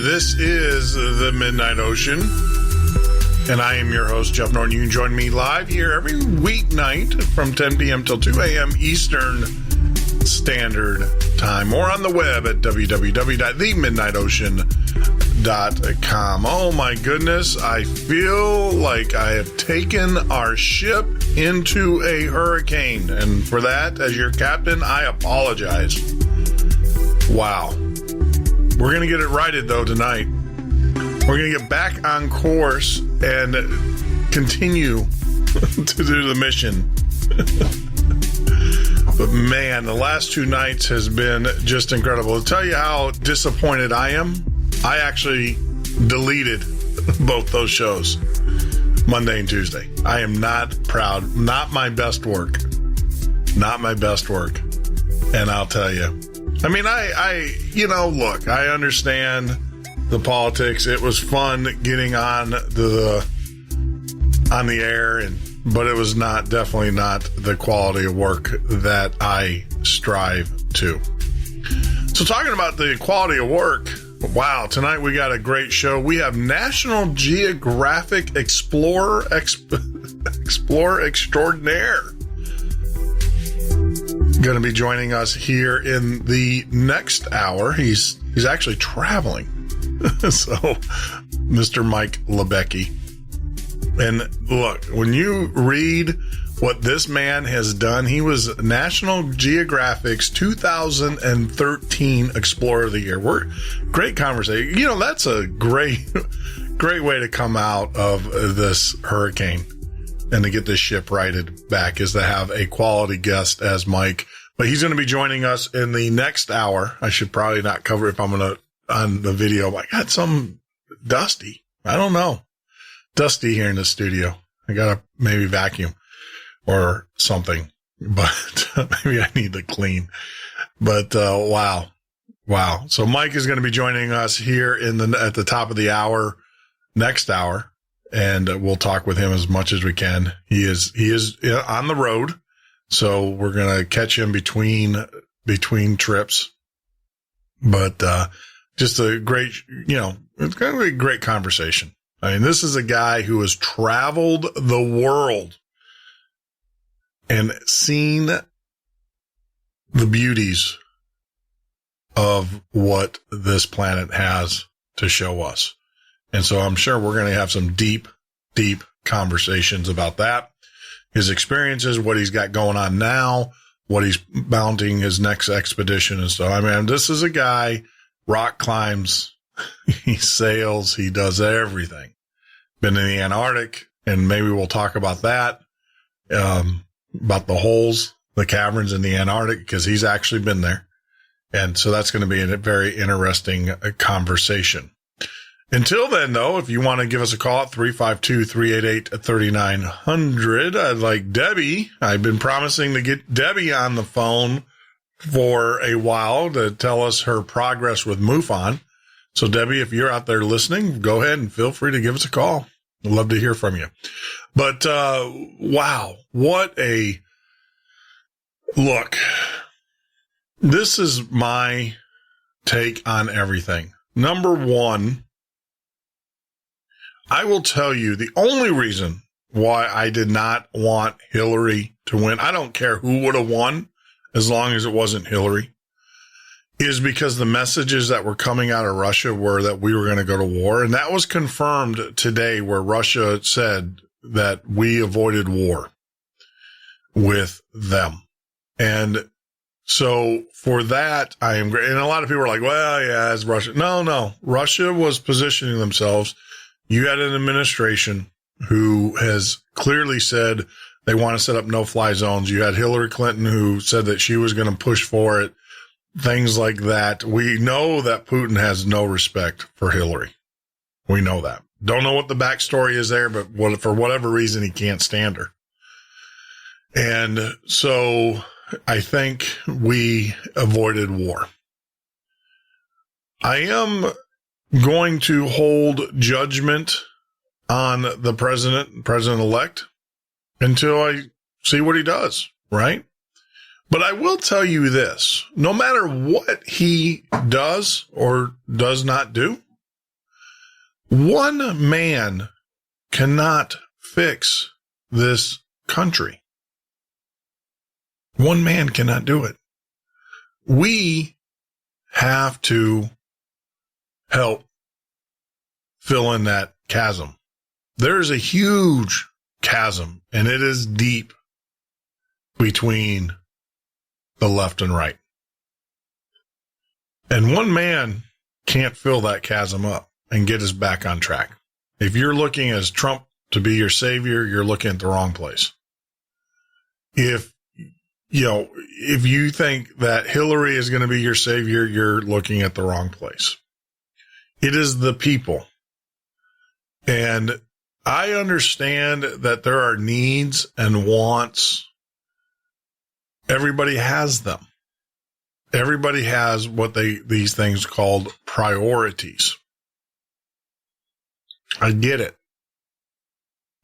This is the Midnight Ocean, and I am your host, Jeff Norton. You can join me live here every weeknight from 10 p.m. till 2 a.m. Eastern Standard Time, or on the web at www.themidnightocean.com. Oh my goodness, I feel like I have taken our ship into a hurricane, and for that, as your captain, I apologize. Wow. We're going to get it righted, though, tonight. We're going to get back on course and continue to do the mission. But, man, the last two nights has been just incredible. To tell you how disappointed I am, I actually deleted both those shows, Monday and Tuesday. I am not proud. Not my best work. Not my best work. And I'll tell you. I mean, look, I understand the politics. It was fun getting on the air, but it was definitely not the quality of work that I strive to. So talking about the quality of work, wow, tonight we got a great show. We have National Geographic Explorer Extraordinaire going to be joining us here in the next hour. He's actually traveling. So, Mr. Mike Libecki. And look, when you read what this man has done, he was National Geographic's 2013 Explorer of the Year. Great conversation. You know, that's a great way to come out of this hurricane and to get this ship righted back, is to have a quality guest as Mike. But he's going to be joining us in the next hour. I should probably not cover it if I'm going to on the video. I got some dusty. I don't know. Dusty here in the studio. I got to maybe vacuum or something, but maybe I need to clean. But, wow. So Mike is going to be joining us here at the top of the hour, next hour. And we'll talk with him as much as we can. He is on the road. So we're going to catch him between trips, but, just a great, it's going to be a great conversation. I mean, this is a guy who has traveled the world and seen the beauties of what this planet has to show us. And so I'm sure we're going to have some deep, deep conversations about that. his experiences, what he's got going on now, what he's mounting his next expedition and stuff. I mean, this is a guy, rock climbs, he sails, he does everything. Been in the Antarctic, and maybe we'll talk about that, about the holes, the caverns in the Antarctic, because he's actually been there. And so that's going to be a very interesting conversation. Until then, though, if you want to give us a call at 352-388-3900, I'd like Debbie. I've been promising to get Debbie on the phone for a while to tell us her progress with MUFON. So, Debbie, if you're out there listening, go ahead and feel free to give us a call. I'd love to hear from you. But, wow, what a look. This is my take on everything. Number one, I will tell you the only reason why I did not want Hillary to win, I don't care who would have won as long as it wasn't Hillary, is because the messages that were coming out of Russia were that we were going to go to war. And that was confirmed today, where Russia said that we avoided war with them. And so for that, I am great. And a lot of people are like, well, yeah, it's Russia. No. Russia was positioning themselves. You had an administration who has clearly said they want to set up no-fly zones. You had Hillary Clinton, who said that she was going to push for it, things like that. We know that Putin has no respect for Hillary. We know that. Don't know what the backstory is there, but for whatever reason, he can't stand her. And so I think we avoided war. I am going to hold judgment on the president-elect until I see what he does, right? But I will tell you this, no matter what he does or does not do, one man cannot fix this country. One man cannot do it. We have to help fill in that chasm. There is a huge chasm, and it is deep between the left and right. And one man can't fill that chasm up and get us back on track. If you're looking as Trump to be your savior, you're looking at the wrong place. If you think that Hillary is going to be your savior, you're looking at the wrong place. It is the people. And I understand that there are needs and wants. Everybody has them. Everybody has what these things called priorities. I get it.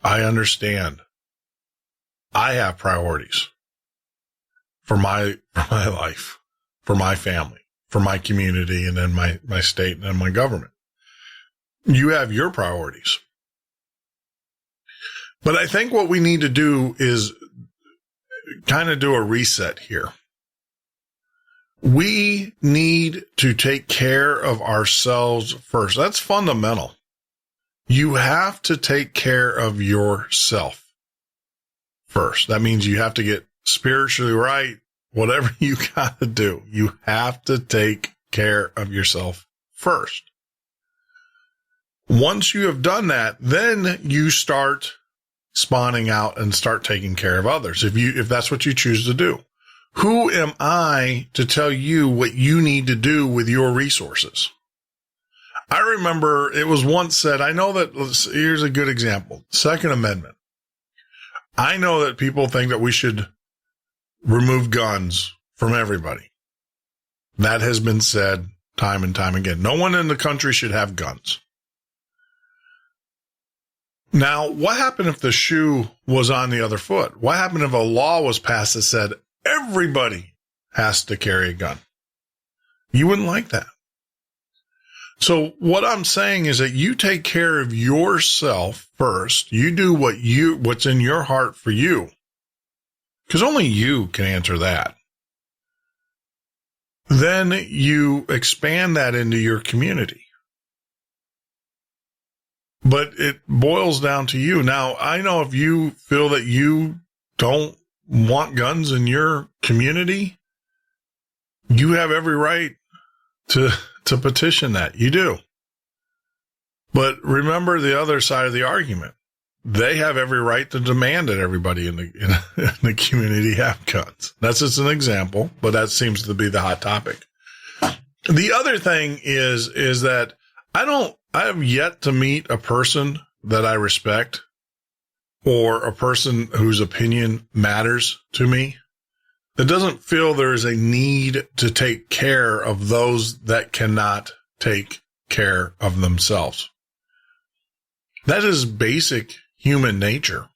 I understand. I have priorities for my life, for my family, for my community, and then my state and then my government. You have your priorities. But I think what we need to do is kind of do a reset here. We need to take care of ourselves first. That's fundamental. You have to take care of yourself first. That means you have to get spiritually right. Whatever you got to do, you have to take care of yourself first. Once you have done that, then you start spawning out and start taking care of others. If that's what you choose to do. Who am I to tell you what you need to do with your resources? I remember it was once said, I know that, here's a good example. Second Amendment. I know that people think that we should remove guns from everybody. That has been said time and time again. No one in the country should have guns. Now, what happened if the shoe was on the other foot? What happened if a law was passed that said everybody has to carry a gun? You wouldn't like that. So what I'm saying is that you take care of yourself first. You do what's in your heart for you, because only you can answer that. Then you expand that into your community. But it boils down to you. Now, I know if you feel that you don't want guns in your community, you have every right to petition that. You do. But remember the other side of the argument. They have every right to demand that everybody in the community have guns. That's just an example, but that seems to be the hot topic. The other thing is that I have yet to meet a person that I respect or a person whose opinion matters to me that doesn't feel there is a need to take care of those that cannot take care of themselves. That is basic human nature.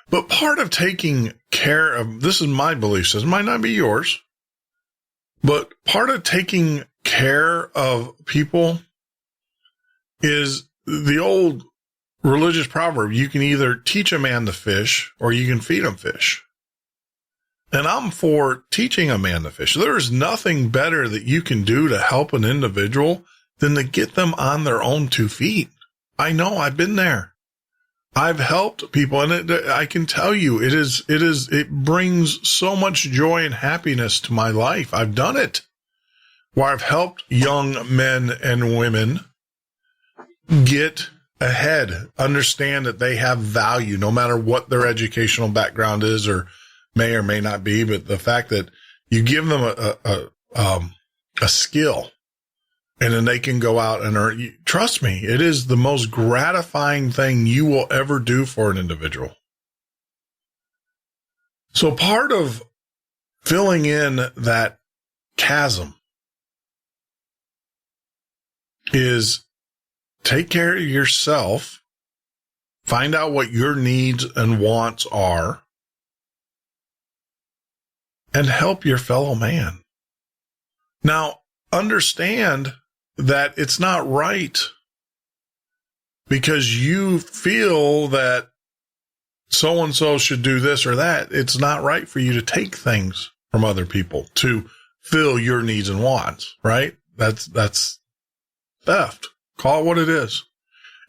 But part of taking care of, this is my belief system, might not be yours, but part of taking care of people is the old religious proverb, you can either teach a man to fish or you can feed him fish. And I'm for teaching a man to fish. There is nothing better that you can do to help an individual than to get them on their own 2 feet. I know, I've been there. I've helped people, and I can tell you, it brings so much joy and happiness to my life. I've done it, where I've helped young men and women get ahead, understand that they have value, no matter what their educational background is or may or may not be. But the fact that you give them a skill, and then they can go out and earn. Trust me, it is the most gratifying thing you will ever do for an individual. So part of filling in that chasm is take care of yourself, find out what your needs and wants are, and help your fellow man. Now, understand that it's not right because you feel that so-and-so should do this or that. It's not right for you to take things from other people to fill your needs and wants, right? That's theft. Call it what it is.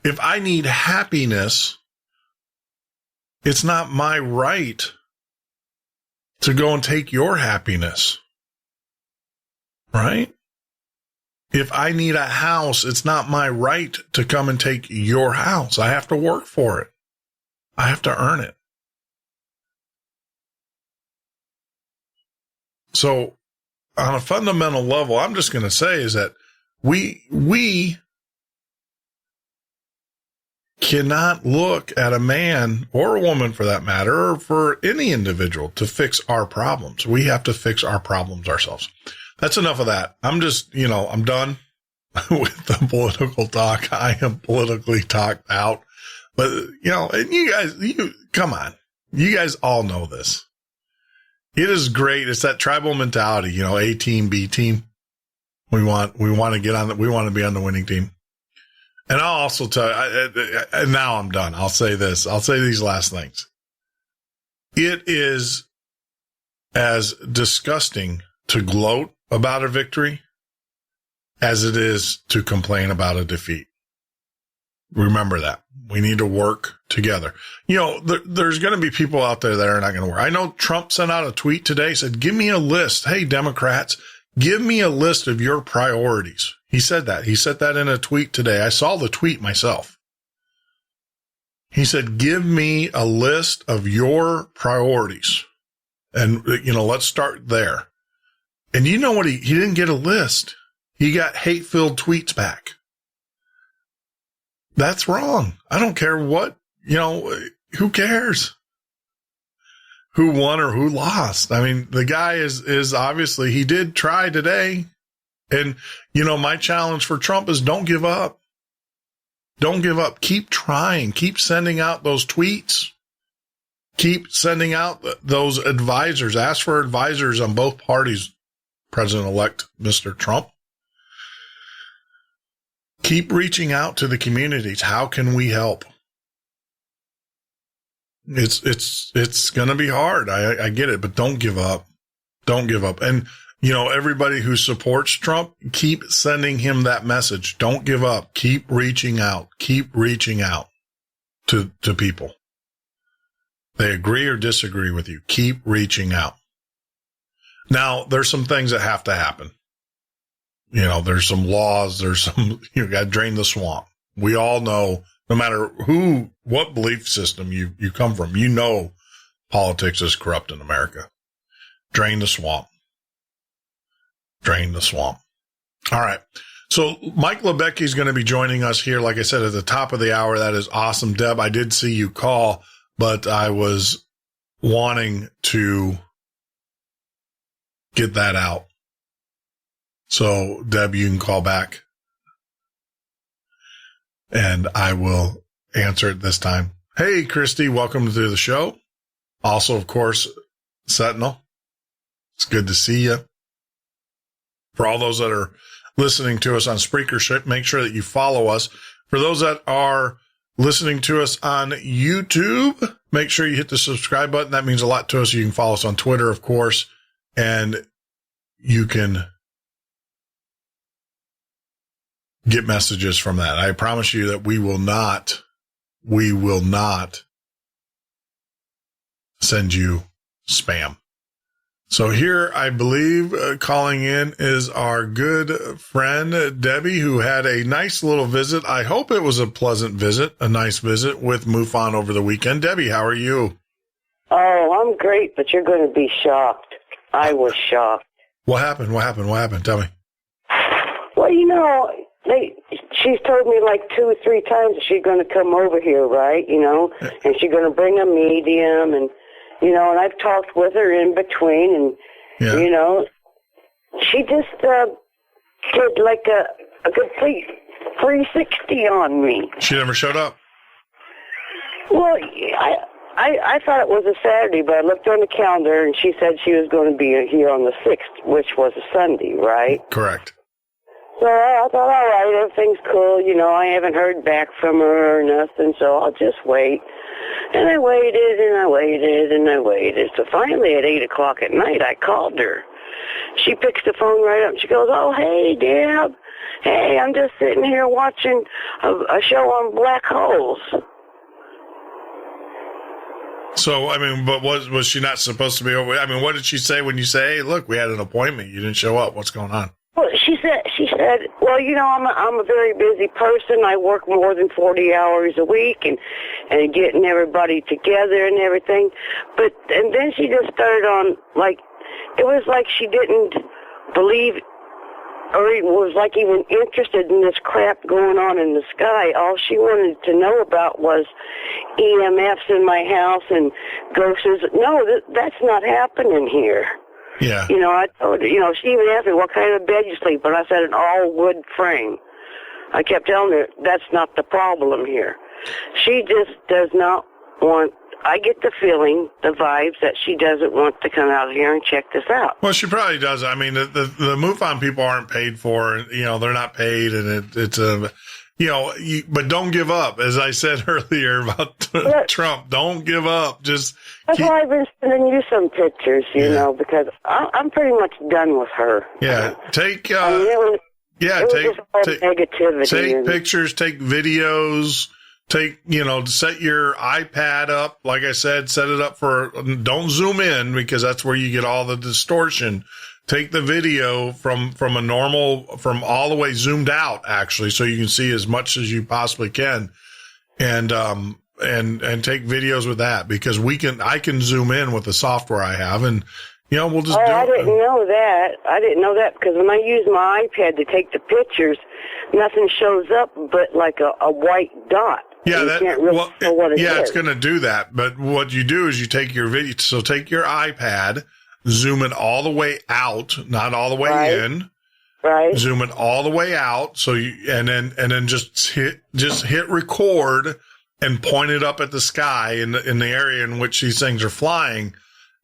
If I need happiness, it's not my right to go and take your happiness, right? If I need a house, it's not my right to come and take your house. I have to work for it. I have to earn it. So on a fundamental level, I'm just going to say is that we cannot look at a man or a woman for that matter, or for any individual to fix our problems. We have to fix our problems ourselves. That's enough of that. I'm just, I'm done with the political talk. I am politically talked out. But, and you guys, come on. You guys all know this. It is great. It's that tribal mentality, A team, B team. We want to get on we want to be on the winning team. And I'll also tell you, and now I'm done. I'll say this. I'll say these last things. It is as disgusting to gloat about a victory as it is to complain about a defeat. Remember that. We need to work together. There's going to be people out there that are not going to work. I know Trump sent out a tweet today, said, give me a list. Hey, Democrats, give me a list of your priorities. He said that. He said that in a tweet today. I saw the tweet myself. He said, give me a list of your priorities. And, let's start there. And you know what? He didn't get a list. He got hate-filled tweets back. That's wrong. I don't care what, who cares who won or who lost? I mean, the guy is obviously, he did try today. And, my challenge for Trump is don't give up. Don't give up. Keep trying. Keep sending out those tweets. Keep sending out those advisors. Ask for advisors on both parties, President-elect Mr. Trump. Keep reaching out to the communities. How can we help? It's going to be hard. I get it, but don't give up. Don't give up. And, everybody who supports Trump, keep sending him that message. Don't give up. Keep reaching out. Keep reaching out to people. They agree or disagree with you. Keep reaching out. Now, there's some things that have to happen. There's some laws. You got to drain the swamp. We all know, no matter what belief system you come from, politics is corrupt in America. Drain the swamp. Drain the swamp. All right. So Mike Libecki is going to be joining us here, like I said, at the top of the hour. That is awesome. Deb, I did see you call, but I was wanting to get that out. So, Deb, you can call back, and I will answer it this time. Hey, Christy, welcome to the show. Also, of course, Sentinel. It's good to see you. For all those that are listening to us on Spreaker, make sure that you follow us. For those that are listening to us on YouTube, make sure you hit the subscribe button. That means a lot to us. You can follow us on Twitter, of course, and you can get messages from that. I promise you that we will not send you spam. So here, I believe, calling in is our good friend, Debbie, who had a nice little visit. I hope it was a pleasant visit, a nice visit with MUFON over the weekend. Debbie, how are you? Oh, I'm great, but you're going to be shocked. I was shocked. What happened? Tell me. Well, she's told me like 2 or 3 times that she's going to come over here, right? And she's going to bring a medium, and and I've talked with her in between, and she just did like a complete 360 on me. She never showed up. Well, I thought it was a Saturday, but I looked on the calendar, and she said she was going to be here on the 6th, which was a Sunday, right? Correct. So I thought, all right, everything's cool. I haven't heard back from her or nothing, so I'll just wait. And I waited, and I waited, and I waited. So finally, at 8 o'clock at night, I called her. She picks the phone right up, and she goes, oh, hey, Deb. Hey, I'm just sitting here watching a show on black holes. So, but was she not supposed to be over? What did she say when you say, hey, look, we had an appointment. You didn't show up. What's going on? Well, she said, well, I'm a very busy person. I work more than 40 hours a week and getting everybody together and everything. And then she just started on, it was like she didn't believe or was like even interested in this crap going on in the sky. All she wanted to know about was EMFs in my house and ghosts. No, that's not happening here. Yeah. I told her, she even asked me what kind of bed you sleep on. I said an all-wood frame. I kept telling her that's not the problem here. She just does not want, I get the feeling, the vibes, that she doesn't want to come out here and check this out. Well, she probably does. The MUFON people aren't paid for, they're not paid, and it's a... but don't give up. As I said earlier about Trump, don't give up. That's why I've been sending you some pictures, because I'm pretty much done with her. Yeah, take negativity. Take pictures, take videos, set your iPad up. Like I said, set it up don't zoom in because that's where you get all the distortion. Take the video from all the way zoomed out, actually, so you can see as much as you possibly can, and take videos with that, because I can zoom in with the software I have, and we'll just do it. I didn't know that because when I use my iPad to take the pictures, nothing shows up but like a white dot. Yeah, you can't really know what it is. It's going to do that. But what you do is you take your video. So take your iPad. Zoom it all the way out, not all the way in. Right. Zoom it all the way out. So and then just hit record and point it up at the sky in the area in which these things are flying.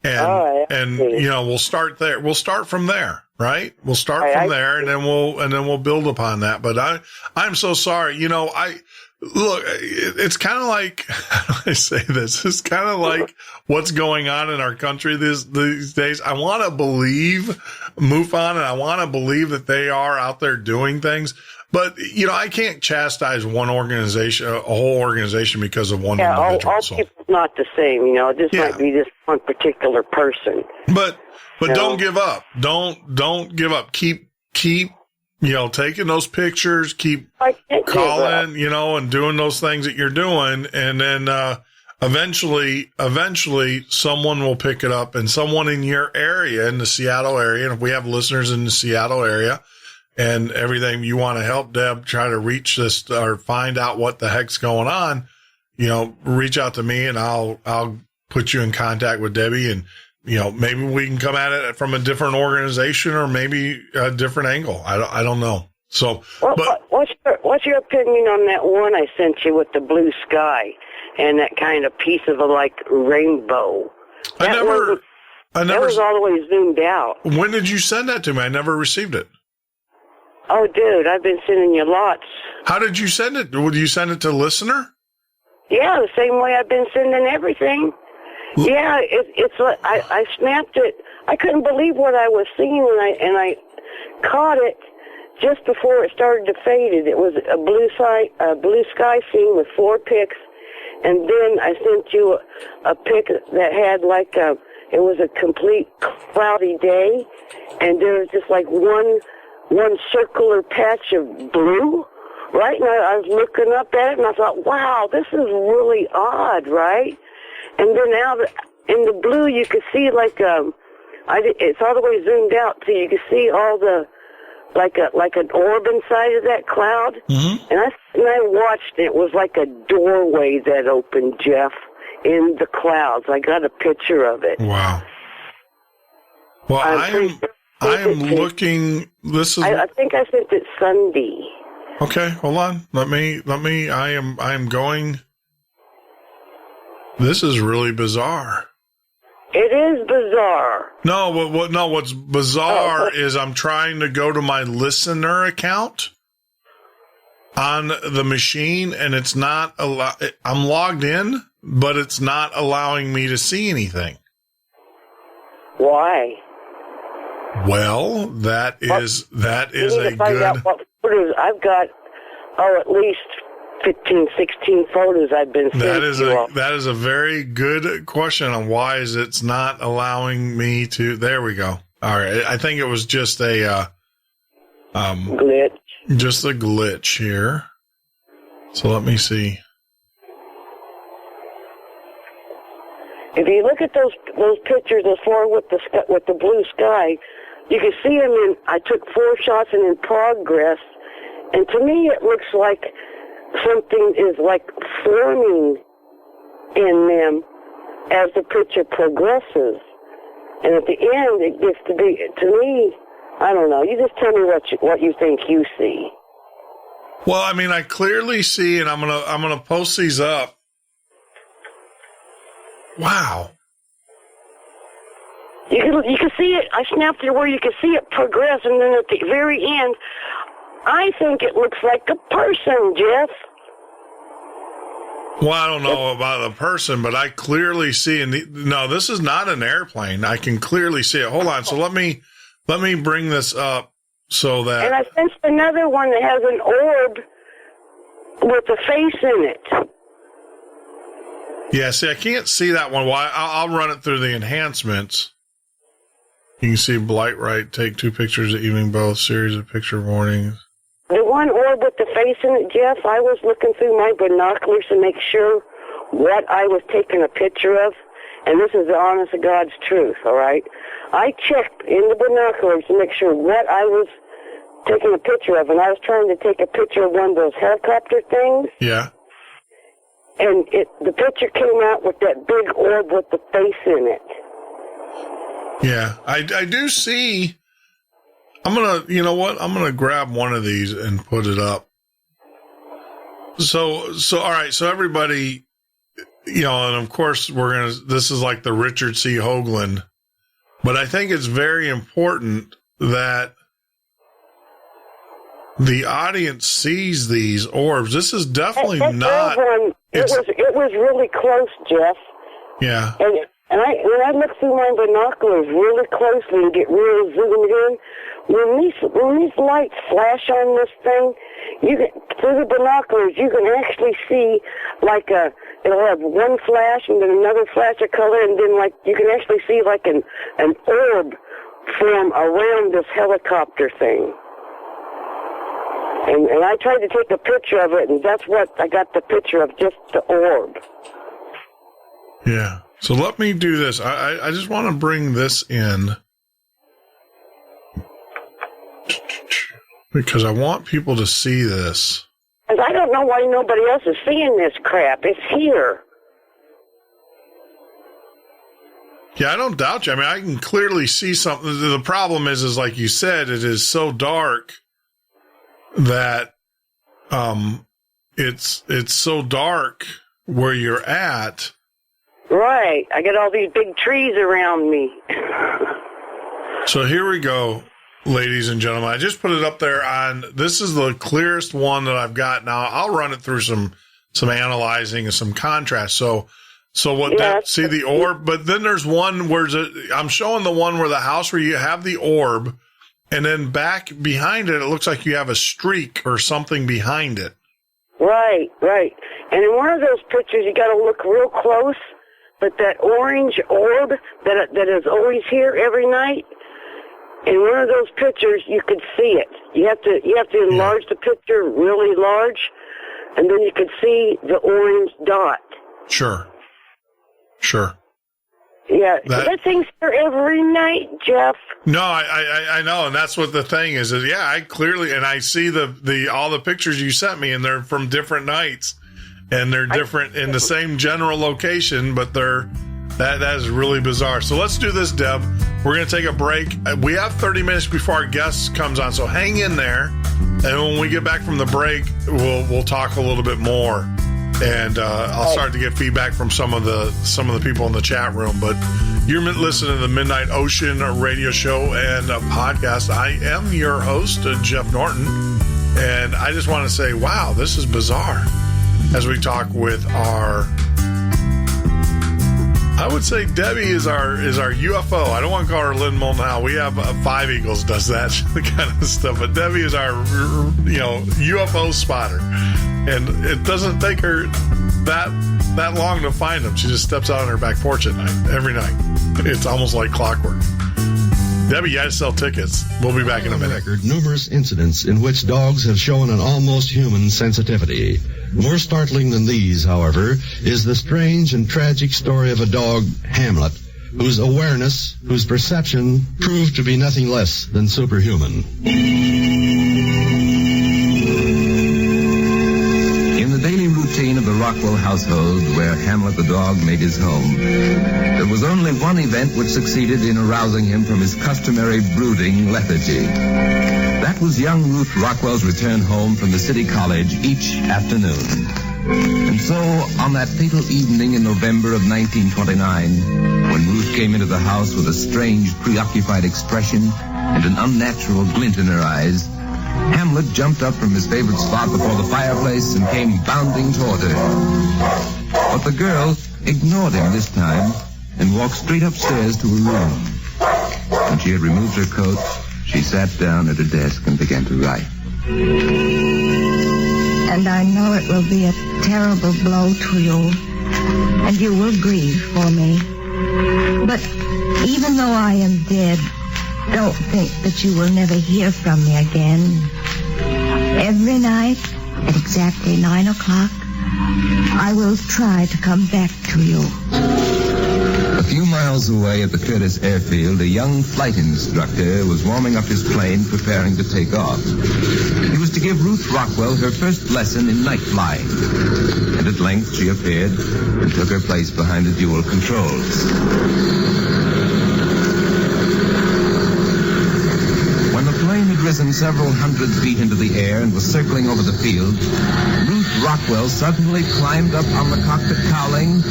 And we'll start there. We'll start from there, right? We'll start from there, and then we'll build upon that. But I'm so sorry. Look, it's kind of like, how do I say this? It's kind of like what's going on in our country these days. I want to believe MUFON, and I want to believe that they are out there doing things. But, I can't chastise one organization, a whole organization, because of one individual. All people not the same. You know, it just might be this one particular person. But don't give up. Don't give up. Keep taking those pictures. Keep calling, and doing those things that you're doing, and then eventually someone will pick it up, and someone in your area, in the Seattle area, and if we have listeners in the Seattle area and everything, you want to help Deb try to reach this or find out what the heck's going on, reach out to me and I'll put you in contact with Debbie, and maybe we can come at it from a different organization or maybe a different angle. I don't know. So, what's your opinion on that one I sent you with the blue sky and that kind of piece of a rainbow? That was all the way zoomed out. When did you send that to me? I never received it. Oh, dude, I've been sending you lots. How did you send it? Would you send it to listener? Yeah, the same way I've been sending everything. Yeah, it's I snapped it. I couldn't believe what I was seeing, and I caught it just before it started to fade. It was a blue sky scene with 4 pics, and then I sent you a pic that had it was a complete cloudy day, and there was just one circular patch of blue. Right now, I was looking up at it, and I thought, wow, this is really odd, right? And then out in the blue, you could see it's all the way zoomed out, so you could see all the like an orb inside of that cloud. Mm-hmm. And I watched it. It was like a doorway that opened, Jeff, in the clouds. I got a picture of it. Wow. Well, I am looking. This is. I think I sent it Sunday. Okay, hold on. Let me. I am going. This is really bizarre. It is bizarre. No, what's bizarre is I'm trying to go to my listener account on the machine, and it's not I'm logged in, but it's not allowing me to see anything. Why? Well, that is a good. Out what photos I've got. At least 15, 16 photos I've been sending. That is a very good question on why is it's not allowing me to. There we go. All right, I think it was just a glitch. Just a glitch here. So let me see. If you look at those pictures, those 4 with the blue sky, you can see them I took 4 shots and in progress, and to me it looks like something is forming in them as the picture progresses, and at the end it gets to be, to me, I don't know. You just tell me what you think you see. Well, I mean, I clearly see, and I'm gonna post these up. Wow. You can see it. I snapped it where you can see it progress, and then at the very end, I think it looks like a person, Jeff. Well, I don't know about a person, but I clearly see. No, this is not an airplane. I can clearly see it. Hold on. So let me bring this up so that. And I sensed another one that has an orb with a face in it. Yeah, see, I can't see that one. Well, I'll run it through the enhancements. You can see Blight Right, take 2 pictures of evening, both series of picture warnings. The one orb with the face in it, Jeff, I was looking through my binoculars to make sure what I was taking a picture of, and this is the honest to God's truth, all right? I checked in the binoculars to make sure what I was taking a picture of, and I was trying to take a picture of one of those helicopter things. Yeah. And the picture came out with that big orb with the face in it. Yeah, I do see. You know what? I'm gonna grab one of these and put it up. So all right. So everybody, and of course this is like the Richard C. Hoagland, but I think it's very important that the audience sees these orbs. This is definitely not. It was really close, Jeff. Yeah. And when I look through my binoculars really closely and get real zoomed in, when these lights flash on this thing, through the binoculars, you can actually see like a it'll have one flash and then another flash of color, and then like you can actually see like an orb form around this helicopter thing. And I tried to take a picture of it, and that's what I got the picture of, just the orb. Yeah. So let me do this. I just want to bring this in because I want people to see this. And I don't know why nobody else is seeing this crap. It's here. Yeah, I don't doubt you. I mean, I can clearly see something. The problem is like you said, it is so dark that it's so dark where you're at. Right. I got all these big trees around me. So here we go, ladies and gentlemen. I just put it up there on, this is the clearest one that I've got. Now I'll run it through some analyzing and some contrast. So what, see the orb, but then there's one where I'm showing the one where the house where you have the orb, and then back behind it, it looks like you have a streak or something behind it. Right. And in one of those pictures, you got to look real close, but that orange orb that is always here every night, in one of those pictures, you could see it. You have to enlarge the picture really large, and then you could see the orange dot. Sure. Yeah, that thing's here every night, Jeff. No, I know, and that's what the thing is. I clearly, and I see all the pictures you sent me, and they're from different nights, and they're different in the same general location, but that is really bizarre. So let's do this, Deb. We're going to take a break. We have 30 minutes before our guest comes on, so hang in there, and when we get back from the break, we'll talk a little bit more. And I'll start to get feedback from some of the people in the chat room. But you're listening to the Midnight Ocean radio show and podcast. I am your host, Jeff Norton, and I just want to say, wow, this is bizarre. As we talk with I would say Debbie is our UFO. I don't want to call her Lynn Molnau. We have Five Eagles does that kind of stuff, but Debbie is our UFO spotter. And it doesn't take her that long to find them. She just steps out on her back porch at night, every night. It's almost like clockwork. Debbie, you gotta sell tickets. We'll be back in a minute. Numerous incidents in which dogs have shown an almost human sensitivity. More startling than these, however, is the strange and tragic story of a dog, Hamlet, whose awareness, whose perception proved to be nothing less than superhuman. Of the Rockwell household, where Hamlet the dog made his home, there was only one event which succeeded in arousing him from his customary brooding lethargy. That was young Ruth Rockwell's return home from the city college each afternoon. And so, on that fatal evening in November of 1929, when Ruth came into the house with a strange, preoccupied expression and an unnatural glint in her eyes, Hamlet jumped up from his favorite spot before the fireplace and came bounding toward her. But the girl ignored him this time and walked straight upstairs to her room. When she had removed her coat, she sat down at her desk and began to write. And I know it will be a terrible blow to you, and you will grieve for me. But even though I am dead, don't think that you will never hear from me again. Every night, at exactly 9 o'clock, I will try to come back to you. A few miles away at the Curtis airfield, a young flight instructor was warming up his plane, preparing to take off. He was to give Ruth Rockwell her first lesson in night flying. And at length she appeared and took her place behind the dual controls. Risen several hundred feet into the air and was circling over the field, Ruth Rockwell suddenly climbed up on the cockpit cowling.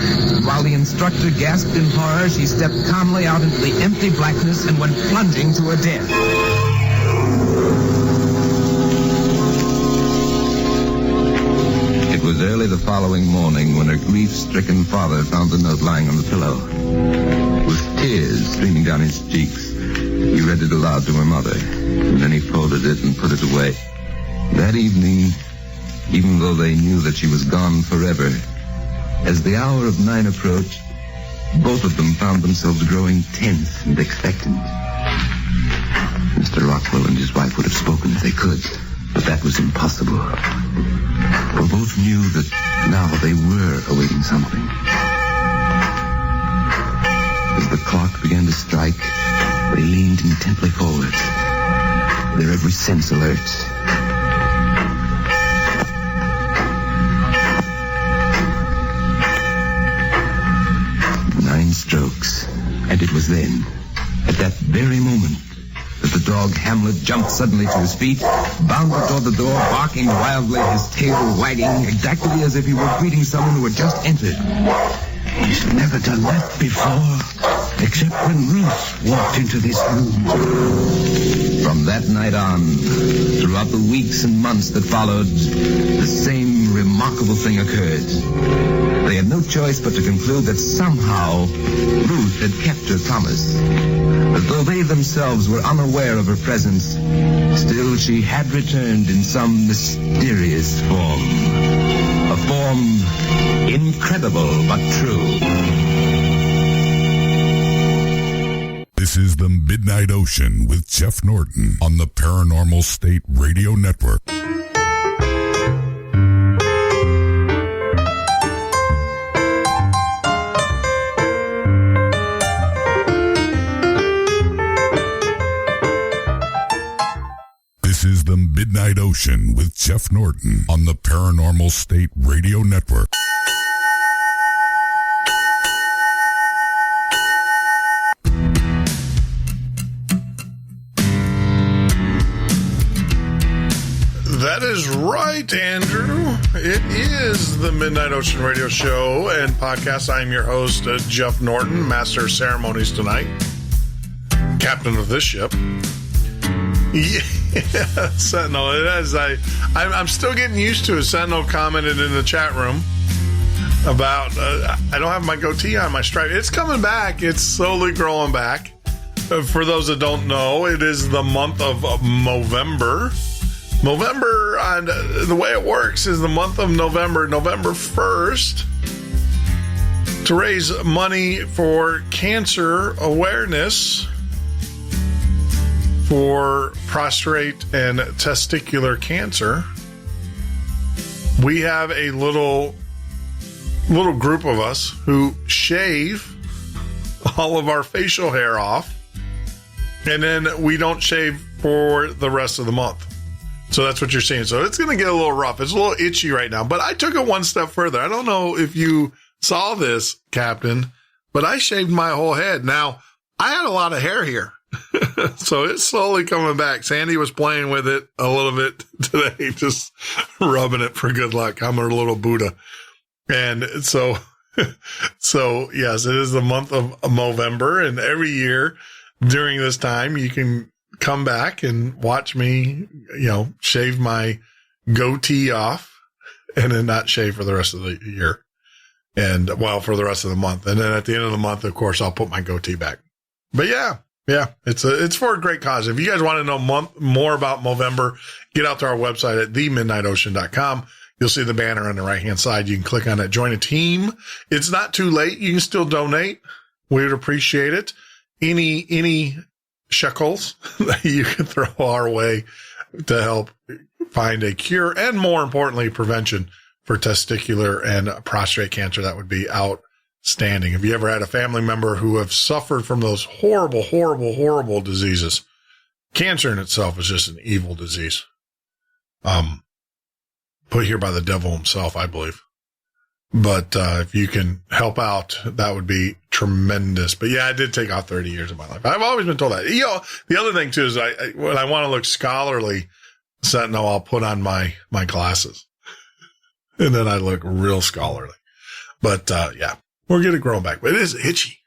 While the instructor gasped in horror, she stepped calmly out into the empty blackness and went plunging to her death. It was early the following morning when her grief-stricken father found the note lying on the pillow. With tears streaming down his cheeks, he read it aloud to her mother, and then he folded it and put it away. That evening, even though they knew that she was gone forever, As the hour of 9 approached, both of them found themselves growing tense and expectant. Mr. Rockwell and his wife would have spoken if they could, but that was impossible. For both knew that now they were awaiting something. As the clock began to strike, they leaned intently forward, their every sense alert. 9 strokes, and it was then, at that very moment, that the dog Hamlet jumped suddenly to his feet, bounded toward the door, barking wildly, his tail wagging, exactly as if he were greeting someone who had just entered. He's never done that before, except when Ruth walked into this room. From that night on, throughout the weeks and months that followed, the same remarkable thing occurred. They had no choice but to conclude that somehow Ruth had kept her promise. That though they themselves were unaware of her presence, still she had returned in some mysterious form. A form incredible but true. This is the Midnight Ocean with Jeff Norton on the Paranormal State Radio Network. This is the Midnight Ocean with Jeff Norton on the Paranormal State Radio Network. That is right, Andrew. It is the Midnight Ocean Radio Show and podcast. I'm your host, Jeff Norton, Master of Ceremonies tonight, captain of this ship. Yeah, Sentinel. It is. I'm still getting used to it. Sentinel commented in the chat room about I don't have my goatee on my stripe. It's coming back. It's slowly growing back. For those that don't know, it is the month of November. November, the way it works is the month of November 1st, to raise money for cancer awareness for prostate and testicular cancer. We have a little group of us who shave all of our facial hair off, and then we don't shave for the rest of the month. So that's what you're seeing. So it's going to get a little rough. It's a little itchy right now, but I took it one step further. I don't know if you saw this, Captain, but I shaved my whole head. Now, I had a lot of hair here, so it's slowly coming back. Sandy was playing with it a little bit today, just rubbing it for good luck. I'm her little Buddha. And so yes, it is the month of November, and every year during this time, you can come back and watch me, shave my goatee off and then not shave for the rest of the year and for the rest of the month. And then at the end of the month, of course, I'll put my goatee back. But yeah, it's for a great cause. If you guys want to know more about Movember, get out to our website at themidnightocean.com. You'll see the banner on the right-hand side. You can click on it, join a team. It's not too late. You can still donate. We would appreciate it. Any shekels that you can throw our way to help find a cure and, more importantly, prevention for testicular and prostate cancer. That would be outstanding. If you ever had a family member who have suffered from those horrible, horrible, horrible diseases, cancer in itself is just an evil disease. Put here by the devil himself, I believe. But if you can help out, that would be tremendous. But yeah, I did take out 30 years of my life. I've always been told that. The other thing too is when I want to look scholarly, Sentinel, I'll put on my glasses, and then I look real scholarly. But yeah, we're getting growing back. But it is itchy.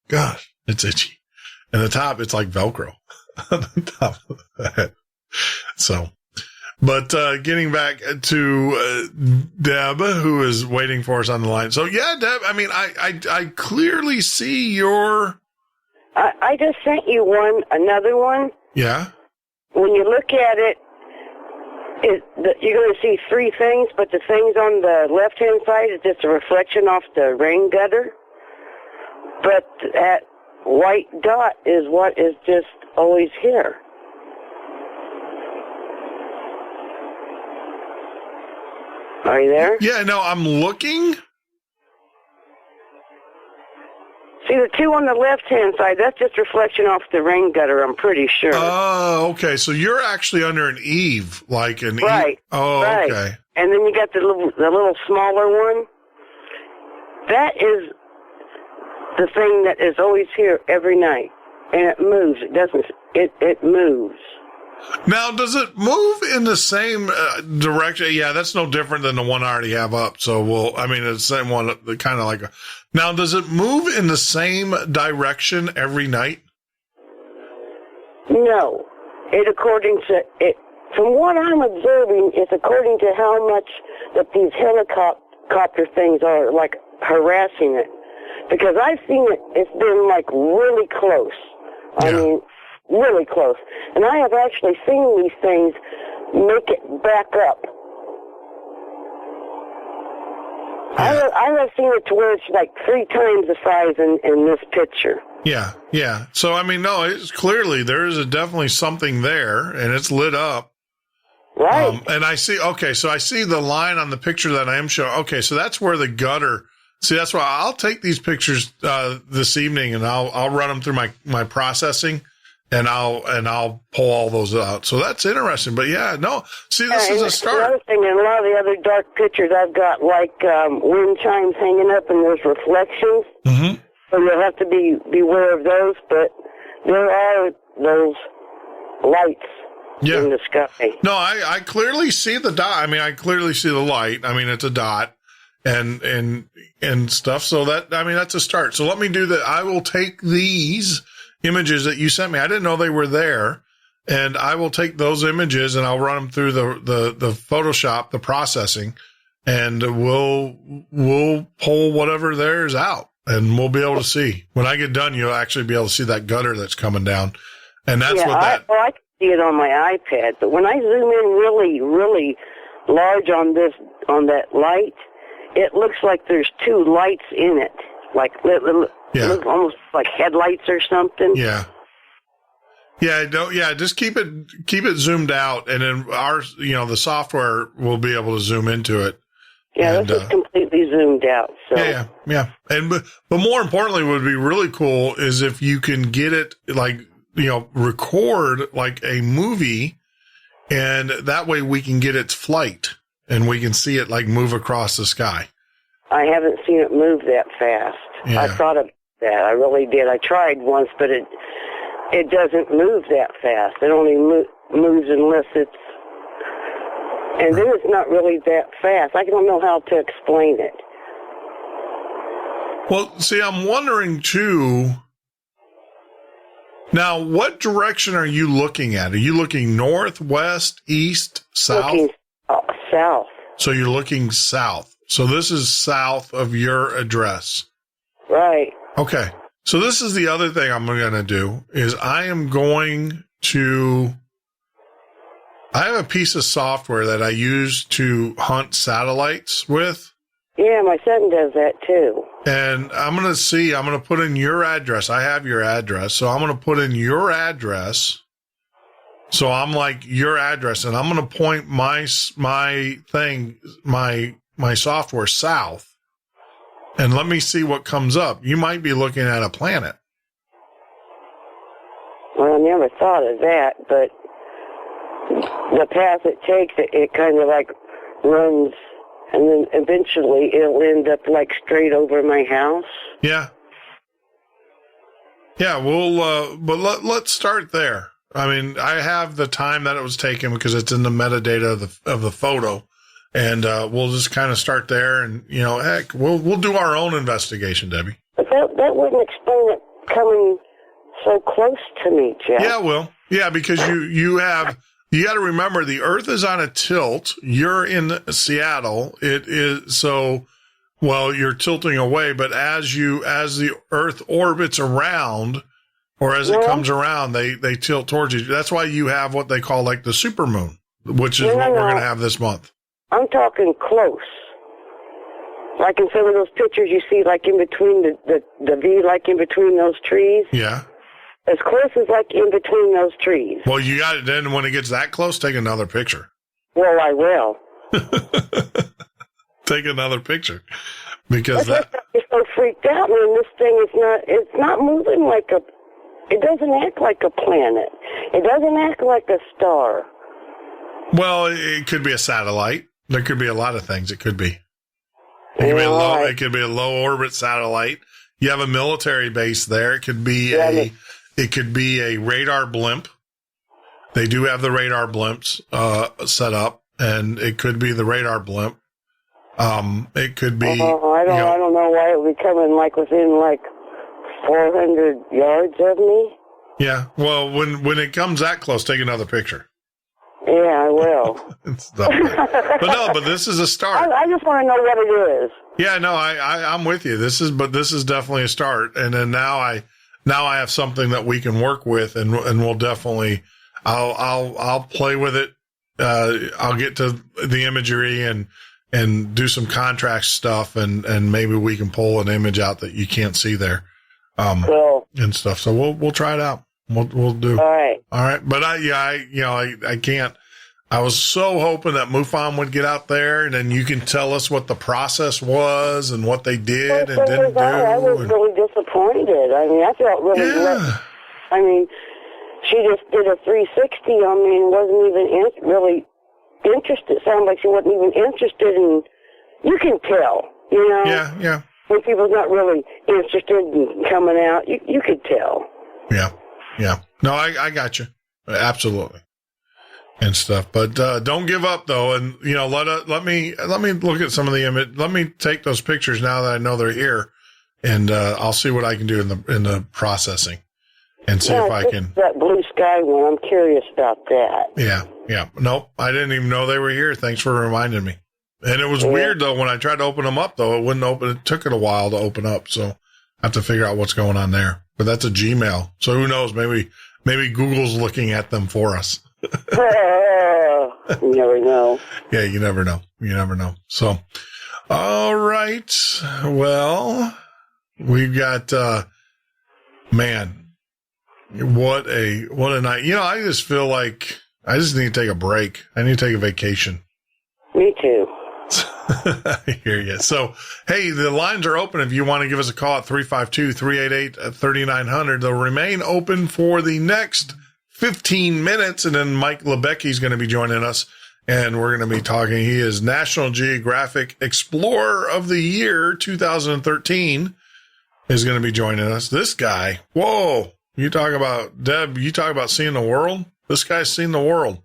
Gosh, it's itchy. And the top, it's like Velcro on the top of the head. So. But getting back to Deb, who is waiting for us on the line. So, yeah, Deb, I mean, I clearly see your... I just sent you another one. Yeah? When you look at it, You're going to see three things, but the things on the left-hand side is just a reflection off the rain gutter. But that white dot is what is just always here. Are you there? Yeah, no, I'm looking. See, the two on the left-hand side, that's just reflection off the rain gutter, I'm pretty sure. Oh, okay. So you're actually under an eave, like an right. eave. Oh, right. Okay. And then you got the little smaller one. That is the thing that is always here every night. And it moves. It doesn't. It moves. Now, does it move in the same direction? Yeah, that's no different than the one I already have up. So, it's the same one, kind of like. Now, does it move in the same direction every night? No. From what I'm observing, it's according to how much that these helicopter things are, like, harassing it. Because I've seen it, it's been, like, really close. I mean, really close. And I have actually seen these things make it back up. Yeah. I have seen it to where it's like 3 times the size in this picture. Yeah. So, no, it's clearly there is definitely something there, and it's lit up. Right. And I see, so I see the line on the picture that I am showing. Okay, so that's where the gutter. See, that's why I'll take these pictures this evening, and I'll run them through my processing, and I'll pull all those out. So that's interesting. But yeah, no. See, this is a start. Another thing, in a lot of the other dark pictures, I've got like wind chimes hanging up, and there's reflections. Mm-hmm. So you'll have to beware of those. But there are those lights in the sky. No, I clearly see the dot. I clearly see the light. It's a dot. And stuff. So that's a start. So let me do that. I will take these images that you sent me. I didn't know they were there, and I will take those images and I'll run them through the Photoshop, the processing, and we'll pull whatever there is out, and we'll be able to see. When I get done, you'll actually be able to see that gutter that's coming down, and that's I can see it on my iPad, but when I zoom in really, really large on that light, it looks like there's 2 lights in it, like it looks almost like headlights or something. Yeah. Just keep it zoomed out, and then the software will be able to zoom into it. Yeah, this is completely zoomed out. So. Yeah. And but more importantly, what would be really cool is if you can get it record like a movie, and that way we can get its flight. And we can see it like move across the sky. I haven't seen it move that fast. Yeah. I thought of that. I really did. I tried once, but it doesn't move that fast. It only moves unless it's... And then it's not really that fast. I don't know how to explain it. Well, see, I'm wondering, too... Now, what direction are you looking at? Are you looking north, west, east, south? Looking south. So you're looking south. So this is south of your address. Right. Okay. So this is the other thing I'm going to do is I have a piece of software that I use to hunt satellites with. Yeah, my son does that too. And I'm going to put in your address. I have your address. So I'm going to put in your address. So I'm like your address, and I'm going to point my software south, and let me see what comes up. You might be looking at a planet. Well, I never thought of that, but the path it takes, it kind of like runs, and then eventually it'll end up like straight over my house. Yeah. Yeah, but let's start there. I have the time that it was taken because it's in the metadata of the photo, and we'll just kind of start there, and heck, we'll do our own investigation, Debbie. But that wouldn't explain it coming so close to me, Jeff. Yeah, well, yeah, because you got to remember the Earth is on a tilt. You're in Seattle. It is so. Well, you're tilting away, but as the Earth orbits around. Or as it comes around, they tilt towards you. That's why you have what they call like the supermoon. which is what we're going to have this month. I'm talking close. Like in some of those pictures you see, like in between the V, like in between those trees. Yeah. As close as like in between those trees. Well, you got it. Then when it gets that close, take another picture. Well, I will. Take another picture. Because I'm so freaked out, man. This thing it's not moving like it doesn't act like a planet. It doesn't act like a star. Well, it could be a satellite. There could be a lot of things. It could be. It could be a low orbit satellite. You have a military base there. It could be a radar blimp. They do have the radar blimps set up, and it could be the radar blimp. It could be. I don't know why it would be coming like within like 400 yards of me. Yeah. Well, when it comes that close, take another picture. Yeah, I will. but this is a start. I just want to know what it is. Yeah, no, I'm with you. This is definitely a start. And then now I have something that we can work with, and we'll definitely, I'll play with it. I'll get to the imagery and do some contract stuff, and maybe we can pull an image out that you can't see there, cool. And stuff. So we'll try it out. We'll do. All right. But I can't. I was so hoping that MUFON would get out there, and then you can tell us what the process was and what they did and didn't do. I was really disappointed. I mean, I felt really. I mean, she just did a 360 on me and wasn't even really interested. Sounded like she wasn't even interested in. You can tell, you know. Yeah. When people's not really interested in coming out, you could tell. Yeah. No, I got you. Absolutely. And stuff. But don't give up though. And let me look at some of the image. Let me take those pictures now that I know they're here, and I'll see what I can do in the processing and see if I can. That blue sky one, I'm curious about that. Yeah. Nope. I didn't even know they were here. Thanks for reminding me. And it was weird though when I tried to open them up though, it wouldn't open. It took it a while to open up. So I have to figure out what's going on there. But that's a Gmail. So who knows? Maybe Google's looking at them for us. You never know. Yeah, you never know. So, all right. Well, we've got, man, what a night. I just feel like I just need to take a break. I need to take a vacation. Me too. I hear you. So, hey, the lines are open if you want to give us a call at 352-388-3900. They'll remain open for the next 15 minutes, and then Mike Libecki is going to be joining us, and we're going to be talking. He is National Geographic Explorer of the Year 2013 is going to be joining us. This guy, whoa, you talk about seeing the world. This guy's seen the world.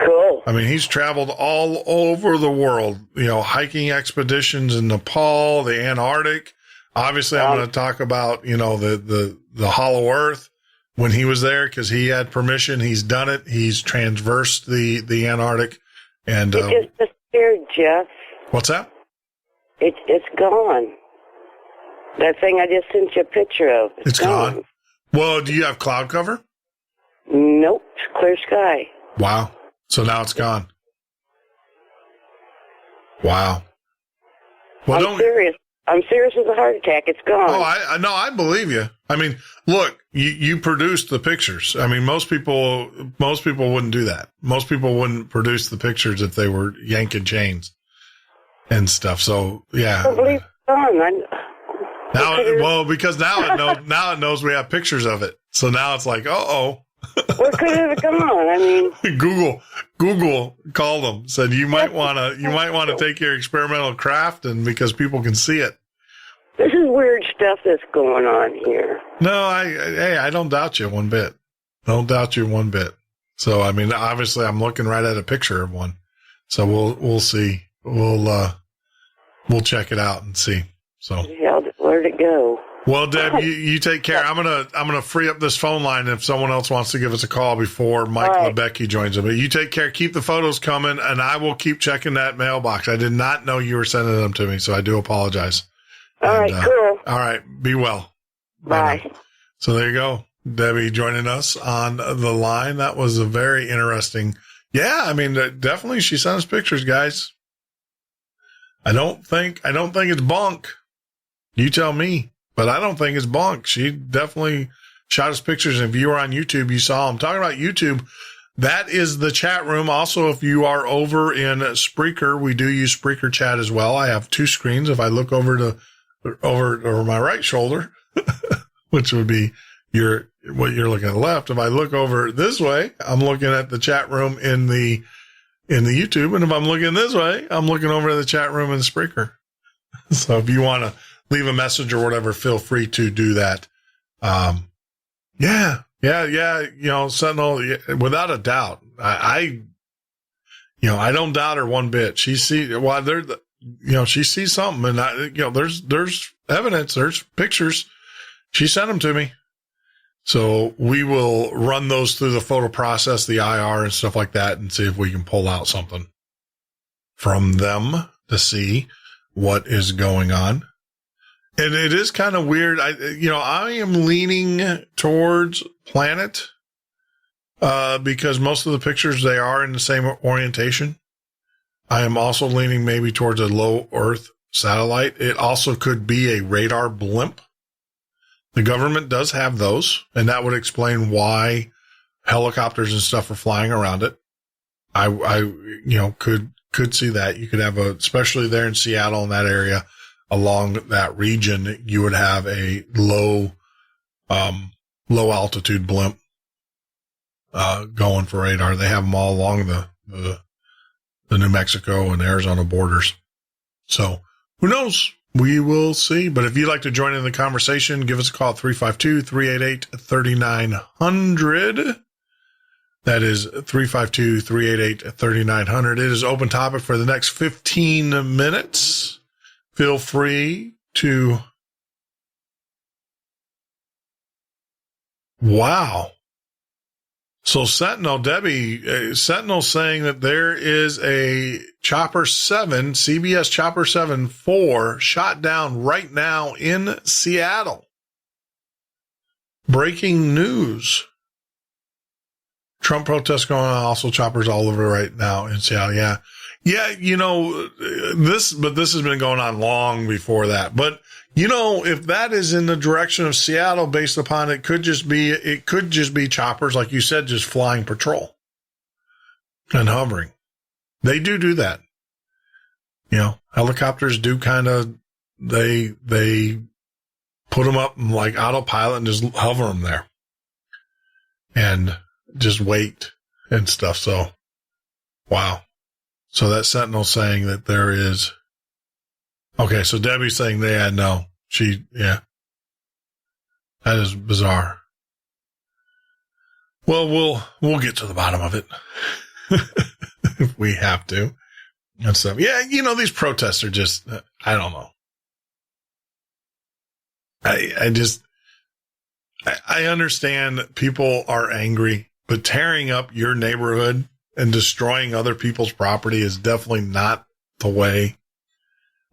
Cool. I mean, he's traveled all over the world, hiking expeditions in Nepal, the Antarctic. Obviously, I'm going to talk about, the Hollow Earth when he was there because he had permission. He's done it. He's transversed the Antarctic. And it just disappeared, Jeff. What's that? It's gone. That thing I just sent you a picture of. It's gone. Well, do you have cloud cover? Nope. It's clear sky. Wow. So now it's gone. Wow. Well, I'm serious. I'm serious as a heart attack. It's gone. Oh, I believe you. I mean, look, you produced the pictures. I mean, most people wouldn't do that. Most people wouldn't produce the pictures if they were yanking chains and stuff. So yeah. I believe it's gone. Because now it knows we have pictures of it. So now it's like, uh-oh. Where could it have gone? I mean, Google called them, said you might want to take your experimental craft, and because people can see it. This is weird stuff that's going on here. No, I don't doubt you one bit. Don't doubt you one bit. So I mean, obviously, I'm looking right at a picture of one. So we'll see. We'll check it out and see. So where'd it go? Well, Deb, you take care. I'm gonna free up this phone line if someone else wants to give us a call before Mike Libecki joins us. But you take care. Keep the photos coming, and I will keep checking that mailbox. I did not know you were sending them to me, so I do apologize. All right, cool. All right, be well. Bye. So there you go, Debbie joining us on the line. That was a very interesting. Yeah, I mean, definitely she sent us pictures, guys. I don't think it's bunk. You tell me, but I don't think it's bunk. She definitely shot us pictures. And if you were on YouTube, you saw them. Talking about YouTube, that is the chat room. Also, if you are over in Spreaker, we do use Spreaker chat as well. I have two screens. If I look over my right shoulder, which would be what you're looking at the left. If I look over this way, I'm looking at the chat room in the YouTube. And if I'm looking this way, I'm looking over at the chat room in the Spreaker. So if you want to leave a message or whatever, feel free to do that. Yeah. You know, Sentinel, without a doubt, I don't doubt her one bit. She sees something, and there's evidence, there's pictures. She sent them to me. So we will run those through the photo process, the IR and stuff like that, and see if we can pull out something from them to see what is going on. And it is kind of weird. I am leaning towards planet, because most of the pictures, they are in the same orientation. I am also leaning maybe towards a low Earth satellite. It also could be a radar blimp. The government does have those, and that would explain why helicopters and stuff are flying around it. I could see that. You could have especially there in Seattle in that area, along that region, you would have a low altitude blimp, going for radar. They have them all along the New Mexico and Arizona borders. So who knows? We will see. But if you'd like to join in the conversation, give us a call at 352-388-3900. That is 352-388-3900. It is open topic for the next 15 minutes. Feel free to. Wow. So Sentinel saying that there is a Chopper 7, CBS Chopper 7-4 shot down right now in Seattle. Breaking news. Trump protests going on, also choppers all over right now in Seattle. Yeah. Yeah, this has been going on long before that. But, if that is in the direction of Seattle based upon it could just be choppers, like you said, just flying patrol and hovering. They do that. Helicopters do kind of, they put them up like autopilot and just hover them there and just wait and stuff. So, wow. So that Sentinel saying that there is. Okay, so Debbie's saying no. That is bizarre. Well, we'll get to the bottom of it if we have to. And so, these protests are just, I don't know. I understand people are angry, but tearing up your neighborhood and destroying other people's property is definitely not the way.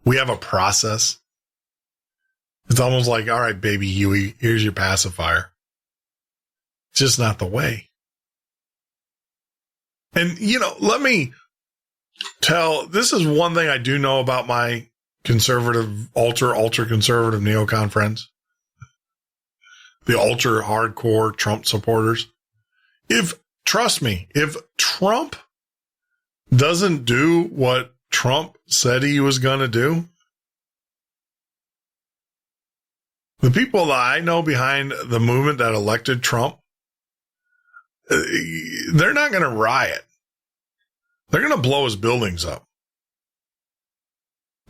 We have a process. It's almost like, all right, baby Huey, here's your pacifier. It's just not the way. And, let me tell, this is one thing I do know about my conservative, ultra conservative neocon friends. The ultra hardcore Trump supporters. Trust me, if Trump doesn't do what Trump said he was going to do, the people that I know behind the movement that elected Trump, they're not going to riot. They're going to blow his buildings up.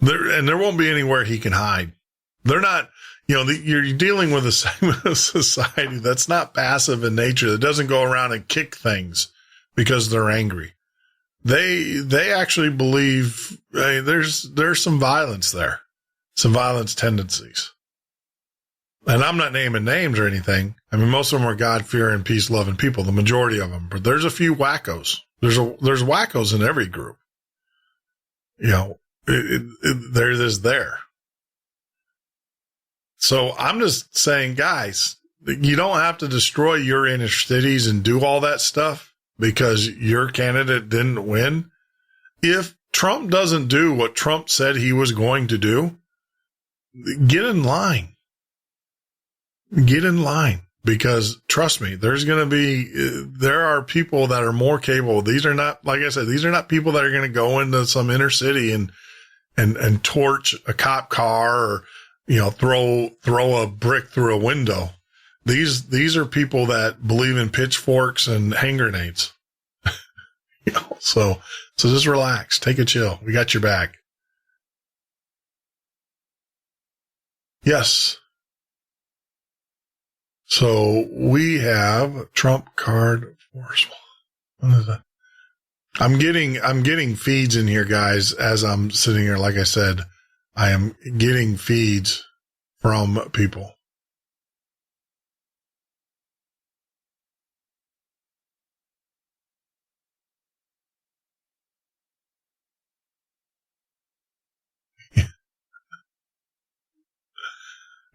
There won't be anywhere he can hide. They're not, you're dealing with a segment of society that's not passive in nature, that doesn't go around and kick things because they're angry. They actually believe there's some violence there, some violence tendencies. And I'm not naming names or anything. I mean, most of them are God-fearing, peace-loving people, the majority of them. But there's a few wackos. There's wackos in every group. There. So I'm just saying, guys, you don't have to destroy your inner cities and do all that stuff because your candidate didn't win. If Trump doesn't do what Trump said he was going to do, get in line. Get in line, because trust me, there are people that are more capable. These are not, like I said, these are not people that are going to go into some inner city and torch a cop car or, throw a brick through a window. These are people that believe in pitchforks and hand grenades. So just relax, take a chill. We got your back. Yes. So we have Trump card force. What is that? I'm getting feeds in here, guys, as I'm sitting here. Like I said, I am getting feeds from people.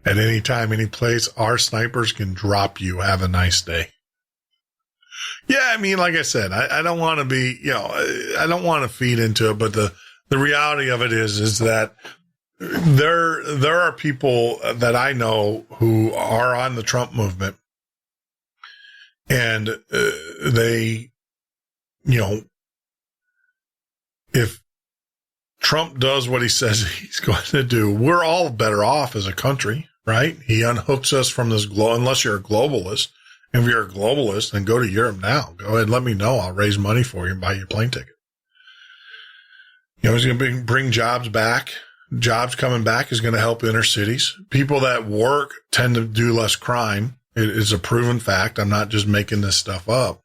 At any time, any place, our snipers can drop you. Have a nice day. Yeah, I mean, like I said, I don't want to be, I don't want to feed into it, but the reality of it is that there are people that I know who are on the Trump movement, and they, if Trump does what he says he's going to do, we're all better off as a country, right? He unhooks us from this unless you're a globalist. If you're a globalist, then go to Europe now. Go ahead and let me know. I'll raise money for you and buy you a plane ticket. He's going to bring jobs back. Jobs coming back is going to help inner cities. People that work tend to do less crime. It is a proven fact. I'm not just making this stuff up.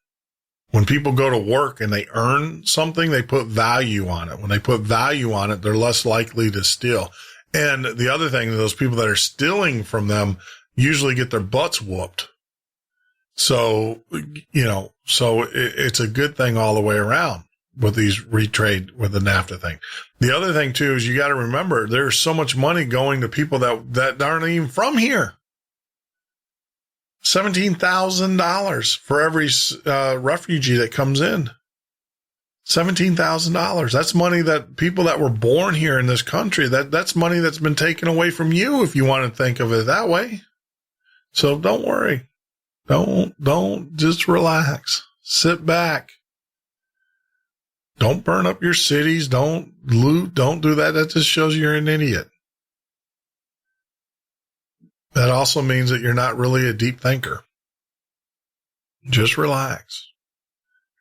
When people go to work and they earn something, they put value on it. When they put value on it, they're less likely to steal. And the other thing, those people that are stealing from them usually get their butts whooped. So, it's a good thing all the way around with these retrade with the NAFTA thing. The other thing too is you got to remember there's so much money going to people that aren't even from here. $17,000 for every refugee that comes in. $17,000. That's money that people that were born here in this country, that's money that's been taken away from you, if you want to think of it that way. So don't worry. Don't just relax. Sit back. Don't burn up your cities. Don't loot. Don't do that. That just shows you're an idiot. That also means that you're not really a deep thinker. Just relax.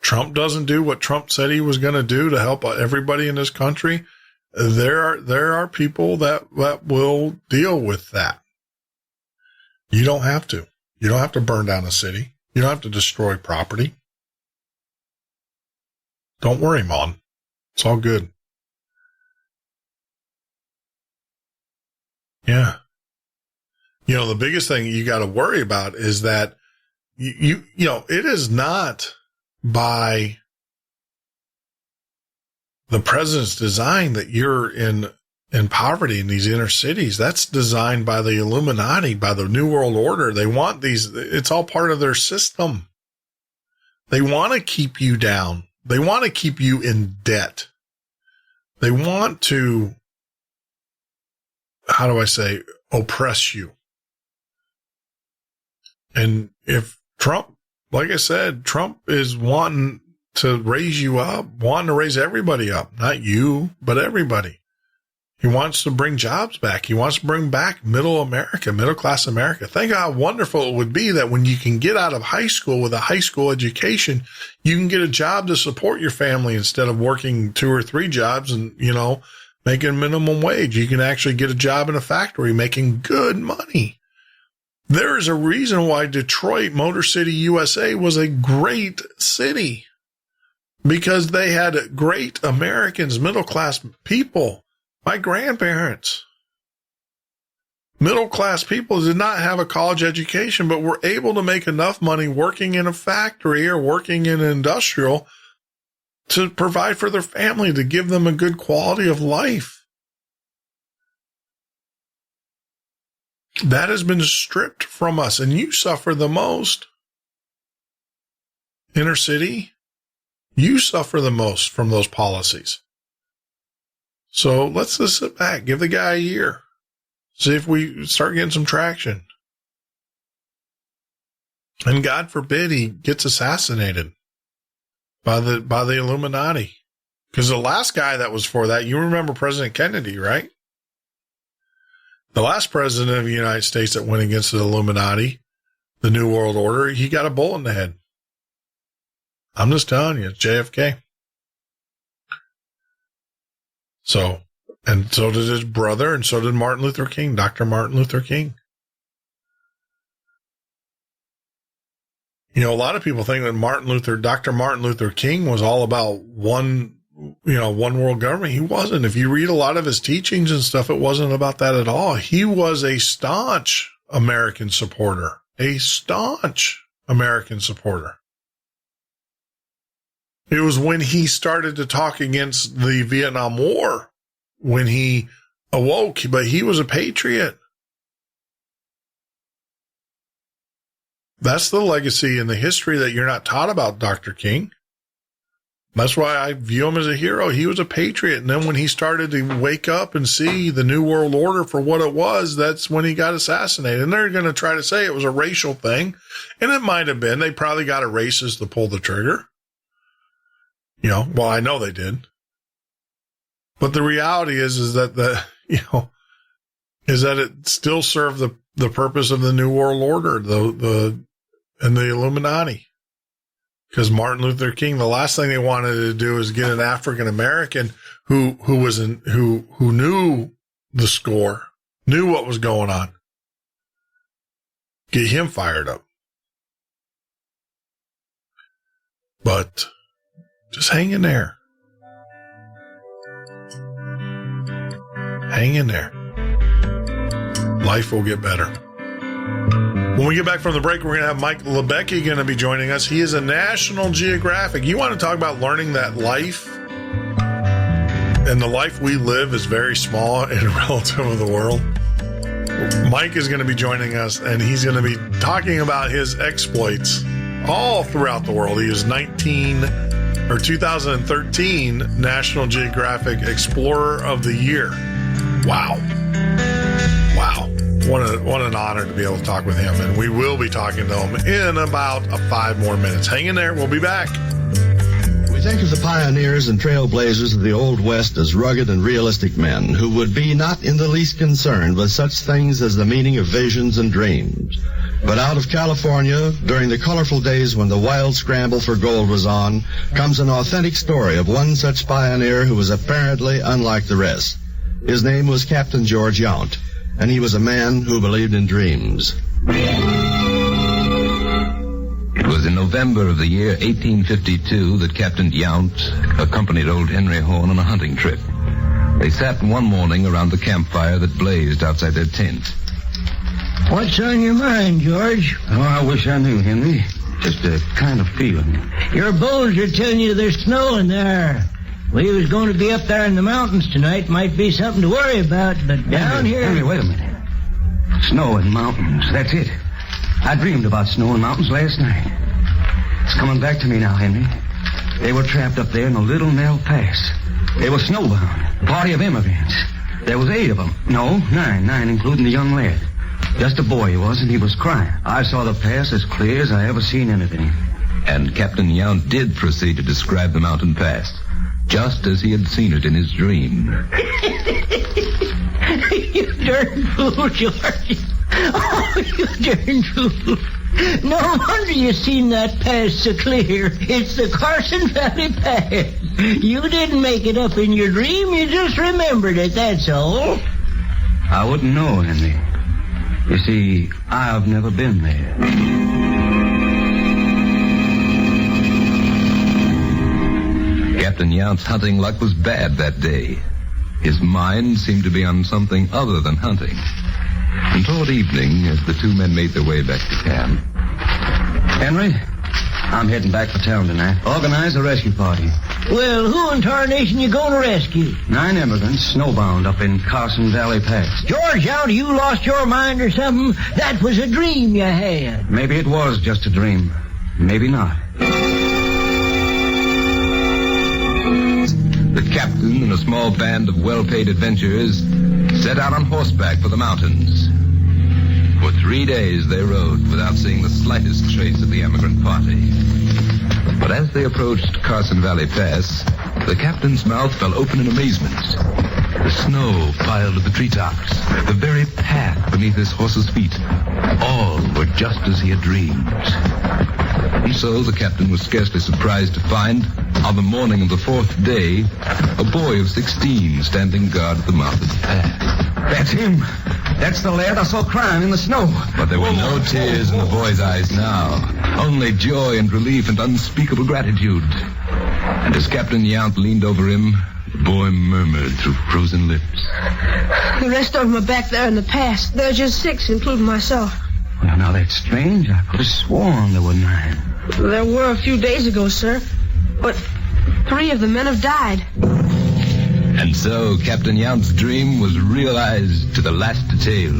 Trump doesn't do what Trump said he was going to do to help everybody in this country. There are people that will deal with that. You don't have to. You don't have to burn down a city. You don't have to destroy property. Don't worry, Mon. It's all good. Yeah. The biggest thing you got to worry about is that it is not by the president's design that you're in poverty in these inner cities. That's designed by the Illuminati, by the New World Order. They want it's all part of their system. They want to keep you down. They want to keep you in debt. They want to, oppress you. And if Trump, like I said, Trump is wanting to raise you up, wanting to raise everybody up, not you, but everybody. He wants to bring jobs back. He wants to bring back middle class America. Think how wonderful it would be that when you can get out of high school with a high school education, you can get a job to support your family instead of working 2 or 3 jobs and, making minimum wage. You can actually get a job in a factory making good money. There is a reason why Detroit, Motor City, USA was a great city, because they had great Americans, middle class people. My grandparents, middle class people, did not have a college education, but were able to make enough money working in a factory or working in an industrial to provide for their family, to give them a good quality of life. That has been stripped from us, and you suffer the most. Inner city, You suffer the most from those policies. So let's just sit back, give the guy a year, see if we start getting some traction. And God forbid he gets assassinated by the Illuminati. Because the last guy that was for that, you remember President Kennedy, right? The last president of the United States that went against the Illuminati, the New World Order, he got a bullet in the head. I'm just telling you, it's JFK. So, and so did his brother, and so did Martin Luther King, Dr. Martin Luther King. You know, a lot of people think that Dr. Martin Luther King was all about one world government. He wasn't. If you read a lot of his teachings and stuff, it wasn't about that at all. He was a staunch American supporter, It was when he started to talk against the Vietnam War when he awoke, but he was a patriot. That's the legacy and the history that you're not taught about, Dr. King. That's why I view him as a hero. He was a patriot. And then when he started to wake up and see the New World Order for what it was, that's when he got assassinated. And they're going to try to say it was a racial thing. And it might have been. They probably got a racist to pull the trigger. Well, I know they did. But the reality is that it still served the purpose of the New World Order, and the Illuminati. Because Martin Luther King, the last thing they wanted to do is get an African American who knew the score, knew what was going on, get him fired up. But just hang in there. Hang in there. Life will get better. When we get back from the break, we're going to have Mike Libecki going to be joining us. He is a National Geographic. You want to talk about learning that life? And the life we live is very small and relative to the world. Mike is going to be joining us, and he's going to be talking about his exploits all throughout the world. He is 2013 National Geographic Explorer of the Year. Wow. What an honor to be able to talk with him. And we will be talking to him in about 5 more minutes. Hang in there. We'll be back. We think of the pioneers and trailblazers of the Old West as rugged and realistic men who would be not in the least concerned with such things as the meaning of visions and dreams. But out of California, during the colorful days when the wild scramble for gold was on, comes an authentic story of one such pioneer who was apparently unlike the rest. His name was Captain George Yount, and he was a man who believed in dreams. It was in November of the year 1852 that Captain Yount accompanied old Henry Horn on a hunting trip. They sat one morning around the campfire that blazed outside their tent. What's on your mind, George? Oh, I wish I knew, Henry. Just a kind of feeling. Your bows are telling you there's snow in there. We was going to be up there in the mountains tonight. Might be something to worry about, but down here... Henry, wait a minute. Snow and mountains, that's it. I dreamed about snow and mountains last night. It's coming back to me now, Henry. They were trapped up there in the Little Nell Pass. They were snowbound, a party of immigrants. There was 8 of them. No, 9 including the young lad. Just a boy he was, and he was crying. I saw the pass as clear as I ever seen anything. And Captain Yount did proceed to describe the mountain pass, just as he had seen it in his dream. You darn fool, George. Oh, you darn fool. No wonder you seen that pass so clear. It's the Carson Valley Pass. You didn't make it up in your dream. You just remembered it, that's all. I wouldn't know, Henry. You see, I've never been there. Captain Yount's hunting luck was bad that day. His mind seemed to be on something other than hunting. And toward evening, as the 2 men made their way back to camp... Henry, I'm heading back for town tonight. Organize a rescue party. Well, who in tarnation you going to rescue? 9 immigrants snowbound up in Carson Valley Pass. George, Yount, you lost your mind or something? That was a dream you had. Maybe it was just a dream. Maybe not. the captain and a small band of well-paid adventurers set out on horseback for the mountains. For 3 days they rode without seeing the slightest trace of the emigrant party. But as they approached Carson Valley Pass, the captain's mouth fell open in amazement. The snow piled at the treetops, the very path beneath his horse's feet, all were just as he had dreamed. And so the captain was scarcely surprised to find, on the morning of the 4th day, a boy of 16 standing guard at the mouth of the path. That's him. That's the lad I saw crying in the snow. But there were no tears in the boy's eyes now, only joy and relief and unspeakable gratitude. And as Captain Yount leaned over him, the boy murmured through frozen lips. The rest of them are back there in the pass. There are just 6, including myself. Well, now that's strange. I could have sworn there were 9. There were a few days ago, sir. But 3 of the men have died. And so Captain Yount's dream was realized to the last detail.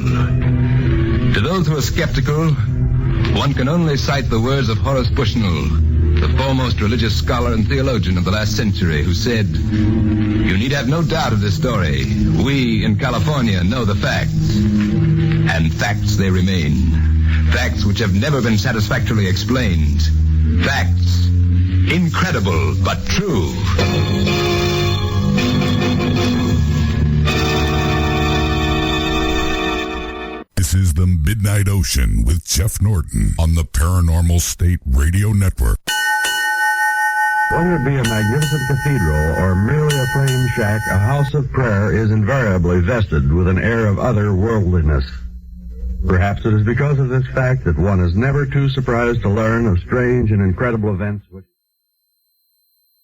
To those who are skeptical, one can only cite the words of Horace Bushnell, the foremost religious scholar and theologian of the last century, who said, "You need have no doubt of this story. We in California know the facts. And facts they remain. Facts which have never been satisfactorily explained. Facts incredible but true." This is the Midnight Ocean with Jeff Norton on the Paranormal State Radio Network. Whether it be a magnificent cathedral or merely a frame shack, a house of prayer is invariably vested with an air of otherworldliness. Perhaps it is because of this fact that one is never too surprised to learn of strange and incredible events which...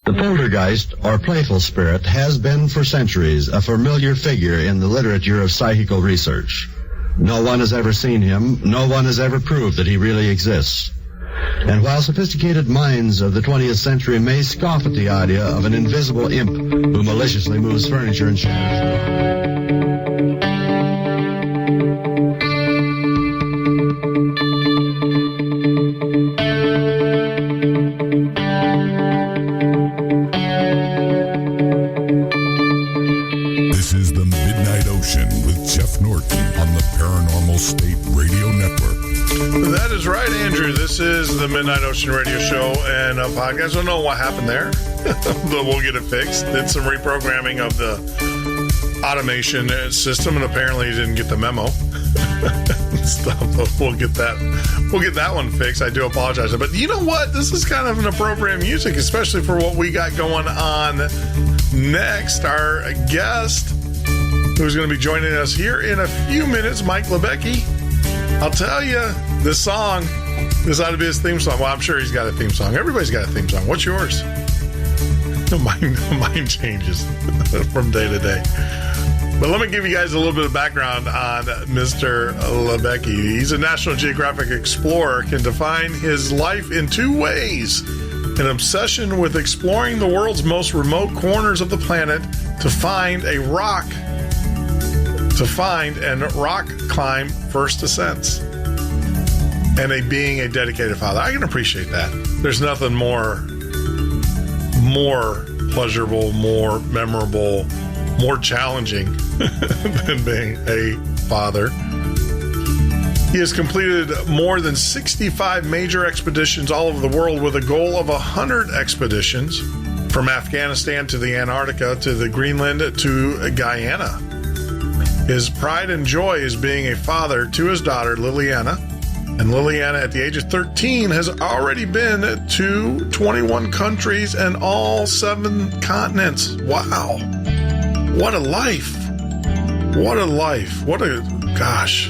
The poltergeist, or playful spirit, has been for centuries a familiar figure in the literature of psychical research. No one has ever seen him. No one has ever proved that he really exists. And while sophisticated minds of the 20th century may scoff at the idea of an invisible imp who maliciously moves furniture and shadows... This is the Midnight Ocean with Jeff Norton on the Paranormal State Radio Network. That is right, Andrew. This is the Midnight Ocean Radio Show and a podcast. I don't know what happened there, but we'll get it fixed. Did some reprogramming of the automation system, and apparently you didn't get the memo. Stuff. We'll get that one fixed. I do apologize. But you know what? This is kind of an appropriate music, especially for what we got going on next. Our guest, who's going to be joining us here in a few minutes, Mike Libecki. I'll tell you, this song, this ought to be his theme song. Well, I'm sure he's got a theme song. Everybody's got a theme song. What's yours? Mine changes from day to day. But let me give you guys a little bit of background on Mr. Libecki. He's a National Geographic Explorer, can define his life in 2 ways. An obsession with exploring the world's most remote corners of the planet to find and rock climb first ascents. And being a dedicated father. I can appreciate that. There's nothing more pleasurable, more memorable, more challenging than being a father. He has completed more than 65 major expeditions all over the world with a goal of 100 expeditions from Afghanistan to the Antarctica to the Greenland to Guyana. His pride and joy is being a father to his daughter, Lilliana. And Lilliana, at the age of 13, has already been to 21 countries and all 7 continents. Wow. What a life. Gosh.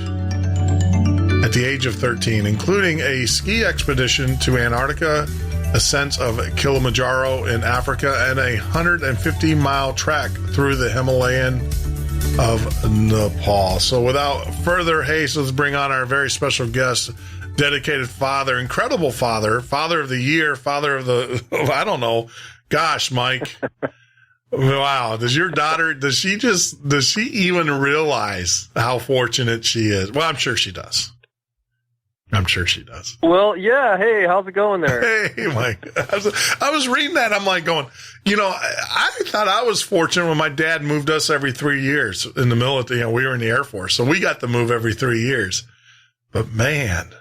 At the age of 13, including a ski expedition to Antarctica, ascents of Kilimanjaro in Africa, and a 150-mile trek through the Himalaya of Nepal. So without further haste, let's bring on our very special guest, dedicated father, incredible father of the year, father of the, I don't know. Gosh, Mike. Wow. Does your daughter, does she even realize how fortunate she is? Well, I'm sure she does. I'm sure she does. Well, yeah. Hey, how's it going there? Hey, Mike. I was reading that. I'm like going, I thought I was fortunate when my dad moved us every 3 years in the military. We were in the Air Force, so we got to move every 3 years. But man,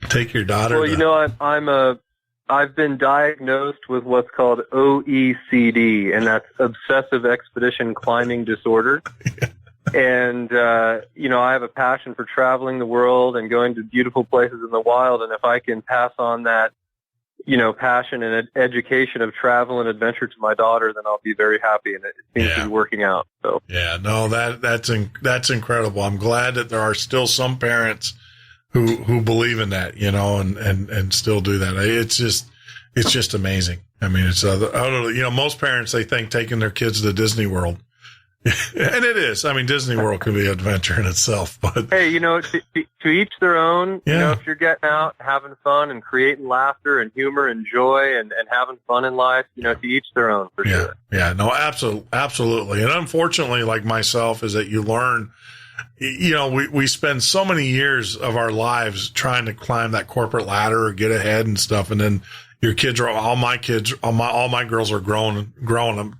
take your daughter. Well, I've been diagnosed with what's called OECD, and that's Obsessive Expedition Climbing Disorder. And, I have a passion for traveling the world and going to beautiful places in the wild. And if I can pass on that, passion and education of travel and adventure to my daughter, then I'll be very happy. And it seems to be working out. So yeah, no, that's incredible. I'm glad that there are still some parents who believe in that, and still do that. It's just amazing. I mean, it's most parents, they think taking their kids to Disney World. And it is. I mean, Disney World can be an adventure in itself, but hey, to each their own. Yeah. If you're getting out, having fun, and creating laughter and humor and joy, and having fun in life, to each their own for sure. Yeah, no, absolutely. And unfortunately, like myself, is that you learn. We spend so many years of our lives trying to climb that corporate ladder or get ahead and stuff, and then your kids are all my girls are grown.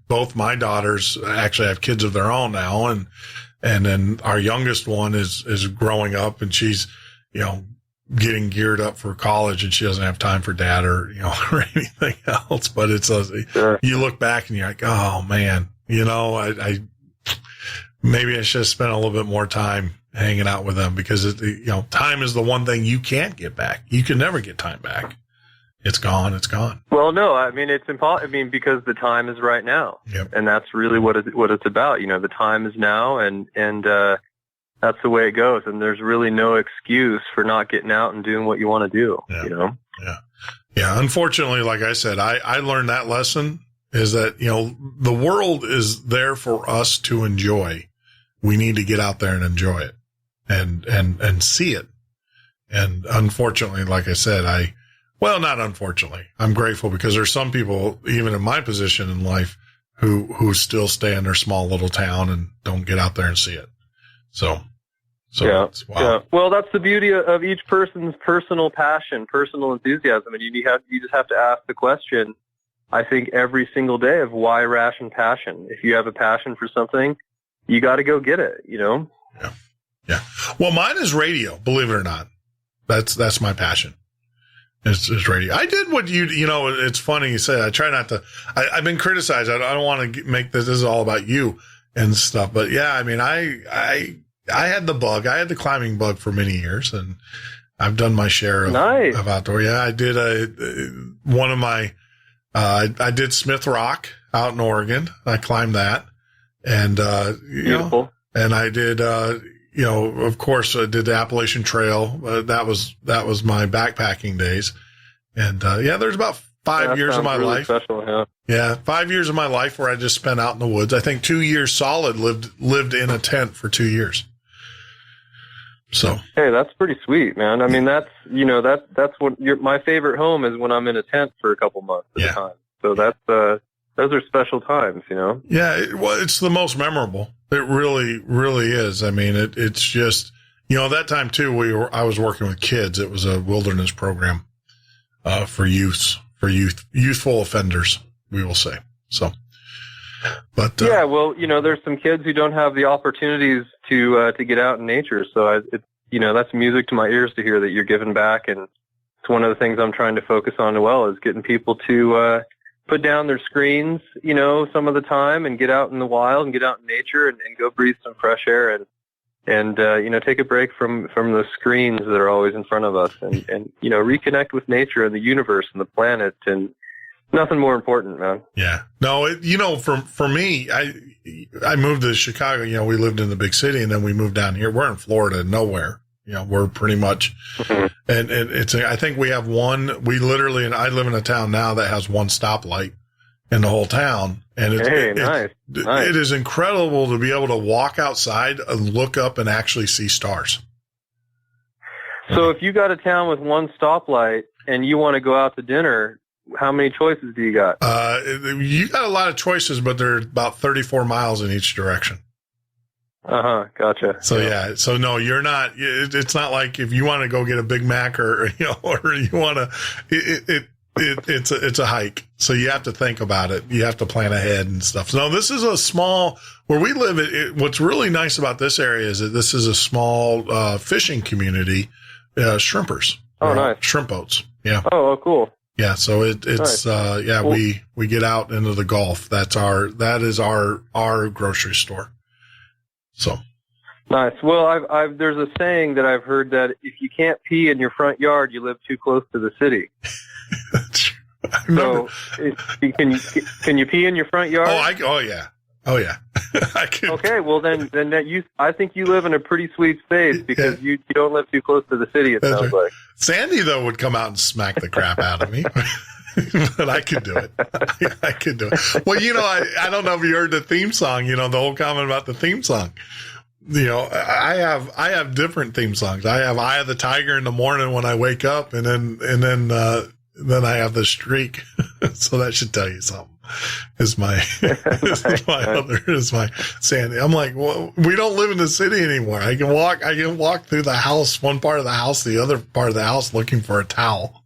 Both my daughters actually have kids of their own now. And then our youngest one is growing up, and she's, getting geared up for college, and she doesn't have time for dad or anything else. But it's, you look back and you're like, oh man, I maybe I should have spent a little bit more time hanging out with them, because time is the one thing you can't get back. You can never get time back. It's gone. It's gone. Well, no, I mean, it's impossible. I mean, because the time is right now. Yep. And that's really what it's about. The time is now, and that's the way it goes. And there's really no excuse for not getting out and doing what you want to do, Yeah. Unfortunately, like I said, I learned that lesson is that, the world is there for us to enjoy. We need to get out there and enjoy it and see it. And unfortunately, like I said, well, not unfortunately, I'm grateful, because there's some people, even in my position in life, who still stay in their small little town and don't get out there and see it. So yeah. Wow. Yeah. Well, that's the beauty of each person's personal passion, personal enthusiasm. And you just have to ask the question, I think, every single day, of why ration passion. If you have a passion for something, you got to go get it, Yeah. Well, mine is radio, believe it or not. That's my passion. It's radio. I did what it's funny you say. I try not to, I've been criticized. I don't want to make this is all about you and stuff, but yeah, I mean, I had the bug. I had the climbing bug for many years, and I've done my share of outdoor. Yeah, I did I did Smith Rock out in Oregon. I climbed that, and, beautiful. And I did, of course, I did the Appalachian Trail. That was my backpacking days. And, there's about 5 years of my life. Special, yeah. 5 years of my life where I just spent out in the woods. I think 2 years solid lived in a tent for 2 years. So. Hey, that's pretty sweet, man. I mean, that's what my favorite home is, when I'm in a tent for a couple months at a time. So those are special times, Yeah. It's the most memorable. It really, really is. I mean, it's just, at that time too, I was working with kids. It was a wilderness program, for youthful offenders, we will say. So, but, yeah, well, there's some kids who don't have the opportunities to get out in nature. So that's music to my ears to hear that you're giving back. And it's one of the things I'm trying to focus on as well, is getting people to, put down their screens, some of the time, and get out in the wild and get out in nature and go breathe some fresh air and take a break from the screens that are always in front of us and reconnect with nature and the universe and the planet, and nothing more important, man. Yeah. No, for me, I moved to Chicago, we lived in the big city, and then we moved down here. We're in Florida, nowhere. We're pretty much, and I think we have we literally, and I live in a town now that has one stoplight in the whole town. And nice. It is incredible to be able to walk outside and look up and actually see stars. So if you got a town with one stoplight and you want to go out to dinner, how many choices do you got? You got a lot of choices, but they're about 34 miles in each direction. Gotcha. So yeah. So no, you're not. It's not like if you want to go get a Big Mac or you want to. It's a hike. So you have to think about it. You have to plan ahead and stuff. So no, this is a small where we live. What's really nice about this area is that this is a small fishing community. Shrimpers. Oh, nice. Shrimp boats. Yeah. Oh, cool. Yeah. So it's nice. Cool. We get out into the Gulf. That is our grocery store. So nice. Well, there's a saying that I've heard that if you can't pee in your front yard, you live too close to the city. So, can you pee in your front yard? Oh yeah. I can. Okay, well then I think you live in a pretty sweet space because you don't live too close to the city. It sounds like. Sandy though would come out and smack the crap out of me. But I could do it. I could do it. Well, I don't know if you heard the theme song, the whole comment about the theme song. I have different theme songs. I have Eye of the Tiger in the morning when I wake up, and then I have the Streak. So that should tell you something. Is my Sandy. I'm like, well, we don't live in the city anymore. I can walk through the house, one part of the house, the other part of the house looking for a towel.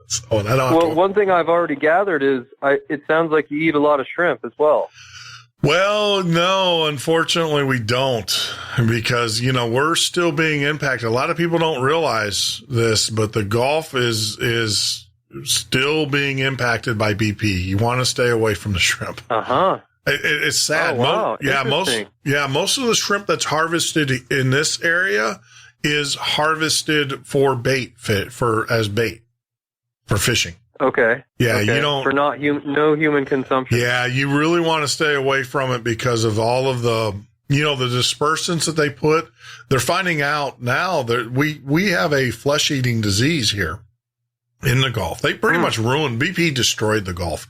So I don't one thing I've already gathered is it sounds like you eat a lot of shrimp as well. Well, no, unfortunately we don't, because, we're still being impacted. A lot of people don't realize this, but the Gulf is still being impacted by BP. You want to stay away from the shrimp. It's sad. Oh, wow. Most of the shrimp that's harvested in this area is harvested for bait, as bait for fishing. Okay. Yeah, okay. You don't for no human consumption. Yeah, you really want to stay away from it because of all of the the dispersants that they put. They're finding out now that we have a flesh-eating disease here in the Gulf. They pretty much ruined. BP destroyed the Gulf,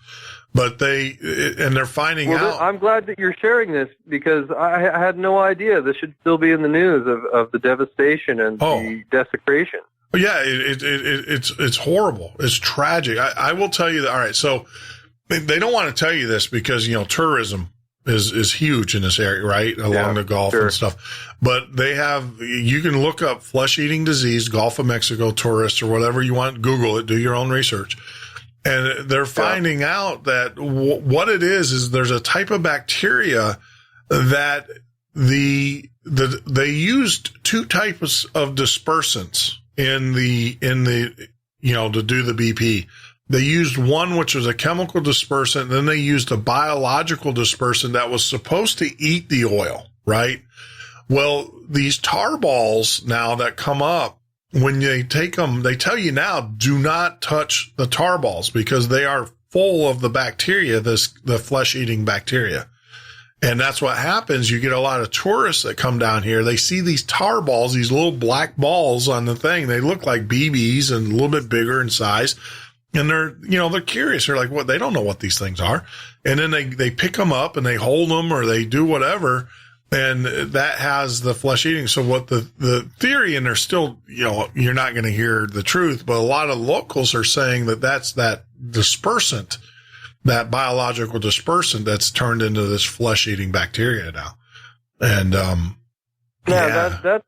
but they're finding out. I'm glad that you're sharing this because I had no idea. This should still be in the news of the devastation and the desecration. Yeah, it's horrible. It's tragic. I will tell you that. All right, so they don't want to tell you this because tourism is huge in this area, right, along the Gulf and stuff. But you can look up flesh-eating disease, Gulf of Mexico tourists or whatever you want. Google it. Do your own research. And they're finding out that what it is there's a type of bacteria that they used two types of dispersants in the to do the BP. They used one which was a chemical dispersant, and then they used a biological dispersant that was supposed to eat the oil, right? Well, these tar balls now that come up, when they take them, they tell you now, do not touch the tar balls because they are full of the bacteria, the flesh-eating bacteria. And that's what happens. You get a lot of tourists that come down here. They see these tar balls, these little black balls on the thing. They look like BBs and a little bit bigger in size. And they're curious. They're like, what? They don't know what these things are. And then they pick them up and they hold them or they do whatever. And that has the flesh eating. So what the theory, and they're still, you're not going to hear the truth, but a lot of locals are saying that that's that dispersant, that biological dispersant that's turned into this flesh-eating bacteria now. And, that's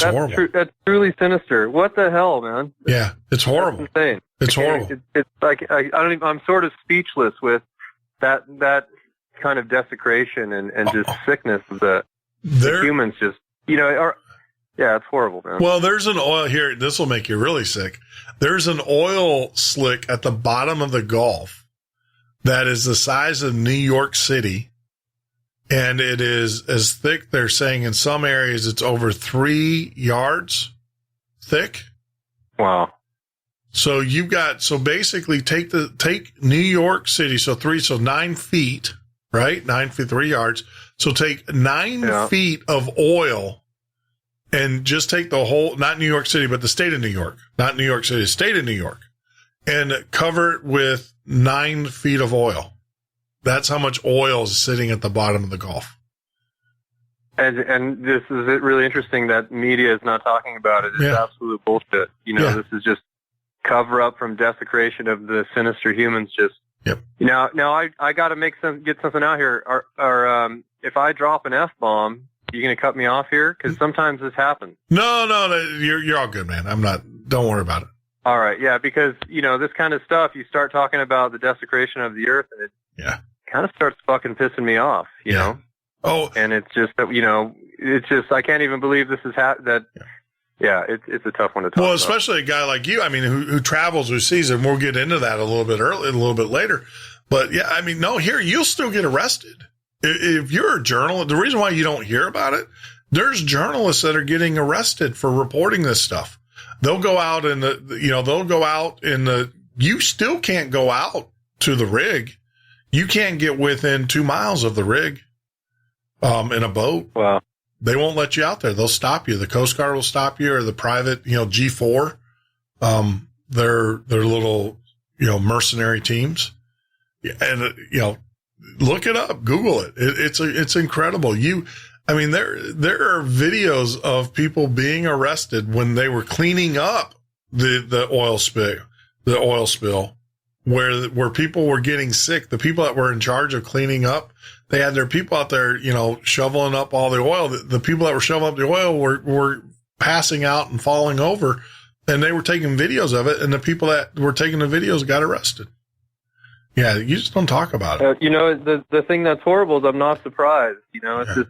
horrible. True. That's truly sinister. What the hell, man? Yeah, it's horrible. That's insane. It's horrible. It's like, I'm sort of speechless with that kind of desecration and just sickness of the humans just, it's horrible, man. Well, there's an oil here. This will make you really sick. There's an oil slick at the bottom of the Gulf that is the size of New York City, and it is as thick. They're saying in some areas it's over 3 yards thick. Wow. So basically take New York City. So 9 feet, right? 9 feet, 3 yards. So take 9 feet of oil and just take the whole, not New York City, but the state of New York, not New York City, the state of New York, and cover it with 9 feet of oil. That's how much oil is sitting at the bottom of the Gulf. And this is really interesting that media is not talking about it. It's absolute bullshit. This is just cover up from desecration of the sinister humans. Just now I got to get something out here. if I drop an F-bomb, you going to cut me off here? Because sometimes this happens. No, you're all good, man. Don't worry about it. All right, yeah, because, this kind of stuff, you start talking about the desecration of the earth, and it kind of starts fucking pissing me off, you know? Oh. And it's just that, it's just, I can't even believe this is it's a tough one to talk about. Well, especially a guy like you, who travels, who sees it, and we'll get into that a little bit later. But yeah, here, you'll still get arrested. If you're a journalist, the reason why you don't hear about it, there's journalists that are getting arrested for reporting this stuff. They'll go out you still can't go out to the rig. You can't get within 2 miles of the rig, in a boat. Wow. They won't let you out there. They'll stop you. The Coast Guard will stop you, or the private, G4, their little, mercenary teams. And, look it up, Google it. It's incredible. There are videos of people being arrested when they were cleaning up the oil spill, where people were getting sick. The people that were in charge of cleaning up, they had their people out there, shoveling up all the oil. The people that were shoveling up the oil were passing out and falling over, and they were taking videos of it. And the people that were taking the videos got arrested. Yeah, you just don't talk about it. The thing that's horrible is I'm not surprised. It's just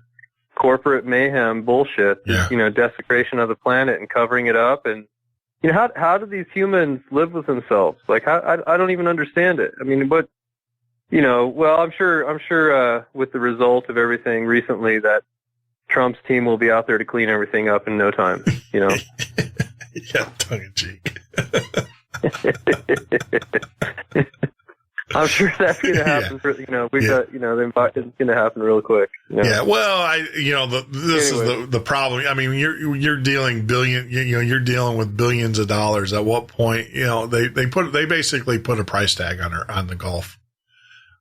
corporate mayhem bullshit. Just, desecration of the planet and covering it up. And how do these humans live with themselves? Like, I don't even understand it. Well, I'm sure with the result of everything recently that Trump's team will be out there to clean everything up in no time. Yeah, tongue in cheek. I'm sure that's going to happen. It's going to happen real quick. Yeah. Well, this is the problem. You're dealing you're dealing with billions of dollars. At what point, they basically put a price tag on the Gulf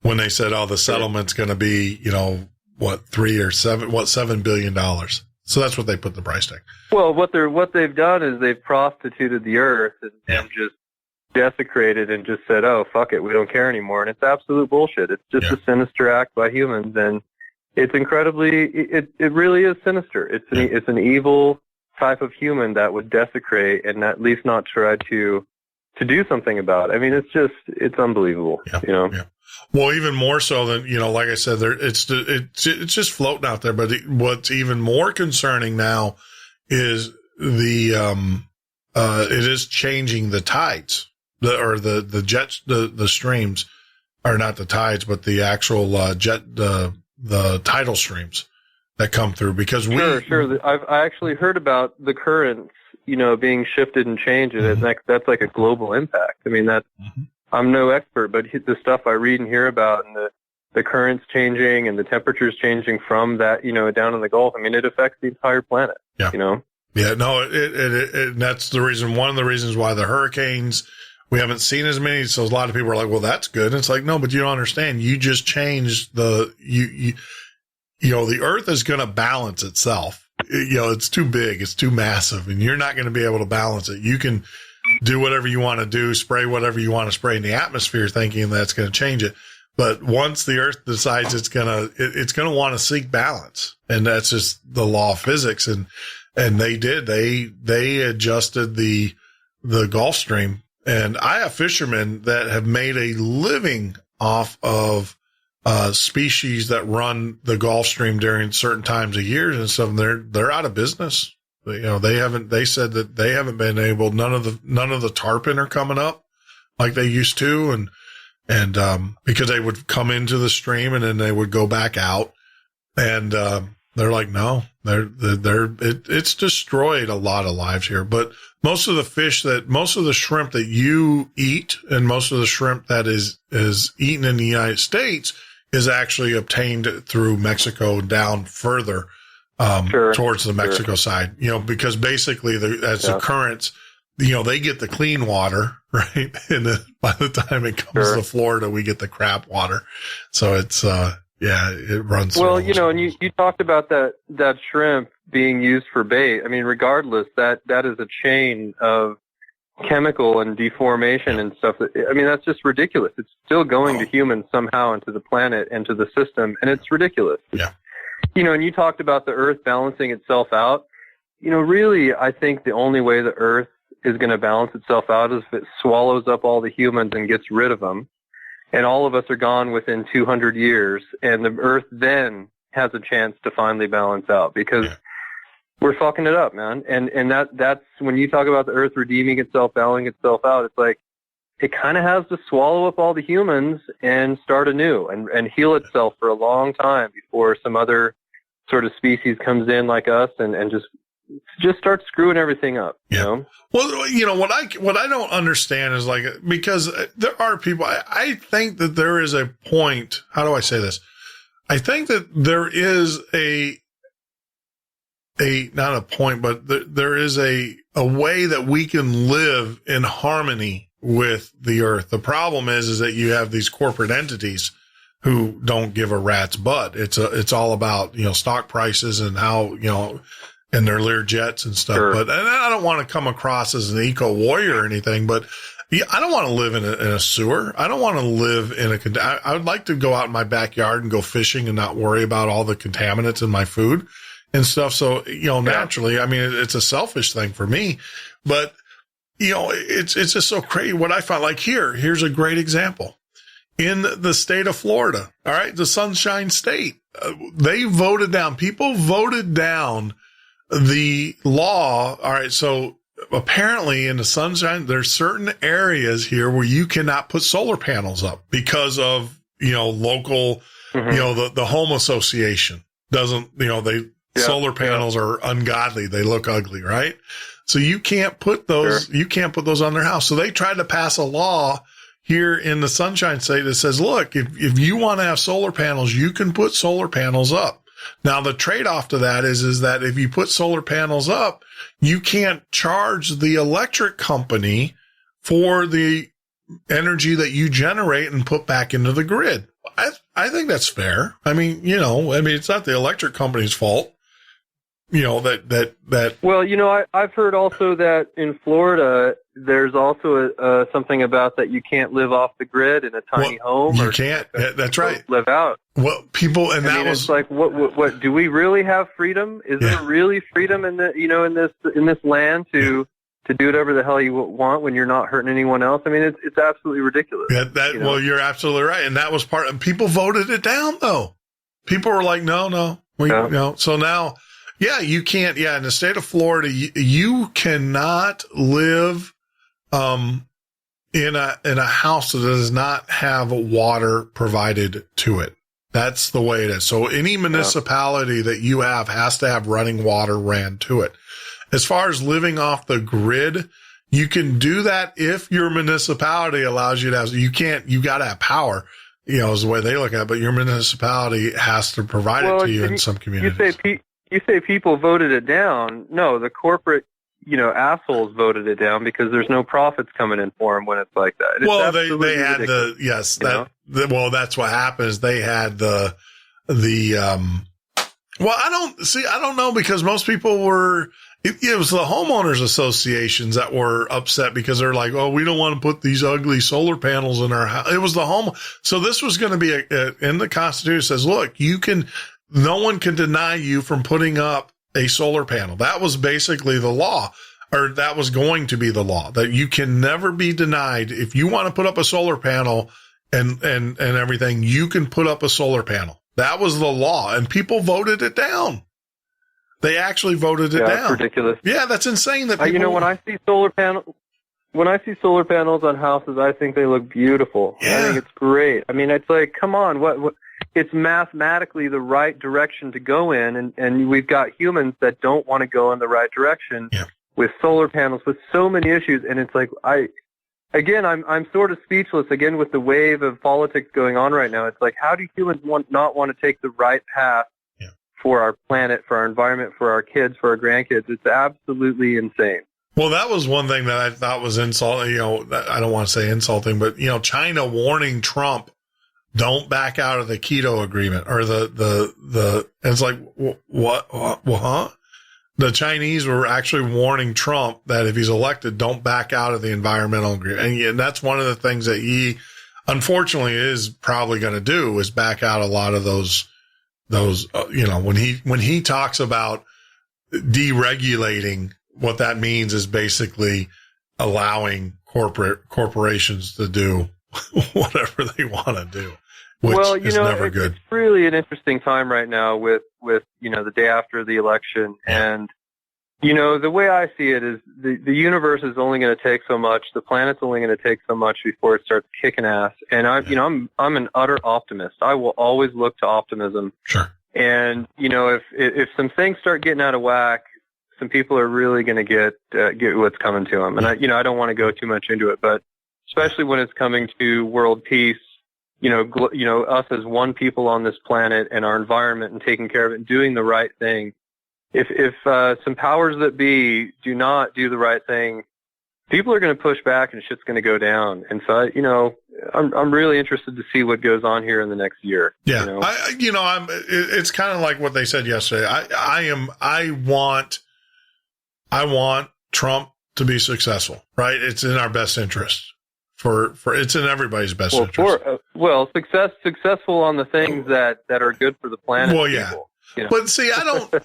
when they said, the settlement's going to be, $7 billion. So that's what they put the price tag. Well, what they've done is they've prostituted the earth and just desecrated and just said, oh, fuck it, we don't care anymore. And it's absolute bullshit. It's just a sinister act by humans, and it's incredibly, it really is sinister. It's an evil type of human that would desecrate and at least not try to do something about it. It's unbelievable. Yeah. Well, even more so than, like I said, it's just floating out there. But what's even more concerning now is it is changing the tides. The jets, the streams are not the tides, but the actual the tidal streams that come through because Sure. I actually heard about the currents, being shifted and changed, and that's like a global impact. I'm no expert, but the stuff I read and hear about, and the currents changing and the temperatures changing from that, down in the Gulf. It affects the entire planet. Yeah. Yeah. No, it that's the reason. One of the reasons why the hurricanes. We haven't seen as many, so a lot of people are like, well, that's good. And it's like, no, but you don't understand. You just changed the earth is going to balance itself. It's too big. It's too massive, and you're not going to be able to balance it. You can do whatever you want to do, spray whatever you want to spray in the atmosphere thinking that's going to change it. But once the earth decides it's going to want to seek balance, and that's just the law of physics. And they did, they adjusted the Gulf Stream. And I have fishermen that have made a living off of species that run the Gulf Stream during certain times of years and stuff. And they're out of business. They said that they haven't been able. None of the tarpon are coming up like they used to, and because they would come into the stream and then they would go back out, and they're like, no, it's destroyed a lot of lives here, but. Most of the shrimp that you eat and most of the shrimp that is eaten in the United States is actually obtained through Mexico down further, towards the Mexico side, because basically the currents, they get the clean water, right? And then by the time it comes to Florida, we get the crap water. So it's, it runs. Well, and you talked about that shrimp being used for bait. Regardless, that is a chain of chemical and deformation and stuff. That's just ridiculous. It's still going to humans somehow, into the planet and to the system, and it's ridiculous. And you talked about the Earth balancing itself out. Really, I think the only way the Earth is going to balance itself out is if it swallows up all the humans and gets rid of them. And all of us are gone within 200 years, and the Earth then has a chance to finally balance out, because we're fucking it up, man. And that's when you talk about the Earth redeeming itself, balancing itself out, it's like it kind of has to swallow up all the humans and start anew and heal itself for a long time before some other sort of species comes in like us and just starts screwing everything up. You know? Well, what I don't understand is, like, because there are people, I think that there is a point. How do I say this? I think that there is not a point, but there is a way that we can live in harmony with the Earth. The problem is that you have these corporate entities who don't give a rat's butt. It's all about, stock prices and how, and their Lear jets and stuff. Sure. And I don't want to come across as an eco warrior or anything, but I don't want to live in a sewer. I don't want to live in I would like to go out in my backyard and go fishing and not worry about all the contaminants in my food and stuff. So, naturally, I mean, it's a selfish thing for me, but it's just so crazy what I find. Like here's a great example in the state of Florida. All right. The Sunshine State, people voted down the law. All right. So apparently in the Sunshine, there's certain areas here where you cannot put solar panels up because of, local, the home association doesn't, solar panels are ungodly. They look ugly. Right. So you can't put those, on their house. So they tried to pass a law here in the Sunshine State that says, look, if you want to have solar panels, you can put solar panels up. Now, the trade-off to that is that if you put solar panels up, you can't charge the electric company for the energy that you generate and put back into the grid. I think that's fair. I mean, it's not the electric company's fault. Well, I've heard also that in Florida, there's also something about that you can't live off the grid in a tiny home. You can't. That's right. Live out. Well, people, and it's like, what, do we really have freedom? Is there really freedom in this land to do whatever the hell you want when you're not hurting anyone else? I mean, it's absolutely ridiculous. Well, you're absolutely right. And that was and people voted it down though. People were like, no. So now, you can't. Yeah, in the state of Florida, you cannot live in a house that does not have water provided to it. That's the way it is. So any municipality that you have has to have running water ran to it. As far as living off the grid, you can do that if your municipality allows you to have. You got to have power. Is the way they look at it. But your municipality has to provide it to you in some communities. You say people voted it down. No, the corporate, assholes voted it down because there's no profits coming in for them when it's like that. Well, they had ridiculous. That's what happens. They had I don't know, because most people were, it was the homeowners associations that were upset because they're like, oh, we don't want to put these ugly solar panels in our house. It was the home. So this was going to be in the Constitution says, look, no one can deny you from putting up a solar panel. That was basically the law, or that was going to be the law, that you can never be denied. If you want to put up a solar panel and everything, you can put up a solar panel. That was the law, and people voted it down. They actually voted it down. That's ridiculous. Yeah, that's insane. That people, when I see solar panels on houses, I think they look beautiful. Yeah. I think it's great. I mean, it's like, come on, what? It's mathematically the right direction to go in, and we've got humans that don't want to go in the right direction with solar panels, with so many issues, and it's like I'm sort of speechless again with the wave of politics going on right now. It's like, how do humans not want to take the right path for our planet, for our environment, for our kids, for our grandkids? It's absolutely insane. Well, that was one thing that I thought was insulting. I don't want to say insulting, but China warning Trump, don't back out of the keto agreement, or it's like, what, huh? The Chinese were actually warning Trump that if he's elected, don't back out of the environmental agreement. And that's one of the things that he, unfortunately, is probably going to do, is back out a lot of those those, when he talks about deregulating, what that means is basically allowing corporations to do whatever they want to do, which is never good. It's really an interesting time right now with the day after the election. And, the way I see it is the universe is only going to take so much. The planet's only going to take so much before it starts kicking ass. And I'm an utter optimist. I will always look to optimism. Sure. And, if some things start getting out of whack, some people are really going to get what's coming to them. And I don't want to go too much into it, but especially when it's coming to world peace, us as one people on this planet and our environment and taking care of it and doing the right thing. If some powers that be do not do the right thing, people are going to push back and shit's going to go down. And so, I'm really interested to see what goes on here in the next year. Yeah. It's kind of like what they said yesterday. I want Trump to be successful, right? It's in our best interest. It's in everybody's best interest. Successful on the things that are good for the planet. Well, yeah. People, But see, but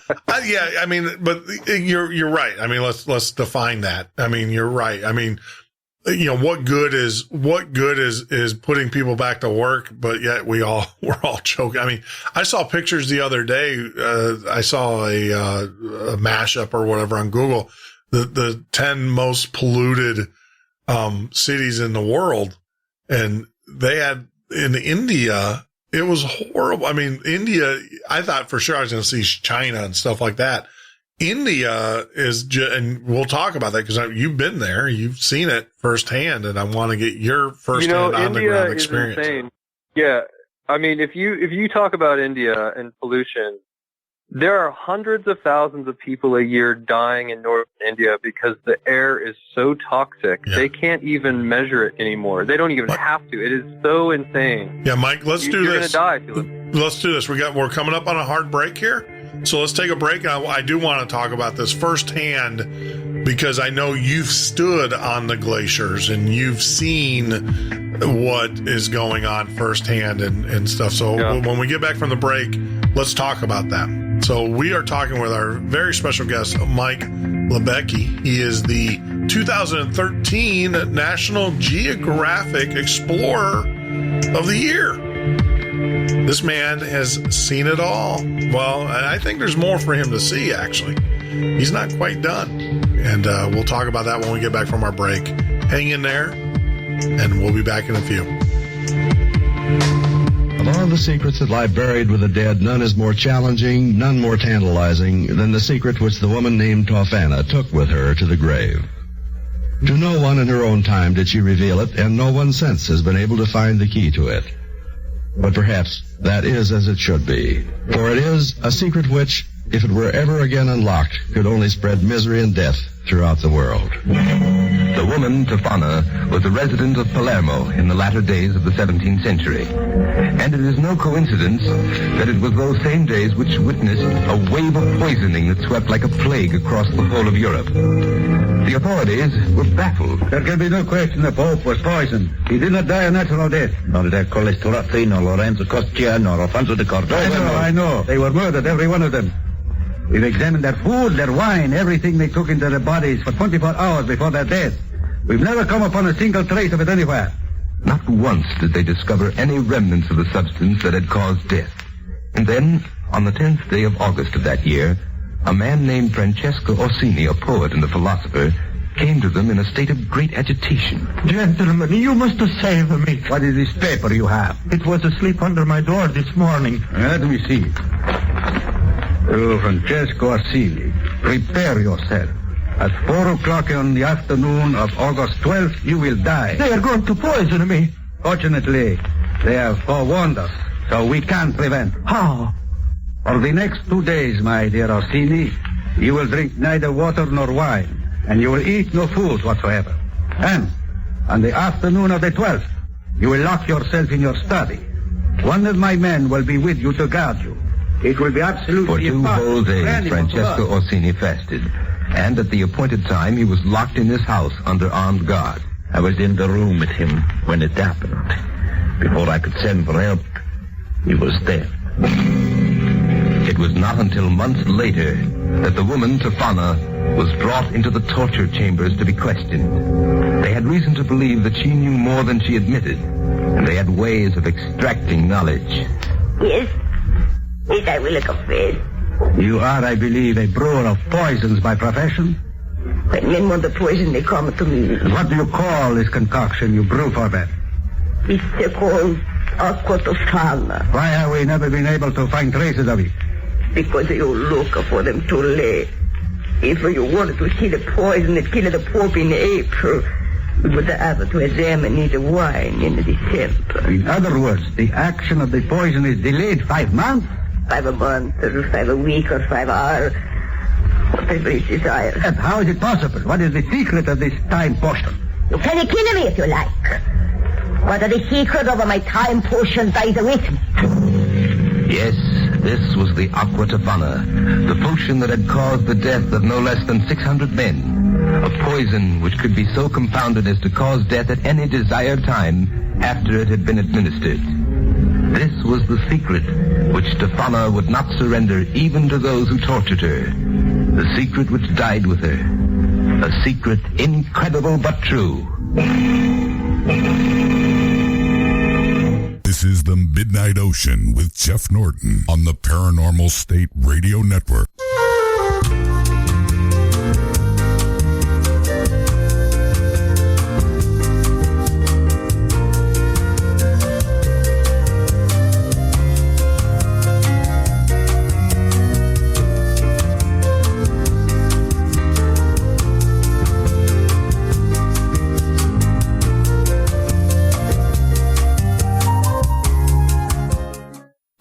you're right. I mean, let's define that. I mean, you're right. I mean, what good is putting people back to work, but yet we're all choking. I mean, I saw pictures the other day. I saw a mashup or whatever on Google, the 10 most polluted cities in the world, and they had in India. It was horrible. I mean, India, I thought for sure I was going to see China and stuff like that. India is and we'll talk about that because you've been there, you've seen it firsthand, and I want to get your firsthand on the ground experience. India is insane. Yeah. I mean, if you talk about India and pollution, there are hundreds of thousands of people a year dying in northern India because the air is so toxic. Yeah. They can't even measure it anymore. They don't even have to. It is so insane. Yeah, Mike, let's do this. You're going to die. Let's do this. We're coming up on a hard break here. So let's take a break. And I do want to talk about this firsthand because I know you've stood on the glaciers and you've seen what is going on firsthand and stuff. So when we get back from the break, let's talk about that. So we are talking with our very special guest, Mike Libecki. He is the 2013 National Geographic Explorer of the Year. This man has seen it all. Well, I think there's more for him to see, actually. He's not quite done. And we'll talk about that when we get back from our break. Hang in there, and we'll be back in a few. Of all the secrets that lie buried with the dead, none is more challenging, none more tantalizing than the secret which the woman named Tofana took with her to the grave. To no one in her own time did she reveal it, and no one since has been able to find the key to it. But perhaps that is as it should be, for it is a secret which, if it were ever again unlocked, could only spread misery and death throughout the world. The woman, Tofana, was a resident of Palermo in the latter days of the 17th century. And it is no coincidence that it was those same days which witnessed a wave of poisoning that swept like a plague across the whole of Europe. The authorities were baffled. There can be no question the Pope was poisoned. He did not die a natural death. Nor did Colestorazzi, nor Lorenzo Costia, nor Alfonso de Cordova. I know. They were murdered, every one of them. We've examined their food, their wine, everything they took into their bodies for 24 hours before their death. We've never come upon a single trace of it anywhere. Not once did they discover any remnants of the substance that had caused death. And then, on the 10th day of August of that year, a man named Francesco Orsini, a poet and a philosopher, came to them in a state of great agitation. Gentlemen, you must save me. What is this paper you have? It was asleep under my door this morning. Let me see. Oh, Francesco Orsini, prepare yourself. At 4 o'clock on the afternoon of August 12th, you will die. They are going to poison me. Fortunately, they have forewarned us, so we can prevent. How? For the next 2 days, my dear Orsini, you will drink neither water nor wine, and you will eat no food whatsoever. And on the afternoon of the 12th, you will lock yourself in your study. One of my men will be with you to guard you. It will be absolutely impossible. For 2 whole days, Francesco Orsini fasted. And at the appointed time, he was locked in his house under armed guard. I was in the room with him when it happened. Before I could send for help, he was dead. It was not until months later that the woman, Tafana, was brought into the torture chambers to be questioned. They had reason to believe that she knew more than she admitted, and they had ways of extracting knowledge. Yes, I will confess. You are, I believe, a brewer of poisons by profession? When men want the poison, they come to me. What do you call this concoction you brew for them? It's called aquatofana. Why have we never been able to find traces of it? Because you look for them too late. If you wanted to see the poison that killed the Pope in April, you would have to examine his wine in December. In other words, the action of the poison is delayed 5 months? 5 months, or 5 weeks, or 5 hours. Whatever is desired. And how is it possible? What is the secret of this time potion? You can kill me if you like. What are the secret of my time potion lies with me? Yes, this was the Aqua Tofana, the potion that had caused the death of no less than 600 men. A poison which could be so compounded as to cause death at any desired time after it had been administered. This was the secret which Tofana would not surrender even to those who tortured her. The secret which died with her. A secret incredible but true. This is the Midnight Ocean with Jeff Norton on the Paranormal State Radio Network.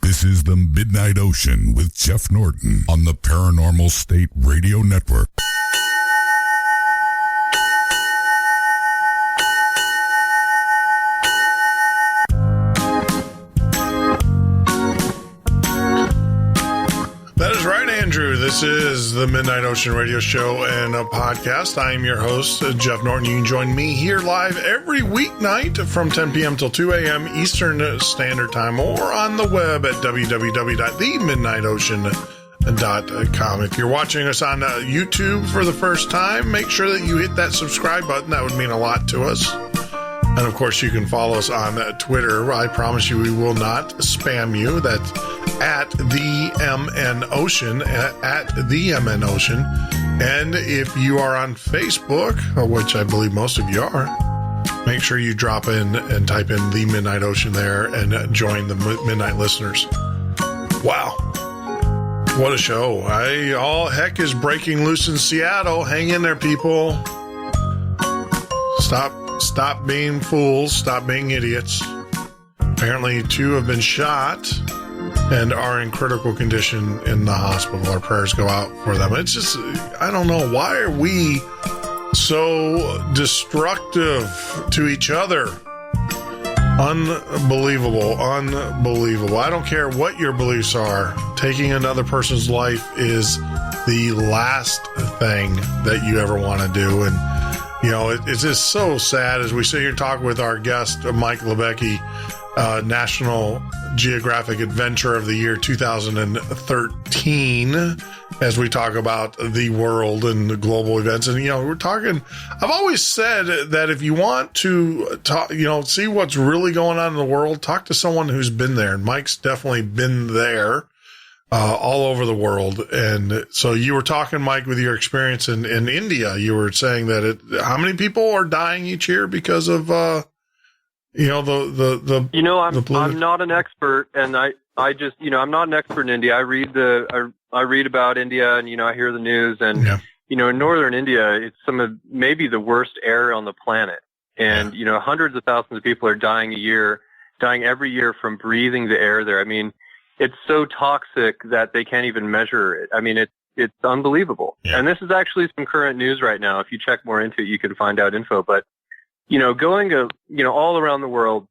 This is the Midnight Ocean with Jeff Norton on the Paranormal State Radio Network. That is right, Andrew. This is the Midnight Ocean Radio Show and a podcast. I am your host, Jeff Norton. You can join me here live every weeknight from 10 p.m. till 2 a.m. Eastern Standard Time or on the web at www.themidnightocean.com. If you're watching us on YouTube for the first time, make sure that you hit that subscribe button. That would mean a lot to us. And, of course, you can follow us on Twitter. I promise you we will not spam you. That's at the MN Ocean, at the MN Ocean. And if you are on Facebook, which I believe most of you are, make sure you drop in and type in the Midnight Ocean there and join the Midnight Listeners. Wow. What a show. All heck is breaking loose in Seattle. Hang in there, people. Stop being fools. Stop being idiots. Apparently 2 have been shot and are in critical condition in the hospital. Our prayers go out for them. It's just, I don't know. Why are we so destructive to each other? Unbelievable. I don't care what your beliefs are. Taking another person's life is the last thing that you ever want to do. And you know, it's just so sad as we sit here and talk with our guest, Mike Libecki, National Geographic Adventure of the Year 2013, as we talk about the world and the global events. And, you know, I've always said that if you want to talk, you know, see what's really going on in the world, talk to someone who's been there. And Mike's definitely been there. All over the world. And so you were talking, Mike, with your experience in India. You were saying that how many people are dying each year because of, I'm not an expert, and I just, I'm not an expert in India. I read about India, and, I hear the news, and, in northern India, it's some of maybe the worst air on the planet. And, hundreds of thousands of people are dying every year from breathing the air there. I mean, it's so toxic that they can't even measure it. I mean, it's unbelievable. Yeah. And this is actually some current news right now. If you check more into it, you can find out info. But, going to, all around the world,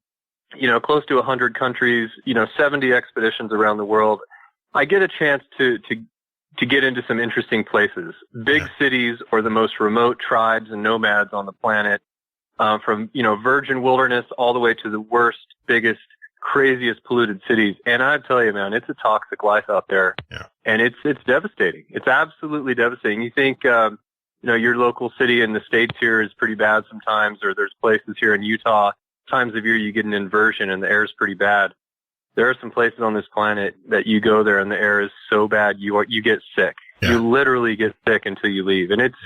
close to 100 countries, 70 expeditions around the world, I get a chance to get into some interesting places. Big cities or the most remote tribes and nomads on the planet, from, virgin wilderness all the way to the worst, biggest craziest polluted cities. And I tell you, man, it's a toxic life out there. Yeah. And it's devastating. It's absolutely devastating. You think, your local city in the States here is pretty bad sometimes, or there's places here in Utah, times of year you get an inversion and the air is pretty bad. There are some places on this planet that you go there and the air is so bad you get sick. Yeah. You literally get sick until you leave, and it's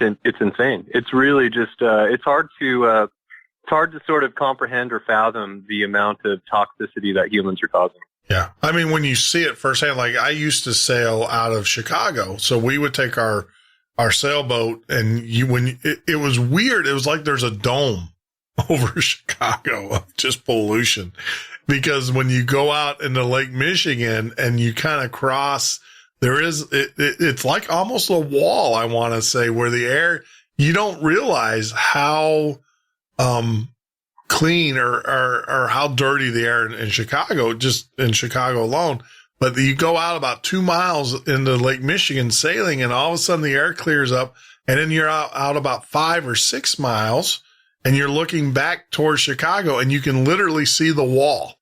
insane. It's really just it's hard to sort of comprehend or fathom the amount of toxicity that humans are causing. Yeah, I mean, when you see it firsthand, like I used to sail out of Chicago, so we would take our sailboat, and it was weird. It was like there's a dome over Chicago of just pollution, because when you go out into Lake Michigan and you kind of cross, it's like almost a wall, I want to say, where the air, you don't realize how clean or how dirty the air in Chicago, just in Chicago alone. But you go out about 2 miles into Lake Michigan sailing, and all of a sudden the air clears up, and then you're out about 5 or 6 miles, and you're looking back towards Chicago, and you can literally see the wall.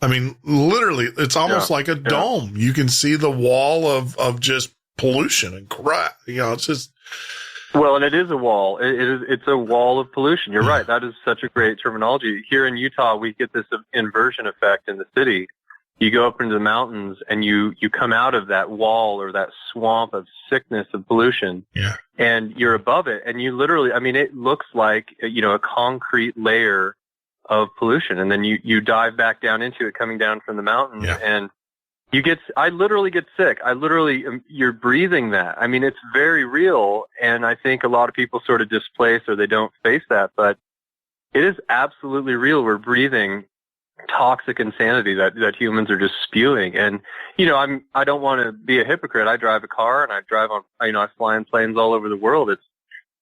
I mean, literally, it's almost like a dome. You can see the wall of just pollution and crap. It's just. Well, and it is a wall. It's a wall of pollution. You're right. That is such a great terminology. Here in Utah, we get this inversion effect in the city. You go up into the mountains and you come out of that wall or that swamp of sickness of pollution. Yeah. And you're above it. And you literally, I mean, it looks like, a concrete layer of pollution. And then you dive back down into it coming down from the mountains. Yeah. And I literally get sick. You're breathing that. I mean, it's very real. And I think a lot of people sort of displace or they don't face that, but it is absolutely real. We're breathing toxic insanity that humans are just spewing. And, I don't want to be a hypocrite. I drive a car and I drive on, I fly in planes all over the world.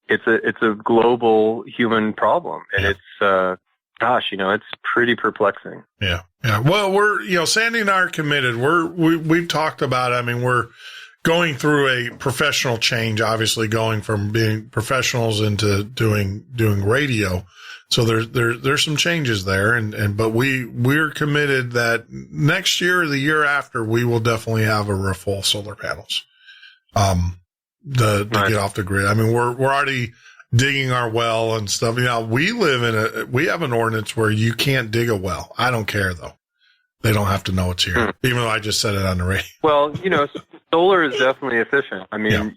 It's a global human problem. And it's, it's pretty perplexing. Yeah. Yeah. Well, we're, Sandy and I are committed. We've talked about it. I mean, we're going through a professional change, obviously going from being professionals into doing radio. So there's some changes there. But we're committed that next year or the year after, we will definitely have a roof full of solar panels, to get off the grid. I mean, we're already digging our well and stuff. We we have an ordinance where you can't dig a well. I don't care though. They don't have to know it's here, even though I just said it on the radio. Well, solar is definitely efficient. I mean,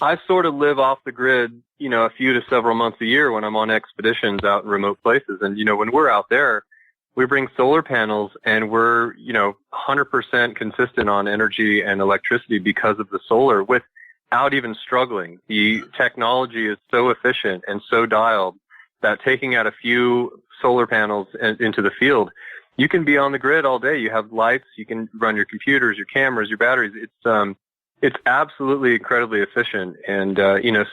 I sort of live off the grid, a few to several months a year when I'm on expeditions out in remote places. And, when we're out there, we bring solar panels and we're, 100% consistent on energy and electricity because of the solar without even struggling. The technology is so efficient and so dialed that taking out a few solar panels into the field, you can be on the grid all day. You have lights, you can run your computers, your cameras, your batteries. It's absolutely incredibly efficient. And,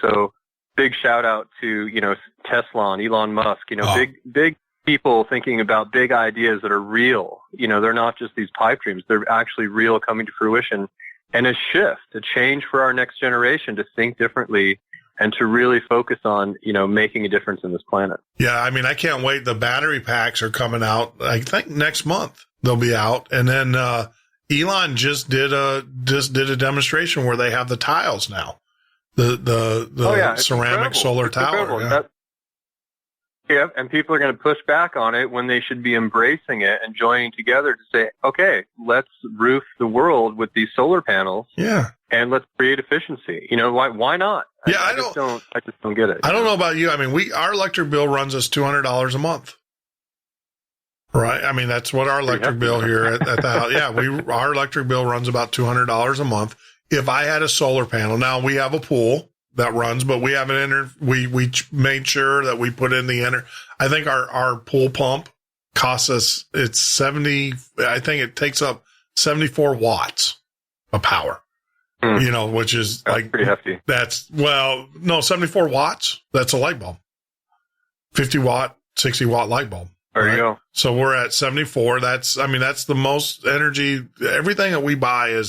so big shout out to, Tesla and Elon Musk, big people thinking about big ideas that are real. They're not just these pipe dreams. They're actually real, coming to fruition, and a change for our next generation to think differently and to really focus on, making a difference in this planet. Yeah. I mean, I can't wait. The battery packs are coming out. I think next month they'll be out. And then, Elon just did a demonstration where they have the tiles now, the ceramic solar tower. Yeah, and people are going to push back on it when they should be embracing it and joining together to say, okay, let's roof the world with these solar panels. Yeah, and let's create efficiency. Why not? Yeah, I just don't get it. I don't know about you. I mean, our electric bill runs us $200 a month. Right. I mean, that's what our electric bill here at the house. Yeah. Our electric bill runs about $200 a month. If I had a solar panel, now we have a pool that runs, but we haven't we made sure that we put in I think our pool pump costs us, I think it takes up 74 watts of power, which is pretty hefty. 74 watts. That's a light bulb, 50 watt, 60 watt light bulb. There you go. So we're at 74. That's the most energy. Everything that we buy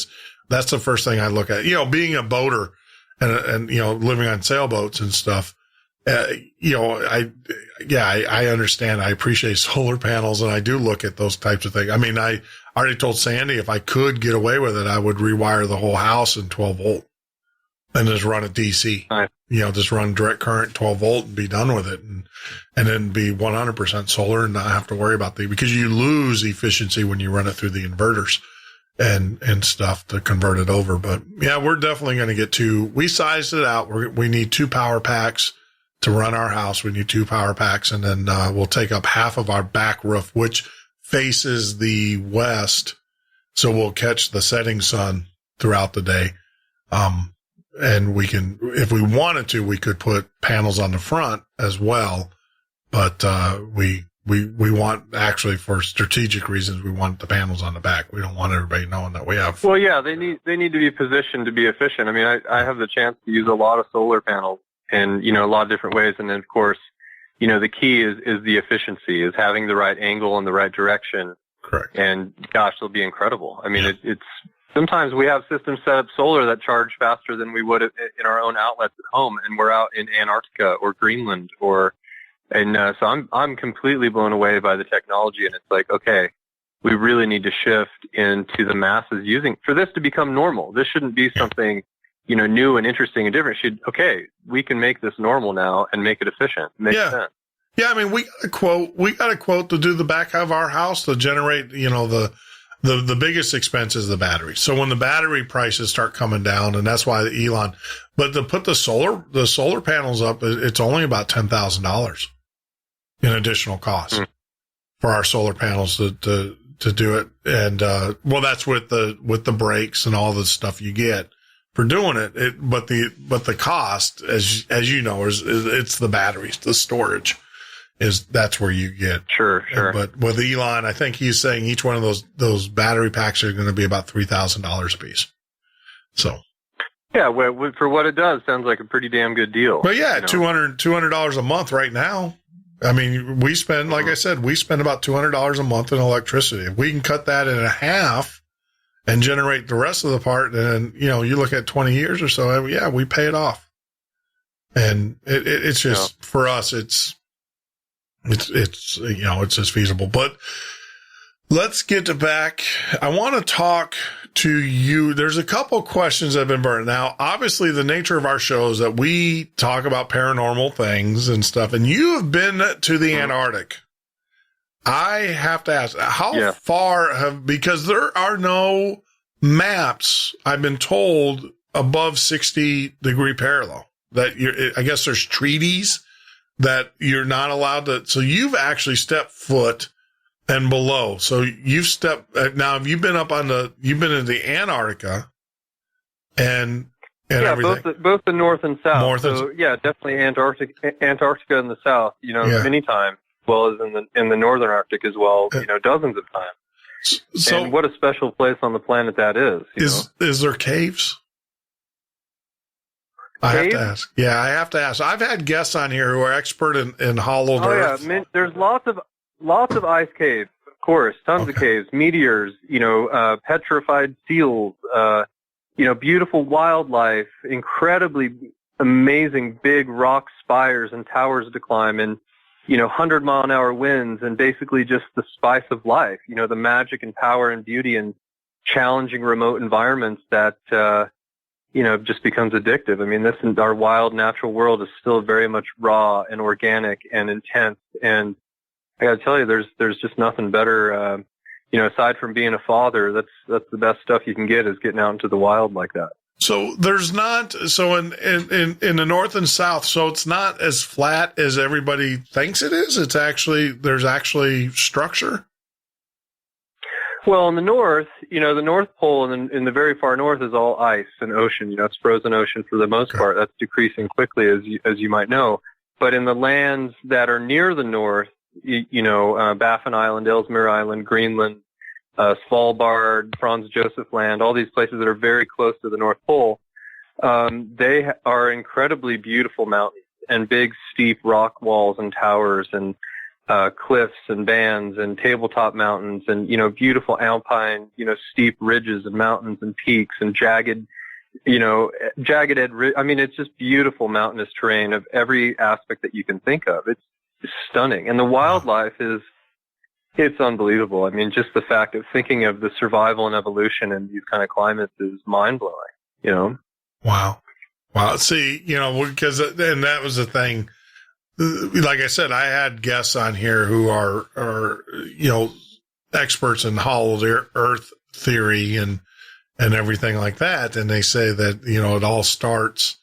that's the first thing I look at. Being a boater and living on sailboats and stuff, I understand. I appreciate solar panels, and I do look at those types of things. I mean, I already told Sandy if I could get away with it, I would rewire the whole house in 12 volt and just run a DC. Nice. Just run direct current 12 volt and be done with it, and then be 100% solar and not have to worry about because you lose efficiency when you run it through the inverters and stuff to convert it over. But yeah, we're definitely going to get we sized it out. We need 2 power packs to run our house. We need 2 power packs, and then we'll take up half of our back roof, which faces the west. So we'll catch the setting sun throughout the day. And we can, if we wanted to, we could put panels on the front as well. But, we want, actually, for strategic reasons, we want the panels on the back. We don't want everybody knowing that we have. Well, yeah, they need to be positioned to be efficient. I mean, I have the chance to use a lot of solar panels in, a lot of different ways. And then, of course, the key is the efficiency, is having the right angle and the right direction. Correct. And gosh, they'll be incredible. I mean, it's sometimes we have systems set up solar that charge faster than we would in our own outlets at home, and we're out in Antarctica or Greenland so I'm completely blown away by the technology, and it's like, okay, we really need to shift into the masses using for this to become normal. This shouldn't be something, new and interesting and different. We can make this normal now and make it efficient. Makes sense. Yeah. I mean, we got a quote to do the back of our house to generate, the biggest expense is the battery. So when the battery prices start coming down, and that's why but to put the solar panels up, it's only about $10,000 in additional costs for our solar panels to do it. And, that's with the brakes and all the stuff you get for doing it. But the cost, as you know, is it's the batteries, the storage. That's where you get. Sure. But with Elon, I think he's saying each one of those battery packs are going to be about $3,000 a piece. So. Yeah, well, for what it does, sounds like a pretty damn good deal. But yeah, $200 a month right now. I mean, we spend, like I said, about $200 a month in electricity. If we can cut that in half and generate the rest of the part, then, you look at 20 years or so, we pay it off. And it's just, for us, it's just feasible. But let's get back. I want to talk to you. There's a couple questions that have been burned. Now, obviously, the nature of our show is that we talk about paranormal things and stuff, and you have been to the Antarctic. I have to ask, how far because there are no maps, I've been told, above 60-degree parallel. I guess there's treaties that you're not allowed to. So you've actually stepped foot and below. So you've stepped. Now, have you been you've been in the Antarctica and everything? both the north and south. Definitely Antarctica in the south, many times, as well as in the northern Arctic as well, dozens of times. So, and what a special place on the planet that is. Is there caves? I have to ask. Yeah, I have to ask. I've had guests on here who are expert in hollowed earth. Yeah, there's lots of ice caves, of course, tons of caves, meteors, petrified seals, beautiful wildlife, incredibly amazing big rock spires and towers to climb, and 100-mile-an-hour winds, and basically just the spice of life. The magic and power and beauty and challenging remote environments that. Just becomes addictive. I mean, our wild natural world is still very much raw and organic and intense. And I got to tell you, there's just nothing better. Aside from being a father, that's the best stuff you can get, is getting out into the wild like that. So there's not, so in the north and south, so it's not as flat as everybody thinks it is. There's actually structure. Well, in the north, the North Pole in the very far north is all ice and ocean. It's frozen ocean for the most part. That's decreasing quickly, as you might know. But in the lands that are near the north, Baffin Island, Ellesmere Island, Greenland, Svalbard, Franz Josef Land, all these places that are very close to the North Pole, they are incredibly beautiful mountains and big, steep rock walls and towers and cliffs and bands and tabletop mountains and, beautiful alpine, steep ridges and mountains and peaks and jagged, jagged edge. I mean, it's just beautiful mountainous terrain of every aspect that you can think of. It's stunning. And the wildlife it's unbelievable. I mean, just the fact of thinking of the survival and evolution in these kind of climates is mind-blowing, Wow. See, because, and that was the thing. Like I said, I had guests on here who are experts in hollow earth theory and everything like that. And they say that, it all starts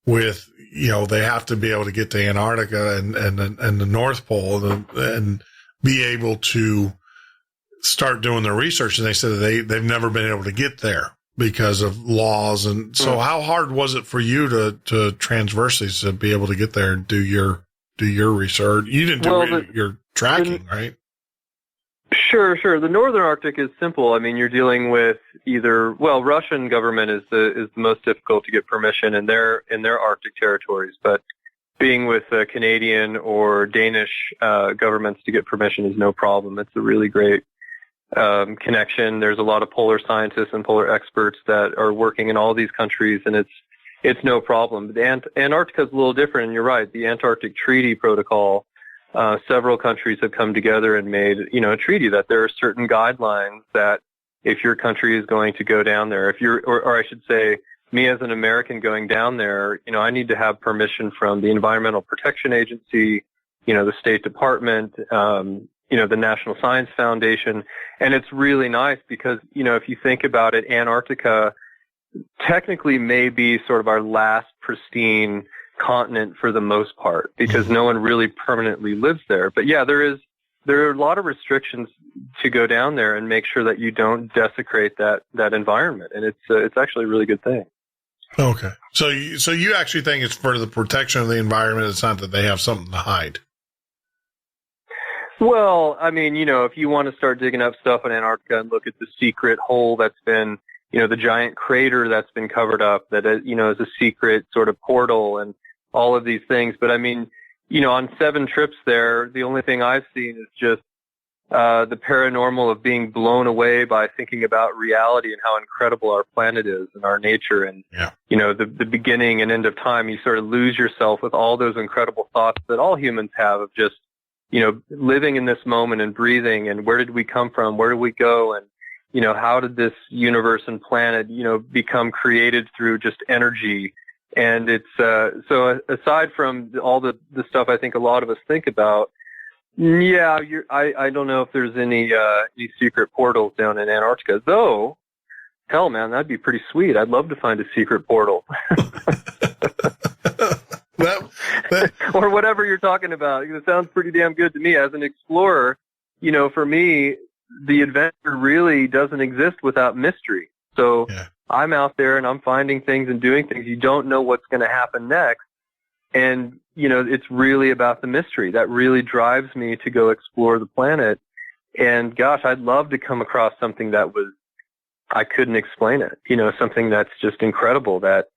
with, they have to be able to get to Antarctica and the North Pole and be able to start doing their research. And they said that they've never been able to get there because of laws. And so how hard was it for you to transverse these, to be able to get there and do your research? You didn't do your tracking, right? Sure. The Northern Arctic is simple. I mean, you're dealing with Russian government is the most difficult to get permission in their Arctic territories, but being with Canadian or Danish governments to get permission is no problem. It's a really great connection. There's a lot of polar scientists and polar experts that are working in all these countries, and it's no problem. Antarctica is a little different, and you're right. The Antarctic Treaty Protocol, several countries have come together and made, a treaty that there are certain guidelines that if your country is going to go down there, or I should say, me as an American going down there, I need to have permission from the Environmental Protection Agency, the State Department, the National Science Foundation. And it's really nice because, if you think about it, Antarctica technically may be sort of our last pristine continent for the most part because no one really permanently lives there. But yeah, there are a lot of restrictions to go down there and make sure that you don't desecrate that environment. And it's actually a really good thing. Okay. So you actually think it's for the protection of the environment. It's not that they have something to hide. Well, I mean, if you want to start digging up stuff in Antarctica and look at the secret hole that's been, the giant crater that's been covered up that, is a secret sort of portal and all of these things. But I mean, on 7 trips there, the only thing I've seen is just the paranormal of being blown away by thinking about reality and how incredible our planet is and our nature and, the beginning and end of time. You sort of lose yourself with all those incredible thoughts that all humans have of just, living in this moment and breathing and where did we come from? Where do we go? And, how did this universe and planet, become created through just energy? And it's, so aside from all the stuff I think a lot of us think about, yeah, I don't know if there's any secret portals down in Antarctica, though. Hell, man, that'd be pretty sweet. I'd love to find a secret portal. Or whatever you're talking about. It sounds pretty damn good to me. As an explorer, for me, the adventure really doesn't exist without mystery. So I'm out there and I'm finding things and doing things. You don't know what's going to happen next. And, it's really about the mystery. That really drives me to go explore the planet. And gosh, I'd love to come across something that I couldn't explain it. Something that's just incredible, that,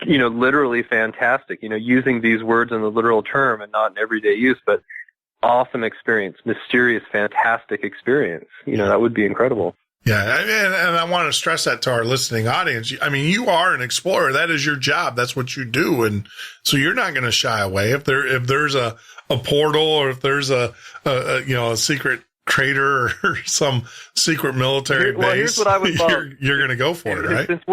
literally fantastic, using these words in the literal term and not in everyday use, but awesome experience, mysterious, fantastic experience. That would be incredible. Yeah, and I want to stress that to our listening audience. I mean, you are an explorer. That is your job. That's what you do, and so you're not going to shy away. If there's a portal, or if there's a secret crater or some secret military base, here's what I would you're going to go for it, right? Since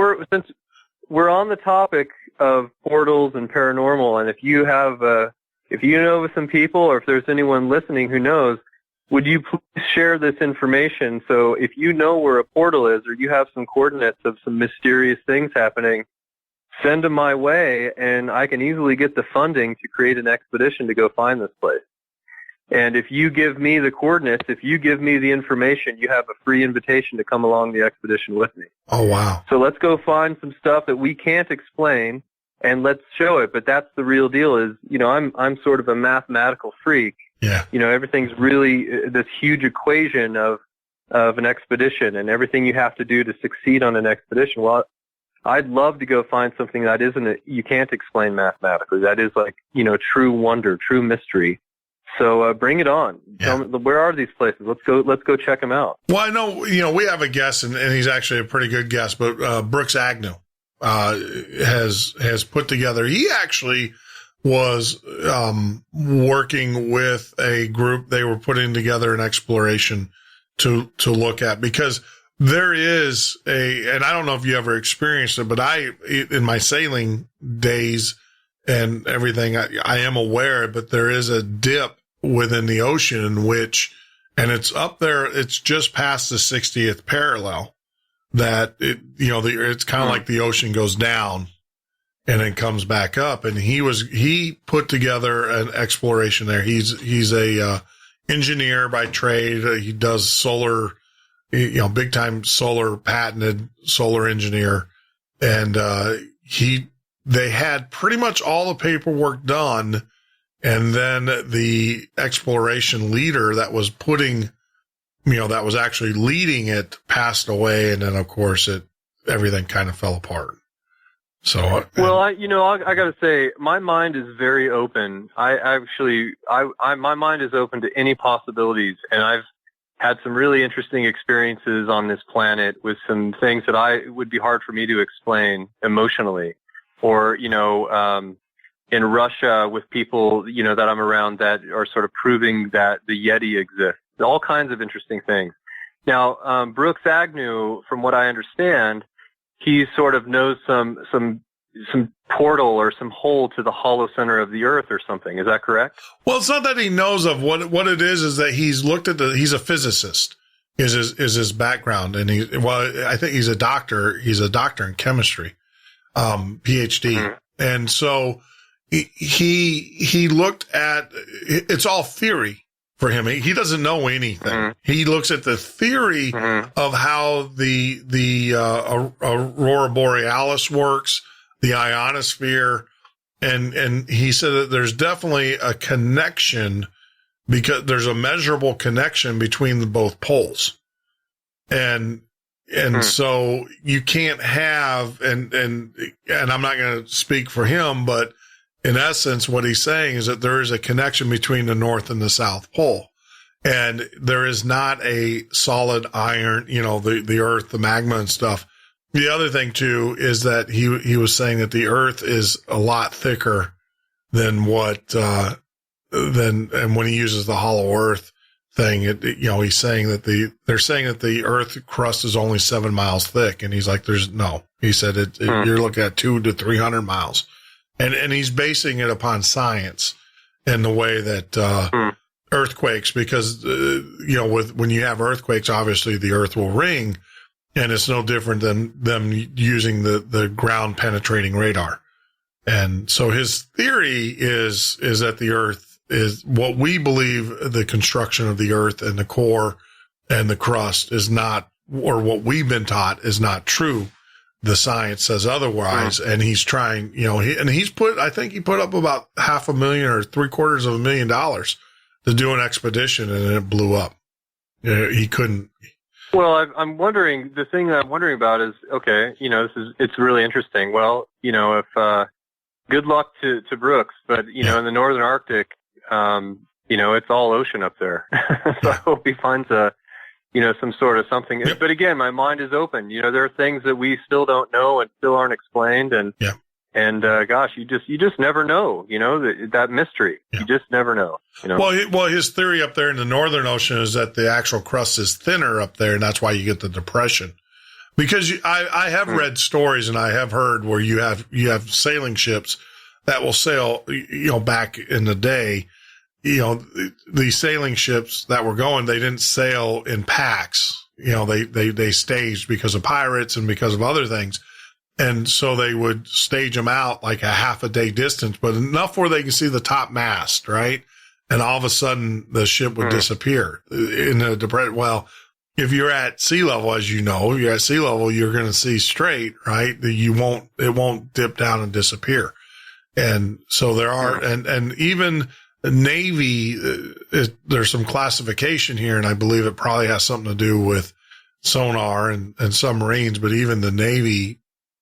we're on the topic of portals and paranormal, and if you know some people, or if there's anyone listening who knows, would you please share this information? So if you know where a portal is, or you have some coordinates of some mysterious things happening, send them my way, and I can easily get the funding to create an expedition to go find this place. And if you give me the coordinates, if you give me the information, you have a free invitation to come along the expedition with me. Oh, wow. So let's go find some stuff that we can't explain, and let's show it. But that's the real deal is, I'm sort of a mathematical freak. Yeah. Everything's really this huge equation of an expedition and everything you have to do to succeed on an expedition. Well, I'd love to go find something that you can't explain mathematically. That is like, true wonder, true mystery. So bring it on. Yeah. Tell me, where are these places? Let's go check them out. Well, I know, we have a guest, and he's actually a pretty good guest, but Brooks Agnew has put together. He actually was working with a group. They were putting together an exploration to look at, because there is and I don't know if you ever experienced it, but in my sailing days and everything, I am aware, but there is a dip within the ocean in which, and it's up there, it's just past the 60th parallel, that it's kind of like the ocean goes down and then comes back up. And he put together an exploration there. He's a engineer by trade. He does solar, big time solar, patented solar engineer. And they had pretty much all the paperwork done. And then the exploration leader that was that was actually leading it passed away. And then of course everything kind of fell apart. So, well, I got to say, my mind is very open. My mind is open to any possibilities, and I've had some really interesting experiences on this planet with some things that would be hard for me to explain emotionally, or, in Russia with people, that I'm around that are sort of proving that the Yeti exists, all kinds of interesting things. Now, Brooks Agnew, from what I understand, he sort of knows some portal or some hole to the hollow center of the earth or something. Is that correct? Well, it's not that he knows of. What it is that he's looked at he's a physicist is his background. And I think he's a doctor. He's a doctor in chemistry, PhD. Mm-hmm. And so he looked at, it's all theory for him. He doesn't know anything. Mm-hmm. He looks at the theory of how the aurora borealis works, the ionosphere, and he said that there's definitely a connection, because there's a measurable connection between the both poles, and so you can't have and I'm not going to speak for him, but in essence, what he's saying is that there is a connection between the North and the South Pole. And there is not a solid iron, the Earth, the magma and stuff. The other thing, too, is that he was saying that the Earth is a lot thicker than and when he uses the hollow Earth thing, he's saying that they're saying that the Earth crust is only 7 miles thick. And he's like, he said, you're looking at 200 to 300 miles. And he's basing it upon science and the way that earthquakes, because when you have earthquakes, obviously the earth will ring, and it's no different than them using the ground penetrating radar. And so his theory is that the earth is what we believe the construction of the earth and the core and the crust is not, or what we've been taught is not true. The science says otherwise, and he's trying, I think he put up about $500,000 or $750,000 to do an expedition, and it blew up. He couldn't. Well, I'm wondering, the thing that I'm wondering about is, okay, it's really interesting. Well, if, good luck to Brooks, but, in the Northern Arctic, it's all ocean up there. So I hope he finds some sort of something. Yep. But again, my mind is open. There are things that we still don't know and still aren't explained. And, gosh, you just never know, that mystery. Yeah. You just never know, Well, his theory up there in the Northern Ocean is that the actual crust is thinner up there, and that's why you get the depression. Because I have read stories and I have heard where you have sailing ships that will sail, back in the day, the sailing ships that were going, they didn't sail in packs. They staged because of pirates and because of other things. And so they would stage them out like a half a day distance, but enough where they can see the top mast, right? And all of a sudden the ship would disappear in the depression. Well, if you're at sea level, as you're at sea level, you're going to see straight, right? It won't dip down and disappear. And so there are, and even the Navy, there's some classification here, and I believe it probably has something to do with sonar and submarines, but even the Navy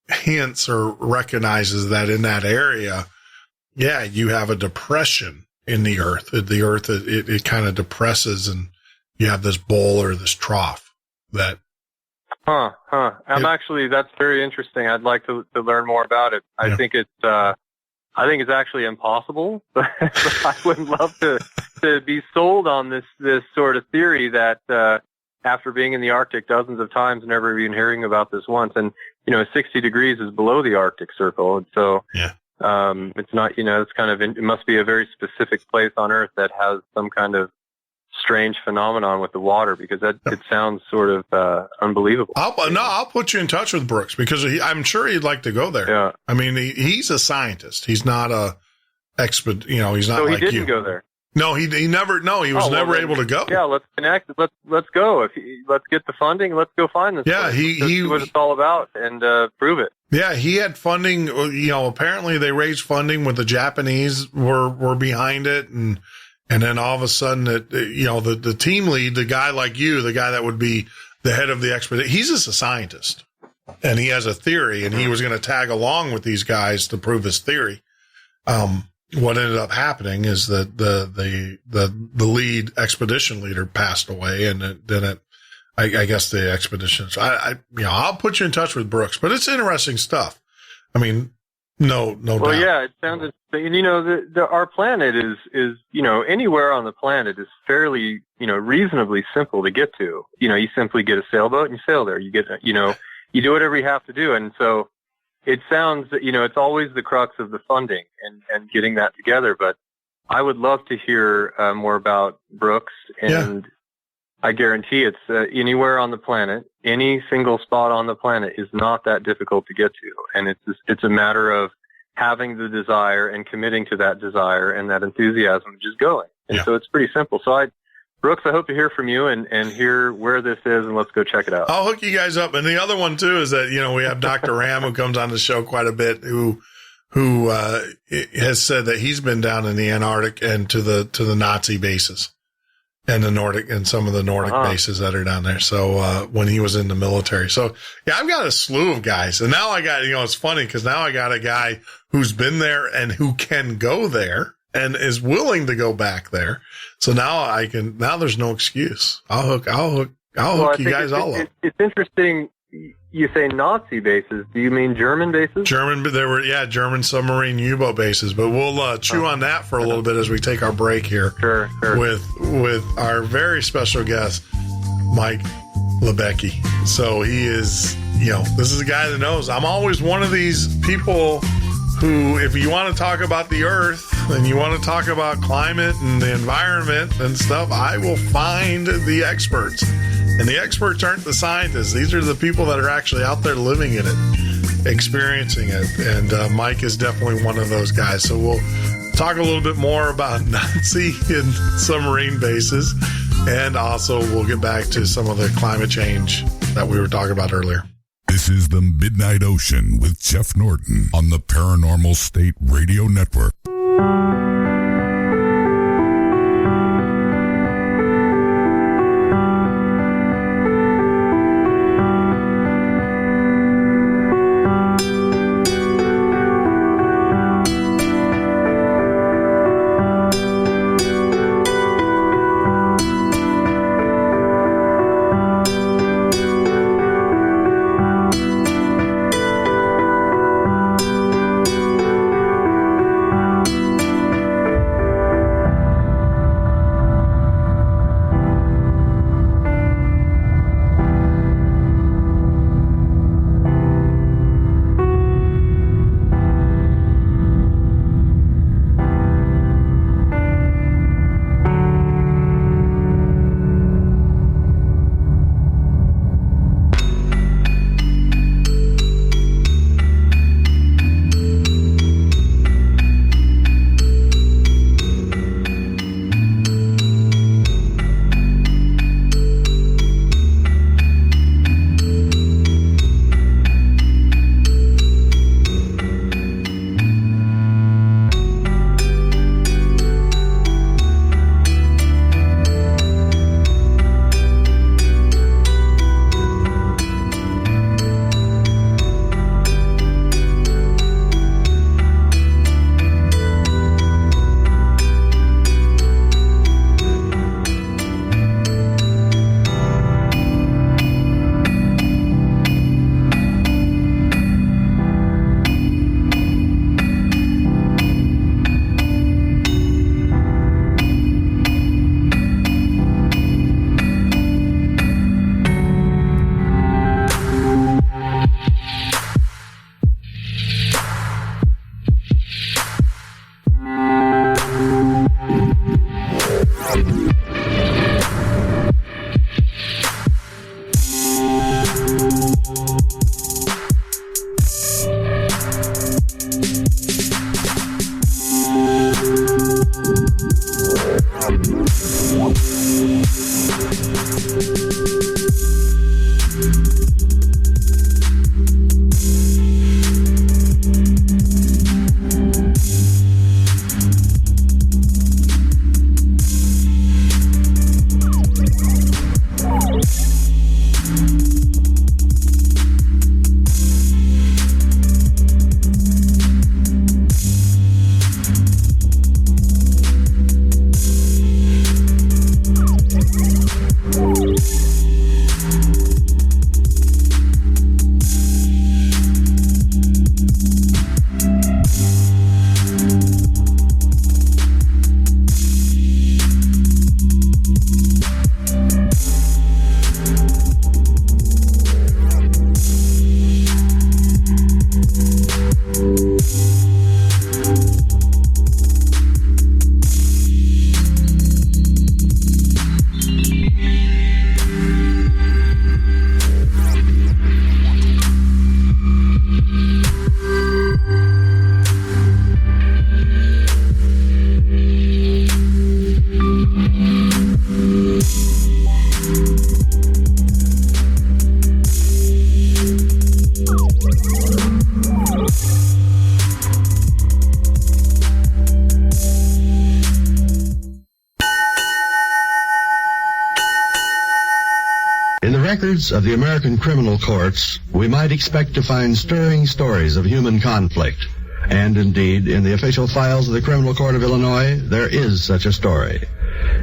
hints or recognizes that in that area, you have a depression in the earth. The earth, it kind of depresses, and you have this bowl or this trough that. That's very interesting. I'd like to learn more about it. I think it's actually impossible, but I would love to be sold on this sort of theory that, after being in the Arctic dozens of times, never even hearing about this once. And, 60 degrees is below the Arctic Circle. And so, it's not, it's kind of, it must be a very specific place on Earth that has some kind of strange phenomenon with the water, because it sounds sort of unbelievable. I'll put you in touch with Brooks, because I'm sure he'd like to go there. Yeah. I mean, he's a scientist. He's not a expert. He's not like you. So he didn't go there. No, he never. No, he was never able to go. Yeah, let's connect. Let's go. Let's get the funding. Let's go find this. Yeah, place. Let's see what it's all about and prove it. Yeah, he had funding. Apparently they raised funding with the Japanese were behind it, and then all of a sudden, the team lead, the guy like you, the guy that would be the head of the expedition, he's just a scientist, and he has a theory, and he was going to tag along with these guys to prove his theory. What ended up happening is that the lead expedition leader passed away, and I guess the expedition. So I'll put you in touch with Brooks, but it's interesting stuff. I mean, no doubt. Well, yeah, it sounds interesting. Our planet is anywhere on the planet is fairly reasonably simple to get to. You simply get a sailboat and you sail there. You get you do whatever you have to do, and so. It sounds, it's always the crux of the funding and getting that together, but I would love to hear more about Brooks, and I guarantee it's anywhere on the planet, any single spot on the planet is not that difficult to get to, and it's a matter of having the desire and committing to that desire and that enthusiasm, just going. And so it's pretty simple. So Brooks, I hope to hear from you and hear where this is, and let's go check it out. I'll hook you guys up. And the other one too is that we have Dr. Ram, who comes on the show quite a bit, who has said that he's been down in the Antarctic and to the Nazi bases and the Nordic and some of the Nordic bases that are down there. So when he was in the military, so I've got a slew of guys, and now I got it's funny because now I got a guy who's been there and who can go there and is willing to go back there. So now there's no excuse. I'll hook you guys all up. It's interesting. You say Nazi bases. Do you mean German bases? German submarine U-boat bases. But we'll chew on that for a little bit as we take our break here. Sure. With our very special guest, Mike Libecki. So he is, this is a guy that knows. I'm always one of these people who, if you want to talk about the earth and you want to talk about climate and the environment and stuff, I will find the experts. And the experts aren't the scientists. These are the people that are actually out there living in it, experiencing it. And Mike is definitely one of those guys. So we'll talk a little bit more about Nazi and submarine bases. And also we'll get back to some of the climate change that we were talking about earlier. This is the Midnight Ocean with Jeff Norton on the Paranormal State Radio Network. In the records of the American criminal courts, we might expect to find stirring stories of human conflict. And indeed, in the official files of the Criminal Court of Illinois, there is such a story.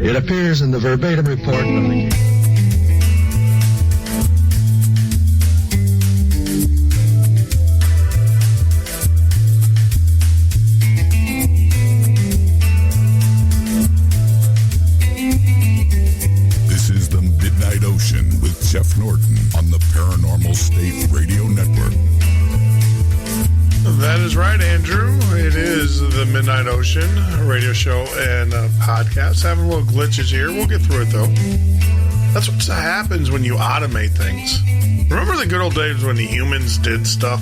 It appears in the verbatim report of the... This is the Midnight Ocean with Jeff Norton on the Paranormal State Radio Network. That is right, Andrew. It is the Midnight Ocean radio show and podcast. Having a little glitches here. We'll get through it, though. That's what happens when you automate things. Remember the good old days when the humans did stuff?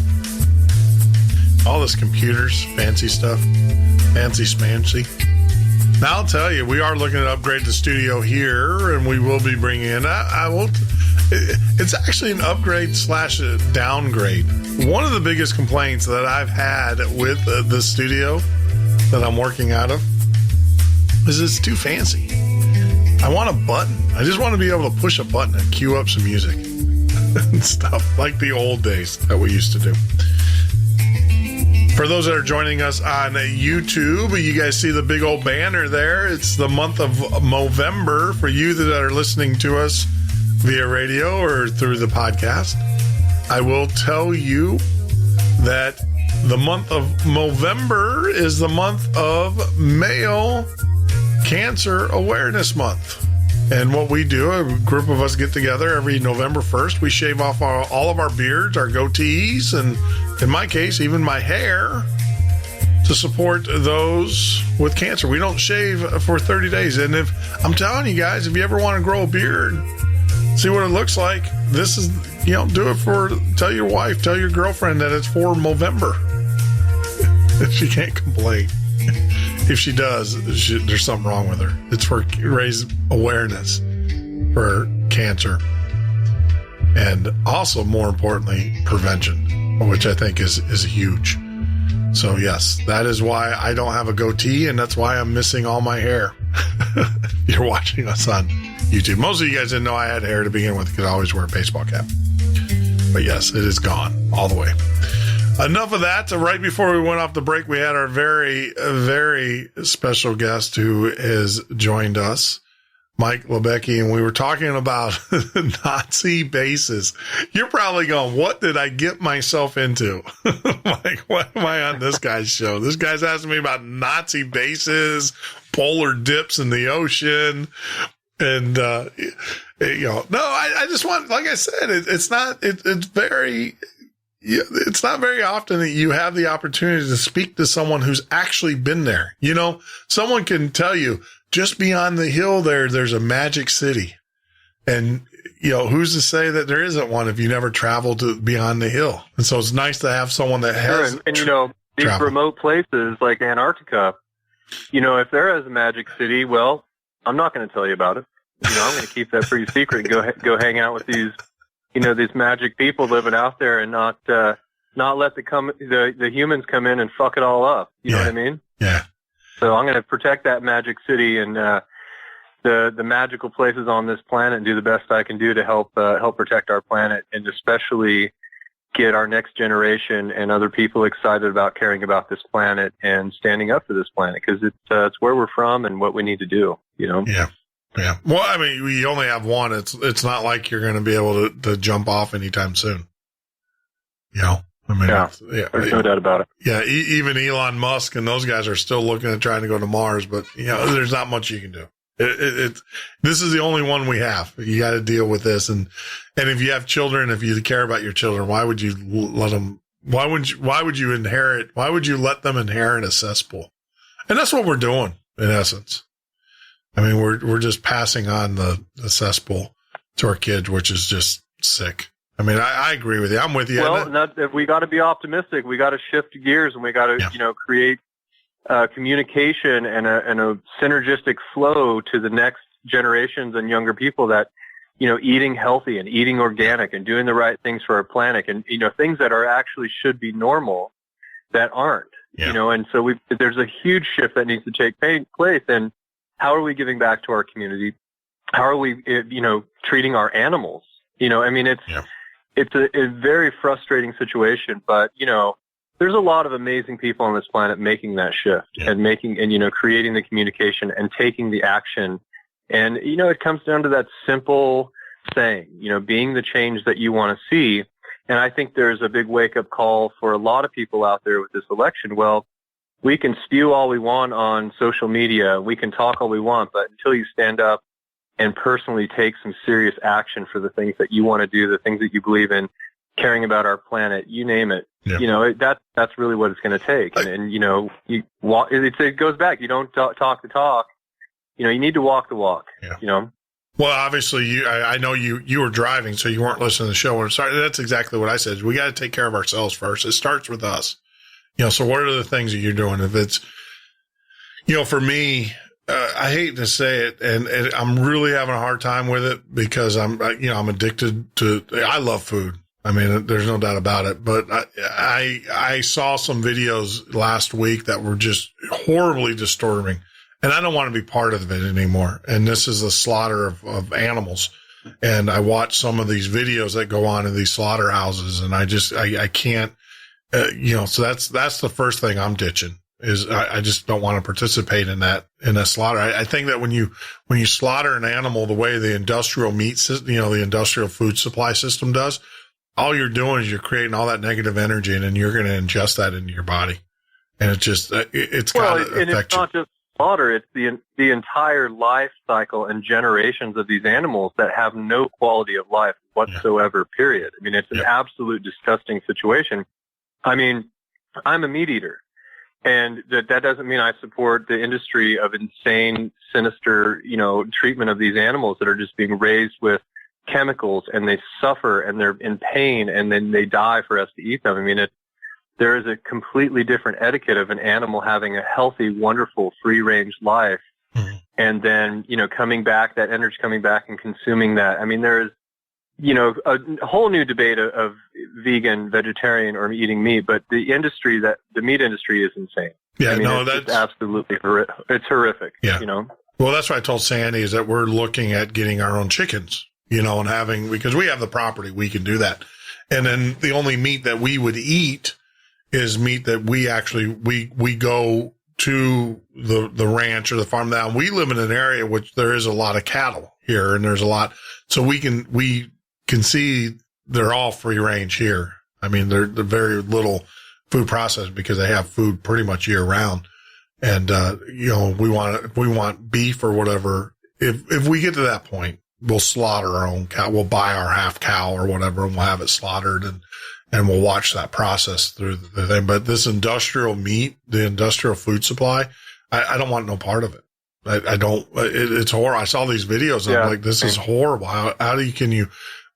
All this computers, fancy stuff, fancy smancy. Now, I'll tell you, we are looking to upgrade the studio here, and we will be bringing in... It's actually an upgrade / downgrade. One of the biggest complaints that I've had with the studio that I'm working out of is it's too fancy. I want a button. I just want to be able to push a button and cue up some music and stuff like the old days that we used to do. For those that are joining us on YouTube, you guys see the big old banner there. It's the month of Movember. For you that are listening to us via radio or through the podcast, I will tell you that the month of Movember is the month of Male Cancer Awareness Month. And what we do, a group of us get together every November 1st. We shave off all of our beards, our goatees, and in my case, even my hair, to support those with cancer. We don't shave for 30 days. And if I'm telling you guys, if you ever want to grow a beard, see what it looks like, this is, do it tell your wife, tell your girlfriend that it's for Movember. She can't complain. If she does, there's something wrong with her. It's for raise awareness for cancer. And also, more importantly, prevention, which I think is huge. So yes, that is why I don't have a goatee, and that's why I'm missing all my hair. You're watching us on YouTube. Most of you guys didn't know I had hair to begin with because I always wear a baseball cap. But yes, it is gone all the way. Enough of that. Right before we went off the break, we had our very, very special guest who has joined us, Mike Libecki, and we were talking about Nazi bases. You're probably going, what did I get myself into? Like, why am I on this guy's show? This guy's asking me about Nazi bases, polar dips in the ocean. And, no, I just want, like I said, it's not very often that you have the opportunity to speak to someone who's actually been there. Someone can tell you just beyond the hill there's a magic city. And, who's to say that there isn't one if you never traveled to beyond the hill? And so it's nice to have someone that has. Sure. And these traveled. Remote places like Antarctica, if there is a magic city, well, I'm not going to tell you about it. I'm going to keep that pretty secret and go hang out with these, these magic people living out there and not let the humans come in and fuck it all up. You know what I mean? Yeah. So I'm going to protect that magic city and the magical places on this planet and do the best I can do to help protect our planet, and especially get our next generation and other people excited about caring about this planet and standing up for this planet, because it's where we're from and what we need to do. Yeah. Yeah. Well, I mean, we only have one. It's not like you're going to be able to jump off anytime soon. There's no doubt about it. Yeah. Even Elon Musk and those guys are still looking at trying to go to Mars, but there's not much you can do. This is the only one we have. You got to deal with this. And if you have children, if you care about your children, why would you let them, why would you let them inherit a cesspool? And that's what we're doing in essence. I mean, we're just passing on the cesspool to our kids, which is just sick. I mean, I agree with you. I'm with you. Well, if we got to be optimistic, we got to shift gears, and we got to, create communication and a synergistic flow to the next generations and younger people that, eating healthy and eating organic and doing the right things for our planet, and things that are actually should be normal that aren't. And so there's a huge shift that needs to take place. And how are we giving back to our community? How are we, treating our animals? I mean, it's a very frustrating situation, but, there's a lot of amazing people on this planet making that shift and creating the communication and taking the action. And, it comes down to that simple saying, being the change that you want to see. And I think there's a big wake-up call for a lot of people out there with this election. Well, we can spew all we want on social media. We can talk all we want, but until you stand up and personally take some serious action for the things that you want to do, the things that you believe in, caring about our planet, you name it. Yeah. That's really what it's going to take. It goes back. You don't talk the talk. You need to walk the walk. Yeah. Well, obviously, I know you were driving, so you weren't listening to the show. I'm sorry. That's exactly what I said. We got to take care of ourselves first. It starts with us. So what are the things that you're doing? If it's, for me, I hate to say it, and I'm really having a hard time with it because I'm addicted to. I love food. I mean, there's no doubt about it. But I saw some videos last week that were just horribly disturbing, and I don't want to be part of it anymore. And this is the slaughter of animals. And I watch some of these videos that go on in these slaughterhouses, and I can't. So that's the first thing I'm ditching. Is I just don't want to participate in that slaughter. I think that when you slaughter an animal the way the industrial meat system, the industrial food supply system does, all you're doing is you're creating all that negative energy, and then you're going to ingest that into your body, and it's got to affect you. And it's not just slaughter; it's the entire life cycle and generations of these animals that have no quality of life whatsoever. Period. I mean, it's an absolute disgusting situation. I mean, I'm a meat eater. And that doesn't mean I support the industry of insane, sinister, treatment of these animals that are just being raised with chemicals, and they suffer and they're in pain, and then they die for us to eat them. I mean, there is a completely different etiquette of an animal having a healthy, wonderful, free-range life, and then, coming back, that energy coming back and consuming that. I mean, there is, a whole new debate of vegan, vegetarian, or eating meat, but the meat industry is insane. Yeah, I mean, it's absolutely horrific. It's horrific. Yeah. Well, that's what I told Sandy, is that we're looking at getting our own chickens, and because we have the property, we can do that. And then the only meat that we would eat is meat that we actually, we go to the ranch or the farm. Now, we live in an area which there is a lot of cattle here, and there's a lot, so we can see they're all free range here. I mean, they're very little food processed because they have food pretty much year round. And, we want beef or whatever. If we get to that point, we'll slaughter our own cow. We'll buy our half cow or whatever, and we'll have it slaughtered, and we'll watch that process through the thing. But this industrial meat, the industrial food supply, I don't want no part of it. I don't, it's horrible. I saw these videos and I'm like, this is horrible. How can you,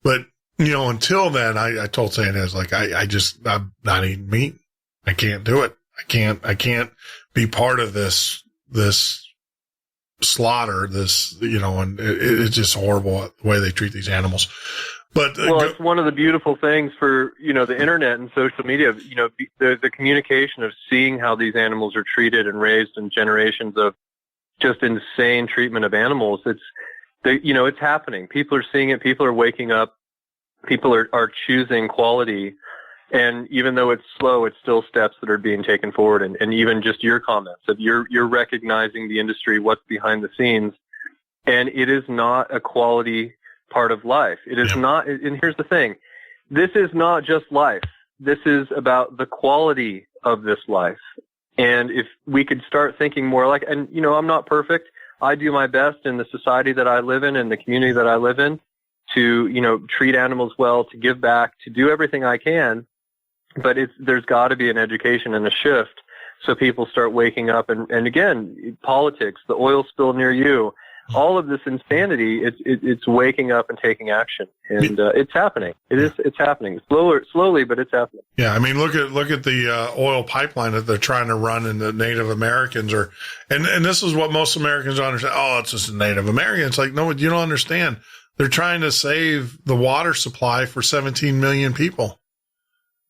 but until then, I told Sandy, I was like, I'm not eating meat. I can't do it. I can't be part of this slaughter, and it's just horrible the way they treat these animals. But it's one of the beautiful things for, the internet and social media, the communication of seeing how these animals are treated and raised, and generations of just insane treatment of animals. It's happening. People are seeing it. People are waking up. People are choosing quality. And even though it's slow, it's still steps that are being taken forward. And even just your comments of you're recognizing the industry, what's behind the scenes. And it is not a quality part of life. It is not. And here's the thing. This is not just life. This is about the quality of this life. And if we could start thinking more like, and, I'm not perfect. I do my best in the society that I live in and the community that I live in to, treat animals well, to give back, to do everything I can. But there's got to be an education and a shift so people start waking up. And again, politics, the oil spill near you, all of this insanity, it's waking up and taking action. And it's happening. It's happening. Slowly, but it's happening. Yeah, I mean, look at the oil pipeline that they're trying to run in the Native Americans and this is what most Americans don't understand. Oh, it's just a Native American. It's like, no, you don't understand. They're trying to save the water supply for 17 million people.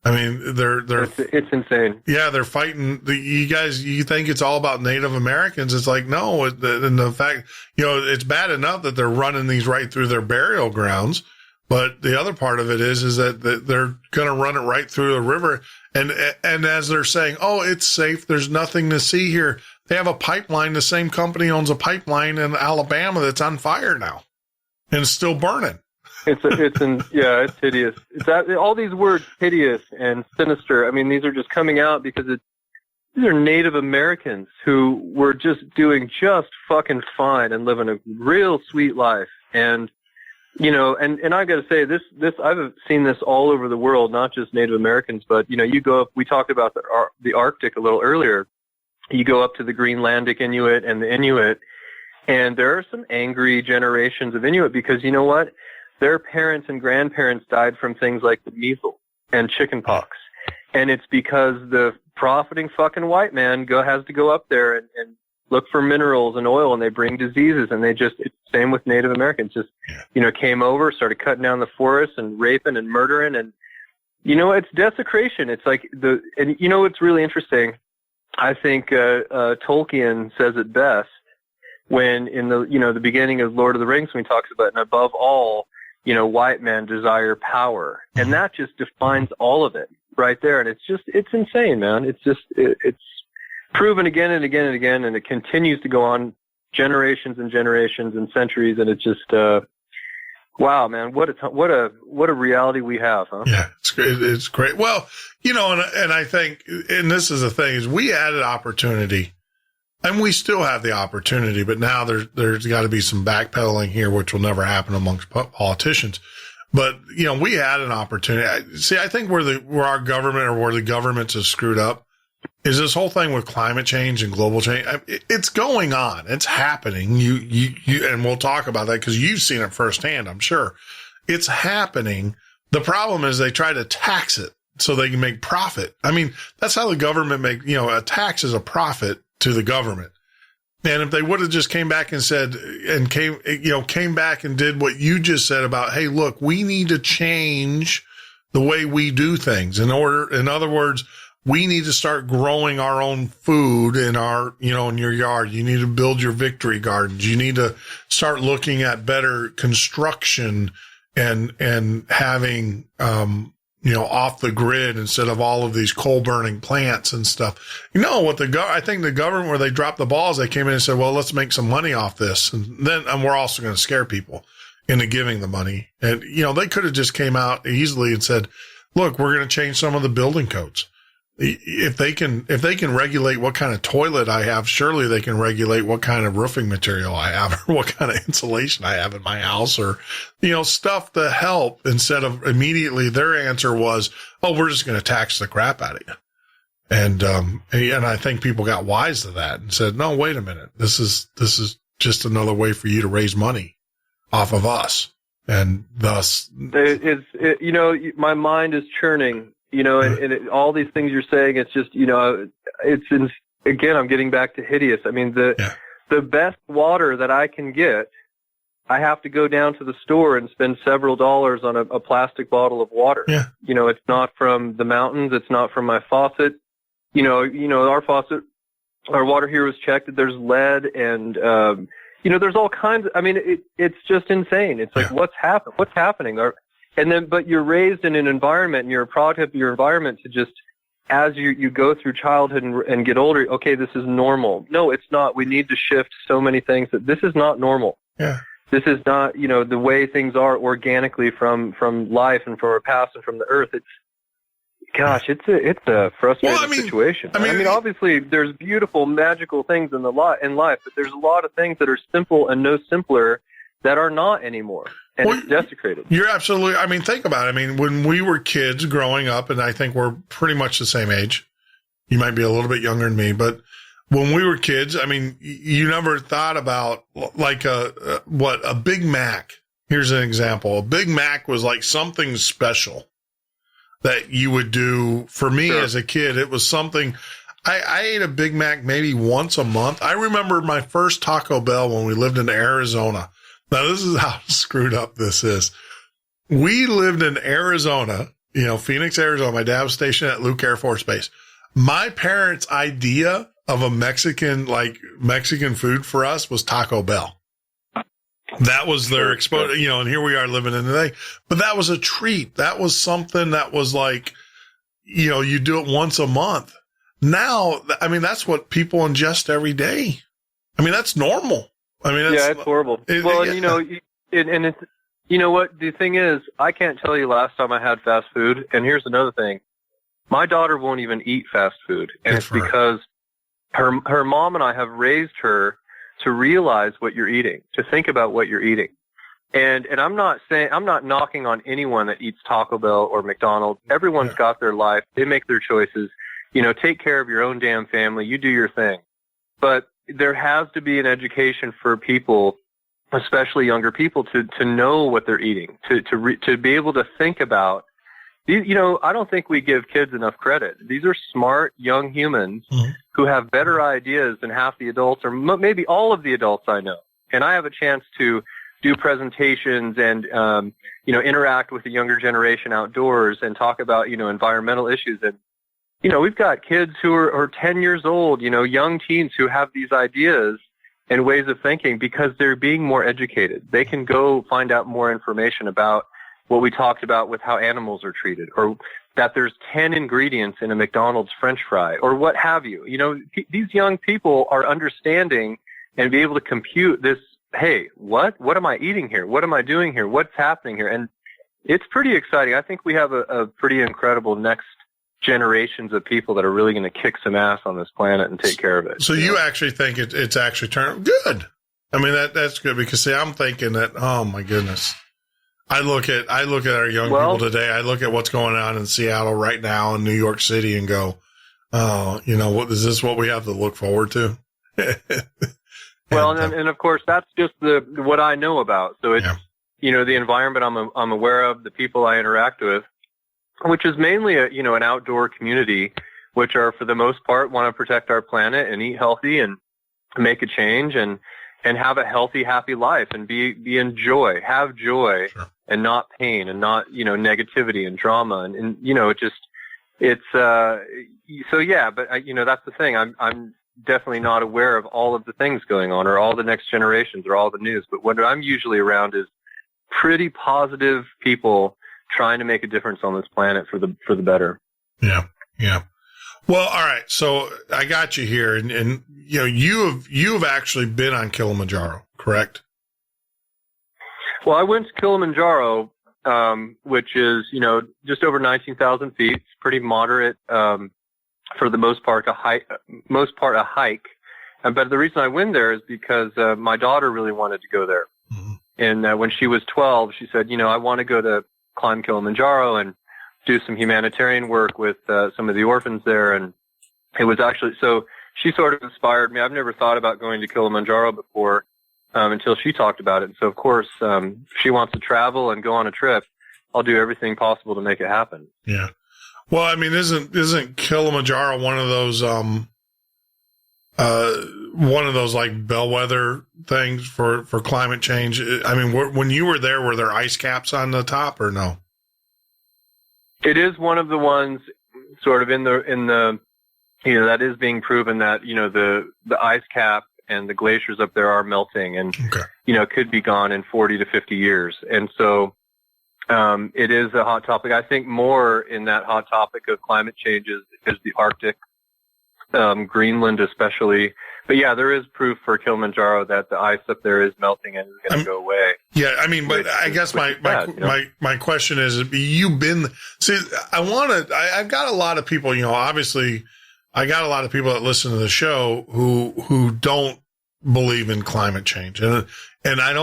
I mean, it's insane. Yeah, they're fighting. You think it's all about Native Americans. It's like, no, and the fact, it's bad enough that they're running these right through their burial grounds, But the other part of it is that they're going to run it right through the river. And as they're saying, oh, it's safe, there's nothing to see here. They have a pipeline. The same company owns a pipeline in Alabama that's on fire now and still burning. It's hideous. All these words, hideous and sinister. I mean, these are just coming out because these are Native Americans who were just doing just fucking fine and living a real sweet life. And, you know, and I got to say this, I've seen this all over the world, not just Native Americans, but, you know, you go up, we talked about the Arctic a little earlier. You go up to the Greenlandic Inuit and the Inuit, and there are some angry generations of Inuit because, you know what? Their parents and grandparents died from things like the measles and chickenpox. And it's because the profiting fucking white man has to go up there and look for minerals and oil, and they bring diseases, and it's the same with Native Americans. Just, you know, came over, started cutting down the forests and raping and murdering, and, you know, it's desecration. It's like and you know, what's really interesting, I think, Tolkien says it best when in the beginning of Lord of the Rings, when he talks about, and above all, you know, white men desire power. And that just defines all of it right there. And it's insane, man. It's proven again and again and again, and it continues to go on generations and generations and centuries. And it's just, wow, man, what a reality we have, huh? Yeah, it's great. Well, you know, and I think, and this is the thing, is we added opportunity, and we still have the opportunity, but now there's got to be some backpedaling here, which will never happen amongst politicians. But, you know, we had an opportunity. See, I think where our government or where the governments have screwed up is this whole thing with climate change and global change. It's going on. It's happening. You, and we'll talk about that because you've seen it firsthand, I'm sure. It's happening. The problem is they try to tax it so they can make profit. I mean, that's how the government a tax is a profit to the government. And if they would have just came back and said, and came back and did what you just said about, hey, look, we need to change the way we do things in other words, we need to start growing our own food in in your yard. You need to build your victory gardens. You need to start looking at better construction and having, off the grid instead of all of these coal burning plants and stuff. You know what I think the government, where they dropped the balls, they came in and said, well, let's make some money off this. And we're also going to scare people into giving the money. And, you know, they could have just came out easily and said, look, we're going to change some of the building codes. If they can regulate what kind of toilet I have, surely they can regulate what kind of roofing material I have or what kind of insulation I have in my house, or, you know, stuff to help, instead of immediately their answer was, oh, we're just going to tax the crap out of you. And I think people got wise to that and said, no, wait a minute. This is just another way for you to raise money off of us. And thus my mind is churning. You know, and all these things you're saying, it's just, you know, again, I'm getting back to hideous. I mean, the best water that I can get, I have to go down to the store and spend several dollars on a plastic bottle of water. Yeah. You know, it's not from the mountains. It's not from my faucet. You know, our faucet, our water here was checked that there's lead and, there's all kinds of, I mean, it's just insane. It's like, what's happening? But you're raised in an environment, and you're a product of your environment to just, as you go through childhood and get older, okay, this is normal. No, it's not. We need to shift so many things that this is not normal. Yeah. This is not, the way things are organically from life and from our past and from the earth. It's a frustrating situation. I mean, obviously there's beautiful, magical things in life, but there's a lot of things that are simple and no simpler that are not anymore. And it's desecrated. You're absolutely, I mean, think about it. I mean, when we were kids growing up, and I think we're pretty much the same age, you might be a little bit younger than me, but when we were kids, I mean, you never thought about like a Big Mac. Here's an example. A Big Mac was like something special that you would do. For me as a kid, it was something. I ate a Big Mac maybe once a month. I remember my first Taco Bell when we lived in Arizona. Now, this is how screwed up this is. We lived in Arizona, Phoenix, Arizona. My dad was stationed at Luke Air Force Base. My parents' idea of a Mexican food for us was Taco Bell. That was their exposure, and here we are living in today. But that was a treat. That was something that was like, you do it once a month. Now, I mean, that's what people ingest every day. I mean, that's normal. I mean, it's horrible. Well, and it's, you know what? The thing is, I can't tell you last time I had fast food. And here's another thing. My daughter won't even eat fast food. And it's because her mom and I have raised her to realize what you're eating, to think about what you're eating. And I'm not knocking on anyone that eats Taco Bell or McDonald's. Everyone's got their life. They make their choices. Take care of your own damn family. You do your thing. But there has to be an education for people, especially younger people, to know what they're eating, to be able to think about. I don't think we give kids enough credit. These are smart young humans who have better ideas than half the adults, or maybe all of the adults I know. And I have a chance to do presentations and interact with the younger generation outdoors and talk about environmental issues. And we've got kids who are 10 years old, young teens who have these ideas and ways of thinking because they're being more educated. They can go find out more information about what we talked about with how animals are treated, or that there's 10 ingredients in a McDonald's French fry, or what have you. These young people are understanding and be able to compute this. Hey, what am I eating here? What am I doing here? What's happening here? And it's pretty exciting. I think we have a pretty incredible next generations of people that are really going to kick some ass on this planet and take care of it. So you actually think it's actually turned good? I mean, that's good, because see, I'm thinking that, oh my goodness. I look at our young people today. I look at what's going on in Seattle right now, in New York City, and go, oh, what is this? What we have to look forward to? Well, and of course, that's just what I know about. So it's the environment I'm aware of, the people I interact with, which is mainly an outdoor community, which are for the most part want to protect our planet and eat healthy and make a change and have a healthy, happy life and be in joy, have joy. Sure. And not pain and not, negativity and drama. And so yeah, but that's the thing. I'm definitely not aware of all of the things going on or all the next generations or all the news. But what I'm usually around is pretty positive people trying to make a difference on this planet for the better. Yeah. Yeah. Well, all right. So I got you here and you've actually been on Kilimanjaro, correct? Well, I went to Kilimanjaro, which is, just over 19,000 feet. It's pretty moderate, for the most part, a hike. But the reason I went there is because, my daughter really wanted to go there. Mm-hmm. And, when she was 12, she said, I want to go to climb Kilimanjaro and do some humanitarian work with, some of the orphans there. And it was actually, so she sort of inspired me. I've never thought about going to Kilimanjaro before. Until she talked about it. And so, of course, she wants to travel and go on a trip. I'll do everything possible to make it happen. Yeah. Well, I mean, isn't Kilimanjaro one of those like bellwether things for climate change? I mean, when you were there, were there ice caps on the top or no? It is one of the ones sort of in the that is being proven that, the ice cap and the glaciers up there are melting and, could be gone in 40 to 50 years. And so, it is a hot topic. I think more in that hot topic of climate change is the Arctic, Greenland especially. But yeah, there is proof for Kilimanjaro that the ice up there is melting and is going to go away. Yeah. I mean, but I guess my question is, you've been, see, I've got a lot of people, obviously, I got a lot of people that listen to the show who don't believe in climate change. And I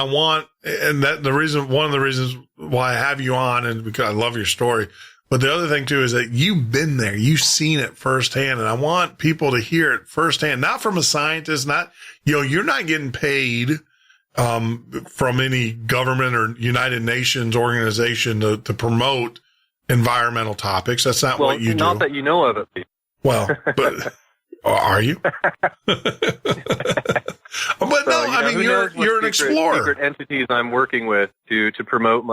want one of the reasons why I have you on, and because I love your story, but the other thing too is that you've been there, you've seen it firsthand. And I want people to hear it firsthand, not from a scientist, not, you're not getting paid, from any government or United Nations organization to promote environmental topics. That's not what you do. Not that you know of it. Well, but are you? But so, no, I mean, you're an explorer. Secret entities I'm working with to promote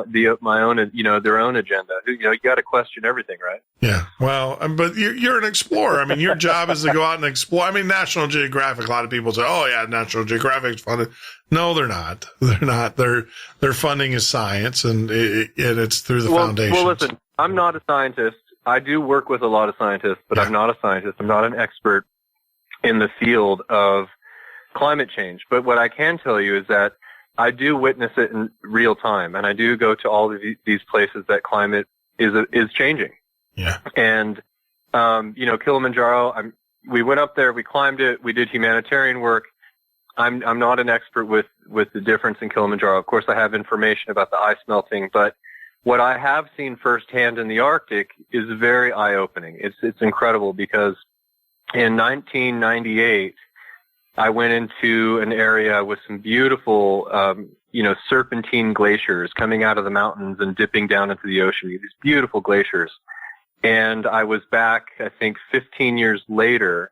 my own, their own agenda. You got to question everything, right? Yeah. Well, but you're an explorer. I mean, your job is to go out and explore. I mean, National Geographic. A lot of people say, "Oh yeah, National Geographic's funded." No, they're not. They're not. Their funding is science, and it's through the foundation. Well, listen, I'm not a scientist. I do work with a lot of scientists, but I'm not a scientist. I'm not an expert in the field of climate change. But what I can tell you is that I do witness it in real time, and I do go to all of these places that climate is changing. Yeah. And Kilimanjaro, we went up there, we climbed it, we did humanitarian work. I'm not an expert with the difference in Kilimanjaro. Of course, I have information about the ice melting, but what I have seen firsthand in the Arctic is very eye-opening. It's incredible because in 1998, I went into an area with some beautiful, serpentine glaciers coming out of the mountains and dipping down into the ocean. These beautiful glaciers. And I was back, I think, 15 years later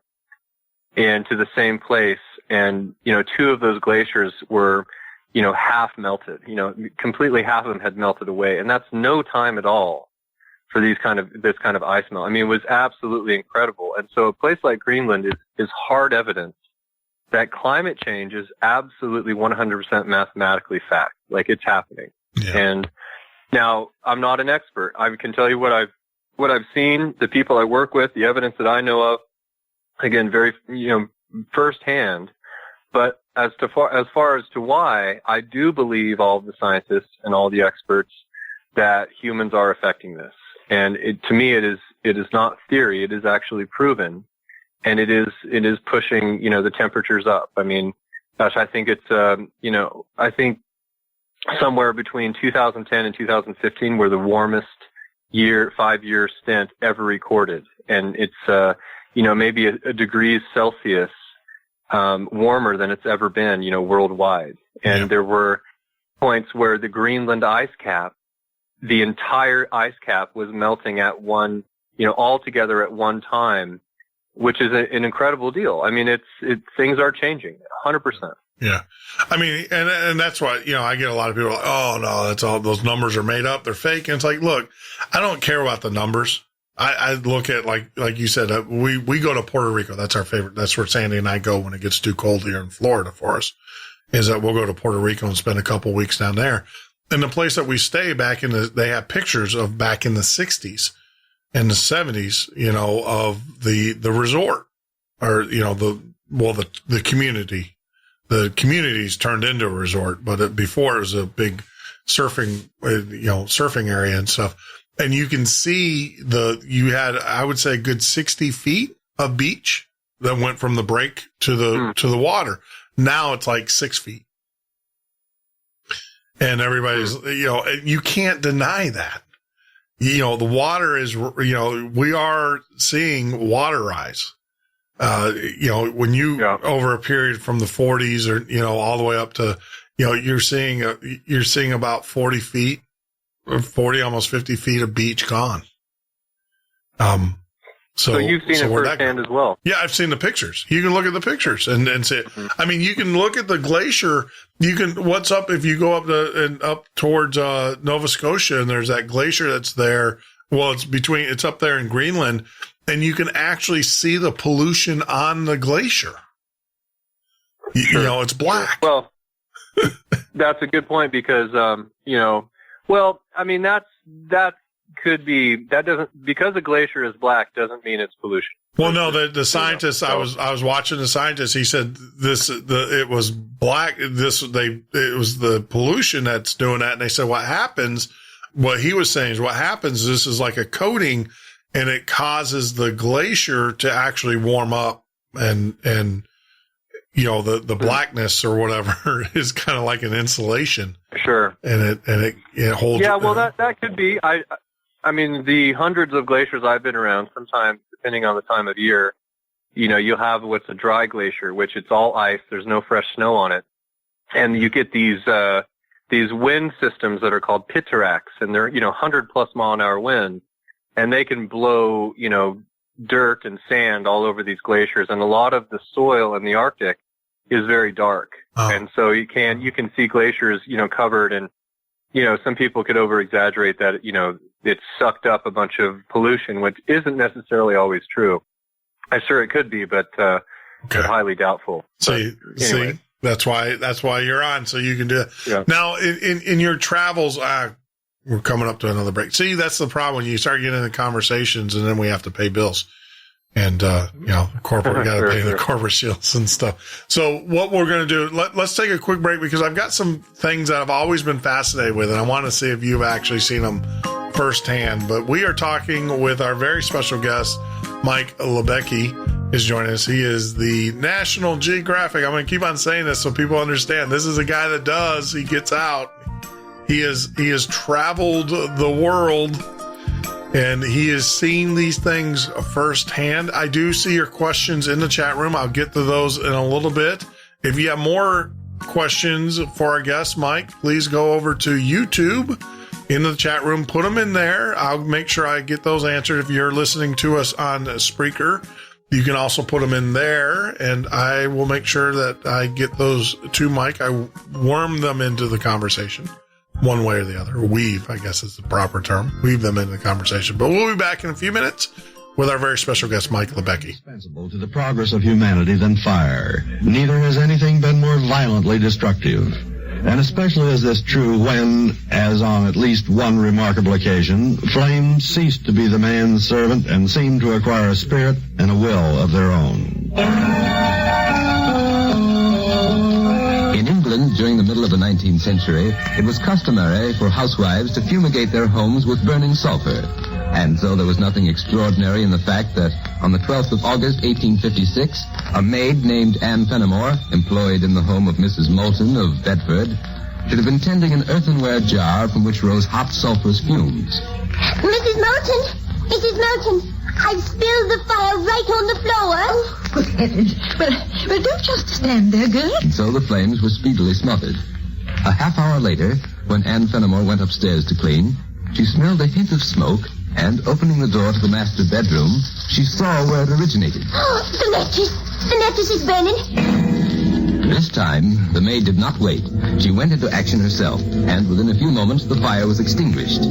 into the same place. And, two of those glaciers were, half melted, completely half of them had melted away. And that's no time at all for this kind of ice melt. I mean, it was absolutely incredible. And so a place like Greenland is hard evidence that climate change is absolutely 100% mathematically fact. Like, it's happening. Yeah. And now I'm not an expert. I can tell you what I've seen, the people I work with, the evidence that I know of, again, very, firsthand. But as far as to why, I do believe all of the scientists and all the experts that humans are affecting this. And to me, it is not theory. It is actually proven. And it is pushing, the temperatures up. I mean, gosh, I think it's, I think somewhere between 2010 and 2015 were the warmest 5-year stint ever recorded. And it's, maybe a degree Celsius, warmer than it's ever been, worldwide. And there were points where the Greenland ice cap, the entire ice cap was melting at all together at one time, which is an incredible deal. I mean, things are changing 100%. Yeah. I mean, and that's why, I get a lot of people like, oh no, that's all, those numbers are made up. They're fake. And it's like, look, I don't care about the numbers. I look at, like you said, we go to Puerto Rico. That's our favorite. That's where Sandy and I go when it gets too cold here in Florida for us, is that we'll go to Puerto Rico and spend a couple weeks down there. And the place that we stay they have pictures of back in the 60s and the 70s, of the resort or, the community. The community's turned into a resort, but before it was a big surfing area and stuff. And you can see you had, I would say, a good 60 feet of beach that went from the break to the water. Now it's like 6 feet. And everybody's, you can't deny that. The water is, we are seeing water rise. When you, over a period from the 40s or, all the way up to, you're seeing about 40 feet. 40, almost 50 feet of beach gone. So you've seen it firsthand as well. Yeah, I've seen the pictures. You can look at the pictures and see it. Mm-hmm. I mean, you can look at the glacier. What's up if you go up towards Nova Scotia and there's that glacier that's there. Well, it's up there in Greenland, and you can actually see the pollution on the glacier. Sure. It's black. Well, that's a good point because well, I mean, that could be, because a glacier is black doesn't mean it's pollution. Well, no, the scientist, I was watching the scientist, he said it was black, it was the pollution that's doing that. And they said, what he was saying is what happens, this is like a coating and it causes the glacier to actually warm up and the blackness or whatever is kind of like an insulation. Sure. And it holds. Yeah, well, that could be. I mean, the hundreds of glaciers I've been around, sometimes, depending on the time of year, you'll have what's a dry glacier, which it's all ice. There's no fresh snow on it. And you get these wind systems that are called pitaracs, and they're, 100+ mile an hour winds, and they can blow, dirt and sand all over these glaciers. And a lot of the soil in the Arctic is very dark. Oh. And so you can see glaciers, covered, and, some people could over exaggerate that, it's sucked up a bunch of pollution, which isn't necessarily always true. I'm sure it could be, but highly doubtful. See, that's why you're on, so you can do it. Yeah. Now, in your travels, we're coming up to another break. See, that's the problem when you start getting into conversations, and then we have to pay bills. And, corporate, got to pay the corporate shields and stuff. So what we're going to do, let's take a quick break, because I've got some things that I've always been fascinated with, and I want to see if you've actually seen them firsthand. But we are talking with our very special guest, Mike Libecki is joining us. He is the National Geographic. I'm going to keep on saying this so people understand. This is a guy that he gets out. He has traveled the world, and he has seen these things firsthand. I do see your questions in the chat room. I'll get to those in a little bit. If you have more questions for our guest, Mike, please go over to YouTube in the chat room. Put them in there. I'll make sure I get those answered. If you're listening to us on Spreaker, you can also put them in there, and I will make sure that I get those to Mike. I worm them into the conversation one way or the other. Weave, I guess is the proper term. Weave them into the conversation. But we'll be back in a few minutes with our very special guest, Mike Libecki. Indispensable to the progress of humanity than fire. Neither has anything been more violently destructive. And especially is this true when, as on at least one remarkable occasion, flames ceased to be the man's servant and seemed to acquire a spirit and a will of their own. In England, during the middle of the 19th century, it was customary for housewives to fumigate their homes with burning sulfur. And so there was nothing extraordinary in the fact that on the 12th of August, 1856, a maid named Anne Fenimore, employed in the home of Mrs. Moulton of Bedford, should have been tending an earthenware jar from which rose hot sulphurous fumes. Mrs. Moulton! Mrs. Moulton! I've spilled the fire right on the floor. Oh, good heavens. Well, don't just stand there, girl. And so the flames were speedily smothered. A half hour later, when Anne Fenimore went upstairs to clean, she smelled a hint of smoke, and opening the door to the master bedroom, she saw where it originated. Oh, the mattress! The mattress is burning. This time, the maid did not wait. She went into action herself, and within a few moments, the fire was extinguished.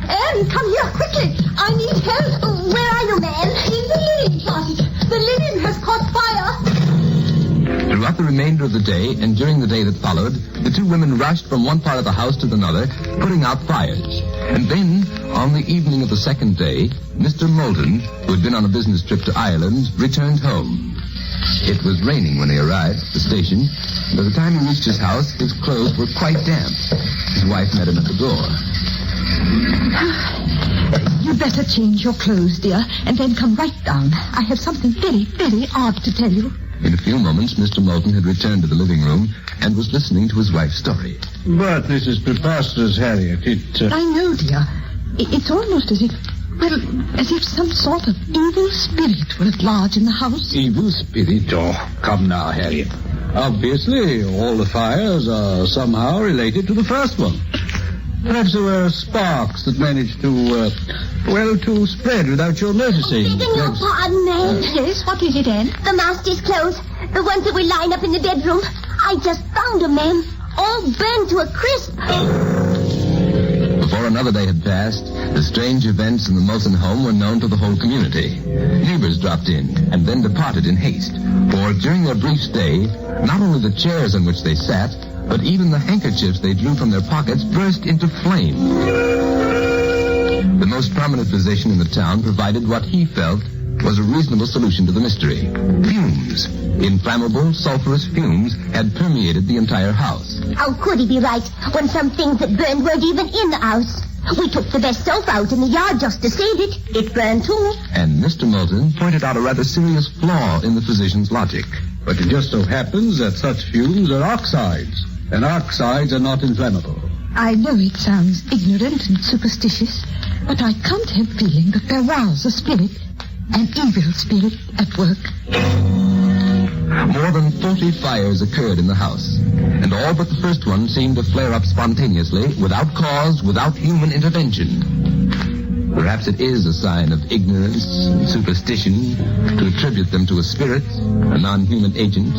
Anne, come here quickly. I need help. Where are you, man? In the linen closet. The linen has caught fire. Throughout the remainder of the day, and during the day that followed, the two women rushed from one part of the house to another, putting out fires. And then, on the evening of the second day, Mr. Moulton, who had been on a business trip to Ireland, returned home. It was raining when they arrived at the station. By the time he reached his house, his clothes were quite damp. His wife met him at the door. You'd better change your clothes, dear, and then come right down. I have something very, very odd to tell you. In a few moments, Mr. Moulton had returned to the living room and was listening to his wife's story. But this is preposterous, Harriet. I know, dear. It's almost as if some sort of evil spirit were at large in the house. Evil spirit? Oh, come now, Harriet. Obviously, all the fires are somehow related to the first one. Perhaps there were sparks that managed to spread without your noticing. Begging your pardon, ma'am. Yes, what is it, Anne? The master's clothes. The ones that we line up in the bedroom. I just found them, ma'am. All burned to a crisp. Before another day had passed, the strange events in the Moulton home were known to the whole community. Neighbors dropped in and then departed in haste. For during their brief stay, not only the chairs on which they sat, but even the handkerchiefs they drew from their pockets burst into flame. The most prominent physician in the town provided what he felt was a reasonable solution to the mystery. Fumes. Inflammable, sulfurous fumes had permeated the entire house. How could he be right when some things that burned weren't even in the house? We took the best soap out in the yard just to save it. It burned too. And Mr. Moulton pointed out a rather serious flaw in the physician's logic. But it just so happens that such fumes are oxides, and oxides are not inflammable. I know it sounds ignorant and superstitious, but I can't help feeling that there was a spirit, an evil spirit, at work. More than 40 fires occurred in the house, and all but the first one seemed to flare up spontaneously, without cause, without human intervention. Perhaps it is a sign of ignorance and superstition to attribute them to a spirit, a non-human agent,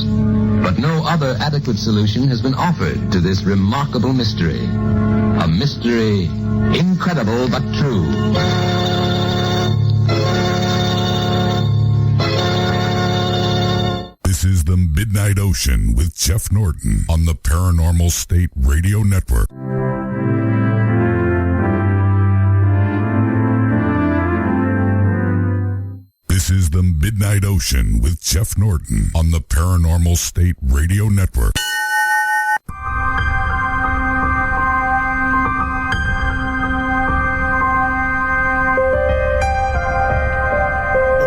but no other adequate solution has been offered to this remarkable mystery. A mystery incredible but true. This is the Midnight Ocean with Jeff Norton on the Paranormal State Radio Network. This is the Midnight Ocean with Jeff Norton on the Paranormal State Radio Network.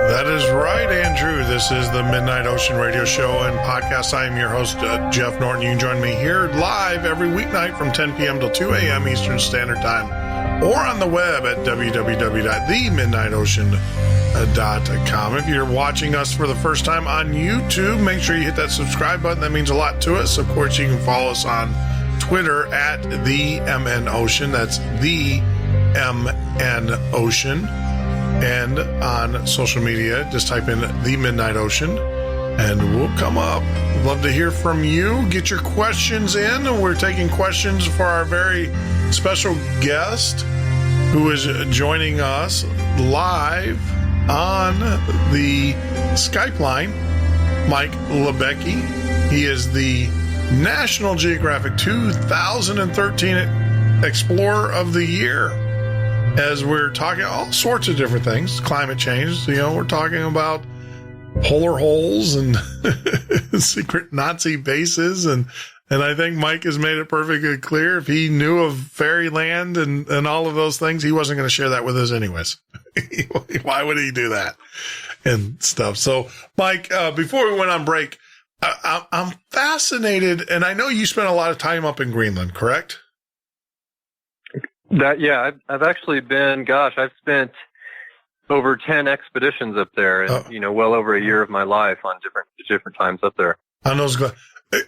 That is right, Andrew. This is the Midnight Ocean Radio Show and Podcast. I am your host, Jeff Norton. You can join me here live every weeknight from 10 p.m. till 2 a.m. Eastern Standard Time, or on the web at www.themidnightocean.com. If you're watching us for the first time on YouTube, make sure you hit that subscribe button. That means a lot to us. Of course, you can follow us on Twitter at the MN Ocean. That's the MN Ocean. And on social media, just type in The Midnight Ocean and we'll come up. Love to hear from you. Get your questions in. We're taking questions for our very special guest who is joining us live on the Skype line, Mike Libecki. He is the National Geographic 2013 Explorer of the Year. As we're talking all sorts of different things, climate change, we're talking about polar holes and secret Nazi bases. And I think Mike has made it perfectly clear if he knew of fairyland and all of those things, he wasn't going to share that with us anyways. Why would he do that and stuff? So, Mike, before we went on break, I'm fascinated, and I know you spent a lot of time up in Greenland, correct? I've actually been, I've spent over 10 expeditions up there and, well over a year of my life on different times up there. On those,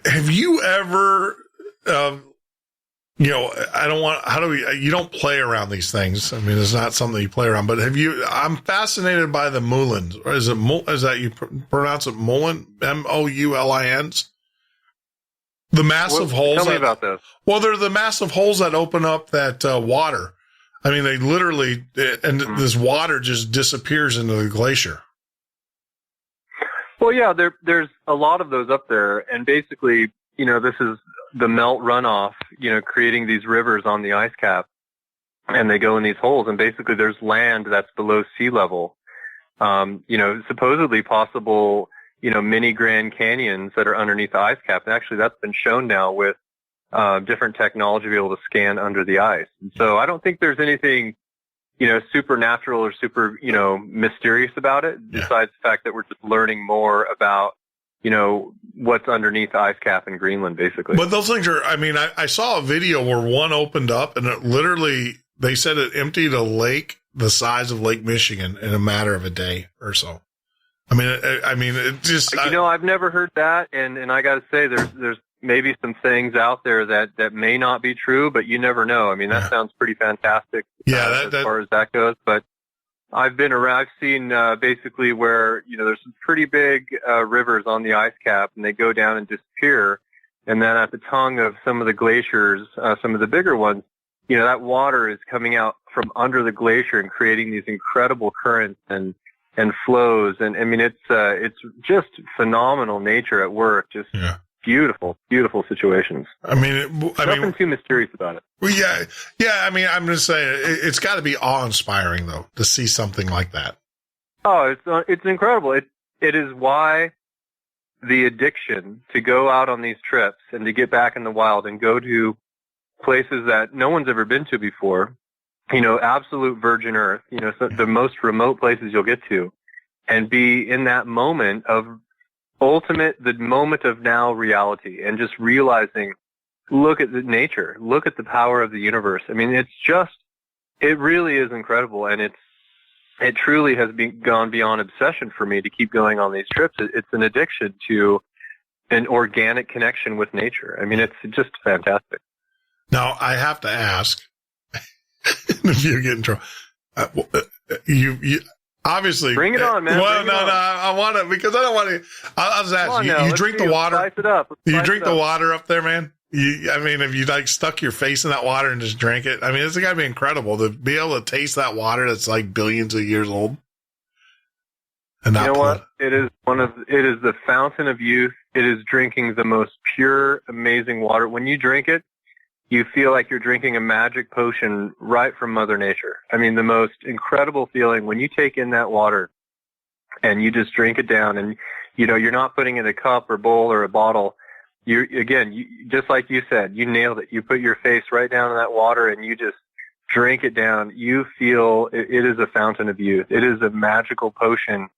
have you ever, you don't play around these things. I mean, it's not something you play around, but I'm fascinated by the moulins. Is that you pronounce it moulin? Moulins? The massive holes. Tell me about those. Well, they're the massive holes that open up that water. I mean, they literally, this water just disappears into the glacier. Well, yeah, there's a lot of those up there. And basically, this is the melt runoff, creating these rivers on the ice cap. And they go in these holes. And basically, there's land that's below sea level. Supposedly possible, mini Grand Canyons that are underneath the ice cap. And actually, that's been shown now with different technology to be able to scan under the ice. And so I don't think there's anything, supernatural or super, mysterious about it, besides the fact that we're just learning more about, what's underneath the ice cap in Greenland, basically. But those things are, I saw a video where one opened up and it literally, they said it emptied a lake the size of Lake Michigan in a matter of a day or so. It just... I've never heard that, and I got to say, there's maybe some things out there that may not be true, but you never know. That sounds pretty fantastic as far as that goes. But I've been around, I've seen basically where, there's some pretty big rivers on the ice cap, and they go down and disappear. And then at the tongue of some of the glaciers, some of the bigger ones, that water is coming out from under the glacier and creating these incredible currents and flows. And it's just phenomenal nature at work. Just beautiful, beautiful situations. Nothing too mysterious about it. Well, yeah. I'm just saying it's got to be awe-inspiring though to see something like that. Oh, it's incredible. It is why the addiction to go out on these trips and to get back in the wild and go to places that no one's ever been to before. Absolute virgin earth, the most remote places you'll get to, and be in that moment of the moment of now reality, and just realizing, look at the nature, look at the power of the universe. It really is incredible. And it truly has gone beyond obsession for me to keep going on these trips. It's an addiction to an organic connection with nature. It's just fantastic. Now I have to ask, if you get in trouble, you obviously bring it on, man. Well, I want to, because I don't want to. I'll just ask you drink the water. Spice it up. You drink the water up there, man. I mean, if you like stuck your face in that water and just drank it, I mean, it's got to be incredible to be able to taste that water that's like billions of years old. And you know what? It is the fountain of youth. It is drinking the most pure, amazing water. When you drink it, you feel like you're drinking a magic potion right from Mother Nature. I mean, the most incredible feeling when you take in that water and you just drink it down, and you're not putting it in a cup or bowl or a bottle. You just like you said, you nailed it. You put your face right down in that water and you just drink it down. You feel it is a fountain of youth. It is a magical potion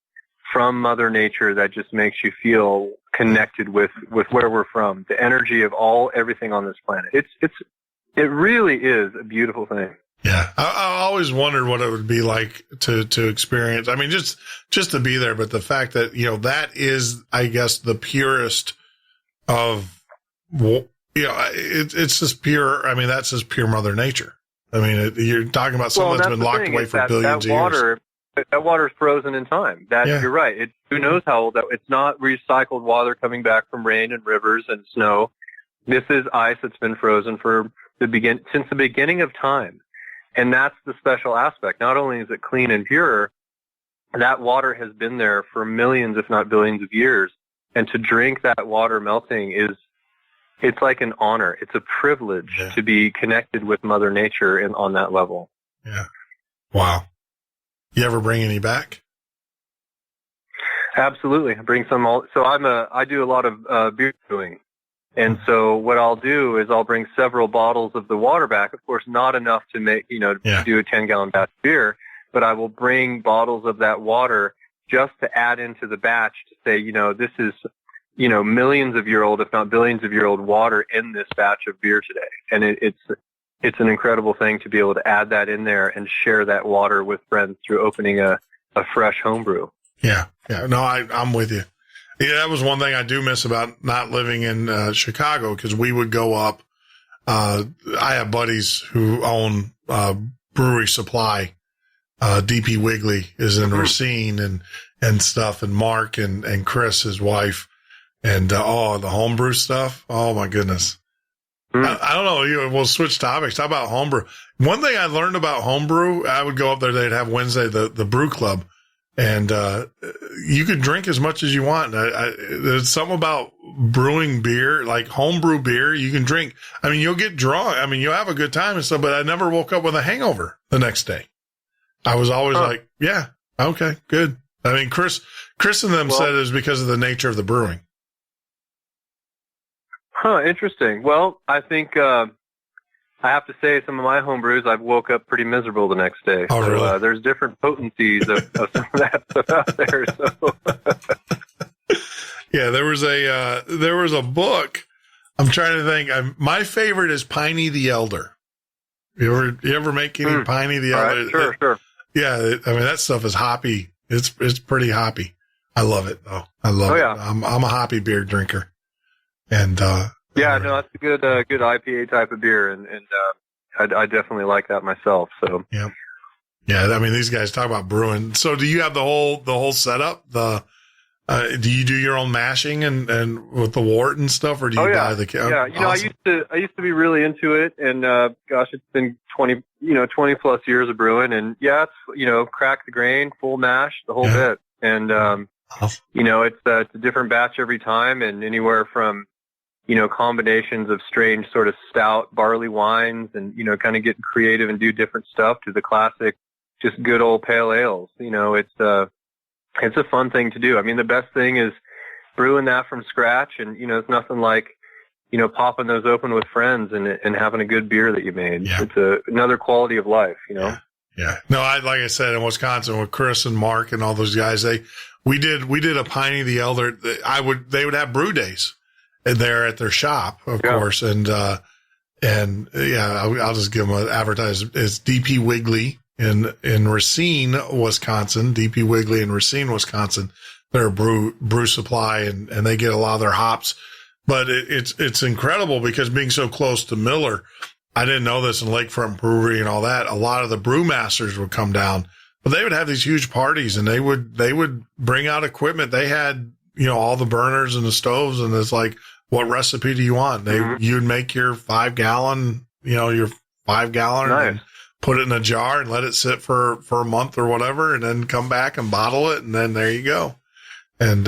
from Mother Nature that just makes you feel connected with where we're from, the energy of everything on this planet. It really is a beautiful thing. Yeah. I always wondered what it would be like to experience. I mean, just to be there, but the fact that, that is, I guess, the purest of, it's just pure. I mean, that's just pure Mother Nature. I mean, you're talking about something that's been locked away for billions of years. That water is frozen in time. You're right. Who knows how old it's not recycled water coming back from rain and rivers and snow. This is ice that's been frozen since the beginning of time. And that's the special aspect. Not only is it clean and pure, that water has been there for millions, if not billions of years. And to drink that water melting it's like an honor. It's a privilege to be connected with Mother Nature on that level. Yeah. Wow. You ever bring any back? Absolutely. I bring some. I do a lot of beer brewing. And so what I'll do is I'll bring several bottles of the water back. Of course, not enough to make, do a 10-gallon batch of beer, but I will bring bottles of that water just to add into the batch to say, this is, millions of year old, if not billions of year old water in this batch of beer today. And it's an incredible thing to be able to add that in there and share that water with friends through opening a fresh homebrew. Yeah. Yeah. No, I'm with you. Yeah, that was one thing I do miss about not living in Chicago, because we would go up. I have buddies who own Brewery Supply. DP Wiggly is in Racine and stuff, and Mark and Chris, his wife, and the homebrew stuff. Oh my goodness. I don't know. We'll switch topics. How about homebrew? One thing I learned about homebrew, I would go up there. They'd have Wednesday, the brew club. And, you could drink as much as you want. There's something about brewing beer, like homebrew beer. You can drink. I mean, you'll get drunk. I mean, you'll have a good time and stuff, but I never woke up with a hangover the next day. I was always like, yeah, okay, good. I mean, Chris and them said it was because of the nature of the brewing. Interesting. Well, I think, I have to say, some of my home brews, I've woke up pretty miserable the next day. Oh, really? So there's different potencies of some of that stuff out there. So. Yeah, there was a book. I'm trying to think. My favorite is Piney the Elder. You ever make any Piney the Elder? Right, sure. Yeah, I mean, that stuff is hoppy. It's pretty hoppy. I love it though. I love it. I'm a hoppy beer drinker, and yeah, no, that's a good IPA type of beer, and I definitely like that myself. So yeah. I mean, these guys talk about brewing. So, do you have the whole setup? Do you do your own mashing and with the wort and stuff, or do you buy the? Yeah, awesome. I used to be really into it, and gosh, it's been 20 plus years of brewing, and it's crack the grain, full mash, the whole bit, and awesome. It's a different batch every time, and anywhere from combinations of strange sort of stout barley wines and, kind of getting creative and do different stuff to the classic, just good old pale ales. It's a fun thing to do. I mean, the best thing is brewing that from scratch, and, it's nothing like, popping those open with friends and having a good beer that you made. Yeah. It's another quality of life, Yeah. No, like I said, in Wisconsin with Chris and Mark and all those guys, we did a Piney the Elder. They would have brew days there at their shop, of course. And I'll just give them an advertise. It's DP Wiggly in Racine, Wisconsin. DP Wiggly in Racine, Wisconsin. They're a brew supply, and they get a lot of their hops. But it's incredible because being so close to Miller, I didn't know this in Lakefront Brewery and all that. A lot of the brewmasters would come down, but they would have these huge parties and they would bring out equipment. They had, all the burners and the stoves, and it's like, what recipe do you want? You'd make your 5 gallon, your 5 gallon nice. And put it in a jar and let it sit for a month or whatever, and then come back and bottle it. And then there you go. And,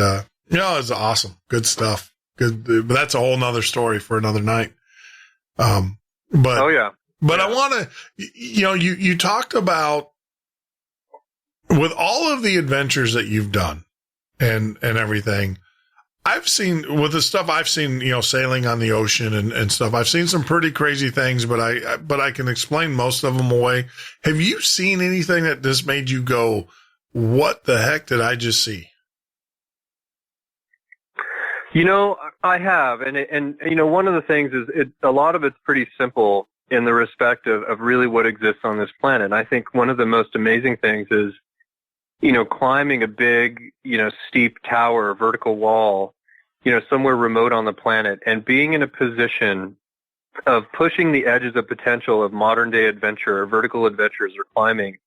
it's awesome. Good stuff. Good. But that's a whole nother story for another night. But I want to, you talked about with all of the adventures that you've done and everything. I've seen with the stuff I've seen, sailing on the ocean and stuff. I've seen some pretty crazy things, but I can explain most of them away. Have you seen anything that just made you go, what the heck did I just see? I have, and one of the things is a lot of it's pretty simple in the respect of really what exists on this planet. And I think one of the most amazing things is, climbing a big, steep tower, vertical wall, somewhere remote on the planet, and being in a position of pushing the edges of potential of modern day adventure or vertical adventures or climbing,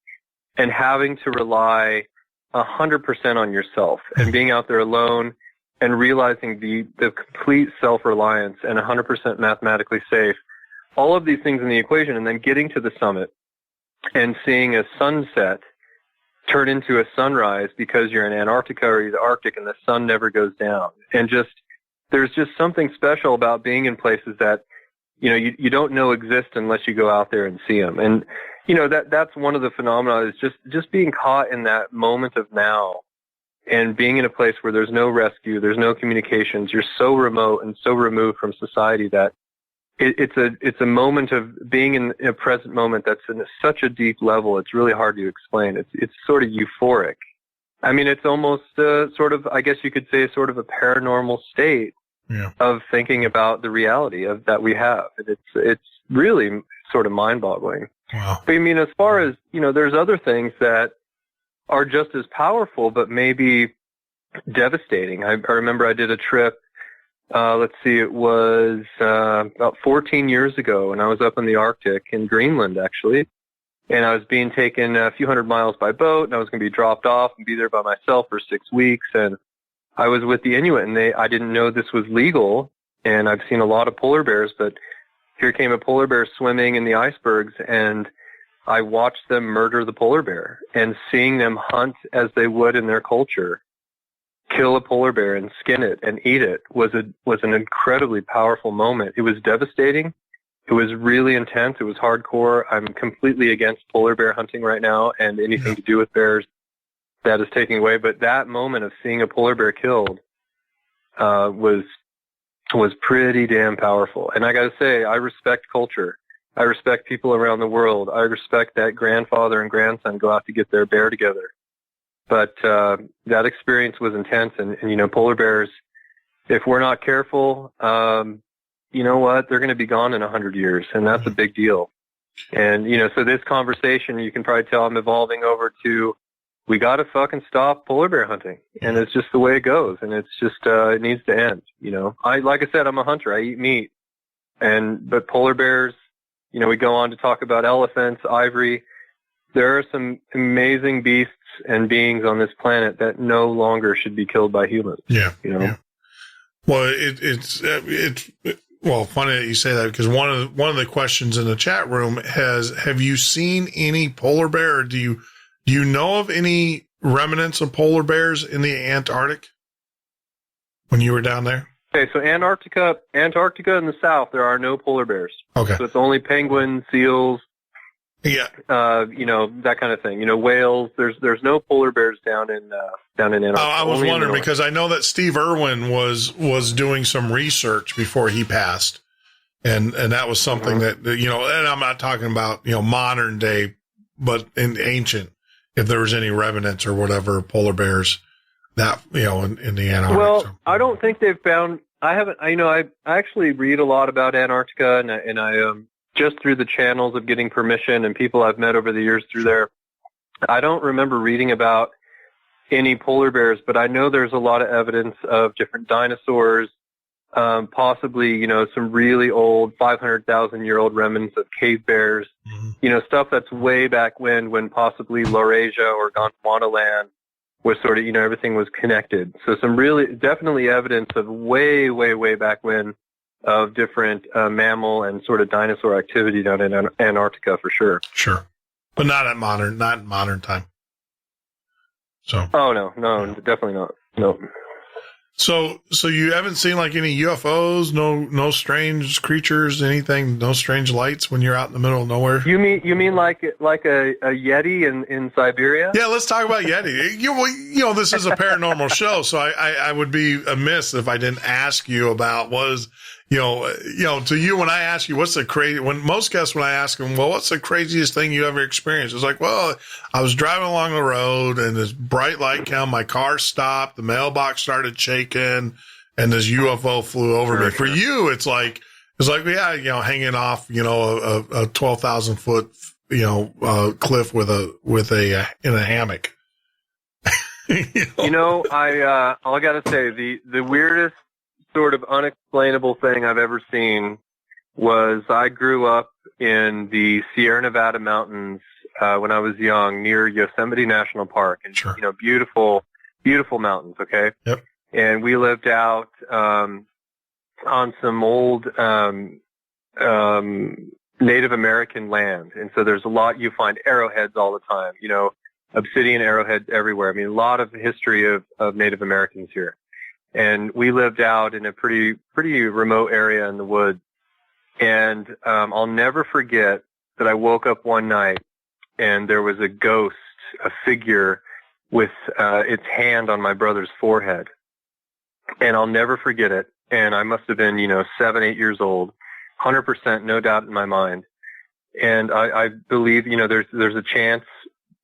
and having to rely 100% on yourself and being out there alone. And realizing the complete self-reliance and 100% mathematically safe, all of these things in the equation, and then getting to the summit and seeing a sunset turn into a sunrise because you're in Antarctica or the Arctic and the sun never goes down. And there's just something special about being in places that, you don't know exist unless you go out there and see them. And, that's one of the phenomena is just being caught in that moment of now. And being in a place where there's no rescue, there's no communications, you're so remote and so removed from society that it's a moment of being in a present moment that's in such a deep level. It's really hard to explain. It's sort of euphoric. I mean, it's almost sort of, I guess you could say, sort of a paranormal state of thinking about the reality of that we have. And it's really sort of mind-boggling. Wow. But I mean, as far as there's other things that are just as powerful, but maybe devastating. I remember I did a trip, it was about 14 years ago, and I was up in the Arctic in Greenland, actually, and I was being taken a few hundred miles by boat, and I was going to be dropped off and be there by myself for 6 weeks, and I was with the Inuit, and I didn't know this was legal, and I've seen a lot of polar bears, but here came a polar bear swimming in the icebergs, and I watched them murder the polar bear, and seeing them hunt as they would in their culture, kill a polar bear and skin it and eat it was an incredibly powerful moment. It was devastating. It was really intense. It was hardcore. I'm completely against polar bear hunting right now and anything to do with bears. That is taking away. But that moment of seeing a polar bear killed was pretty damn powerful. And I got to say, I respect culture. I respect people around the world. I respect that grandfather and grandson go out to get their bear together. But that experience was intense. And polar bears, if we're not careful, you know what? They're going to be gone in 100 years. And that's a big deal. And, so this conversation, you can probably tell I'm evolving over to, we got to fucking stop polar bear hunting. And it's just the way it goes. And it's just, it needs to end. Like I said, I'm a hunter. I eat meat. But polar bears, we go on to talk about elephants, ivory. There are some amazing beasts and beings on this planet that no longer should be killed by humans. Yeah. Well, it's funny that you say that, because one of the questions in the chat room have you seen any polar bear, or do you know of any remnants of polar bears in the Antarctic when you were down there? Okay, so Antarctica in the south, there are no polar bears. Okay. So it's only penguins, seals, that kind of thing. Whales. There's no polar bears down in Antarctica. I was wondering because I know that Steve Irwin was doing some research before he passed, and that was something that and I'm not talking about modern day, but in ancient, if there was any remnants or whatever polar bears. That, in the Antarctic. Well, I don't think they've found, I actually read a lot about Antarctica and I just through the channels of getting permission and people I've met over the years through there, I don't remember reading about any polar bears, but I know there's a lot of evidence of different dinosaurs, possibly, some really old 500,000-year-old remnants of cave bears, stuff that's way back when possibly Laurasia or Gondwana land was sort of, everything was connected. So some definitely evidence of way, way, way back when of different mammal and sort of dinosaur activity down in Antarctica for sure. Sure. But not in modern time. So. Oh, no, definitely not. No. So you haven't seen like any UFOs, no strange creatures, anything, no strange lights when you're out in the middle of nowhere? You mean like a Yeti in Siberia? Yeah, let's talk about Yeti. This is a paranormal show, so I would be amiss if I didn't ask you about to you, when I ask you, when I ask them, well, what's the craziest thing you ever experienced? It's like, well, I was driving along the road and this bright light came, my car stopped, the mailbox started shaking, and this UFO flew over me. For you, it's like, yeah, hanging off, a 12,000 foot, cliff in a hammock. I gotta say the weirdest sort of unexplainable thing I've ever seen was I grew up in the Sierra Nevada mountains when I was young near Yosemite National Park, and beautiful, beautiful mountains. Okay. Yep. And we lived out on some old Native American land, and so there's a lot. You find arrowheads all the time. Obsidian arrowheads everywhere. I mean, a lot of history of Native Americans here. And we lived out in a pretty remote area in the woods. And I'll never forget that I woke up one night and there was a ghost, a figure with its hand on my brother's forehead. And I'll never forget it. And I must have been, 7, 8 years old, 100%, no doubt in my mind. And I believe, there's a chance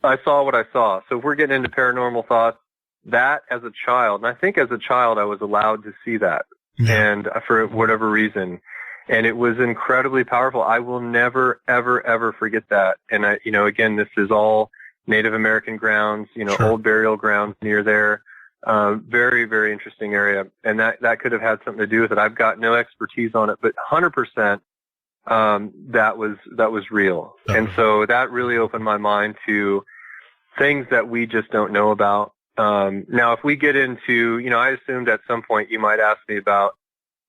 I saw what I saw. So if we're getting into paranormal thoughts, that as a child, and I think as a child I was allowed to see that, and for whatever reason, and it was incredibly powerful. I will never, ever, ever forget that. And again, this is all Native American grounds, old burial grounds near there. Very, very interesting area, and that could have had something to do with it. I've got no expertise on it, but 100%, that was real. And so that really opened my mind to things that we just don't know about. Now, if we get into, I assumed at some point you might ask me about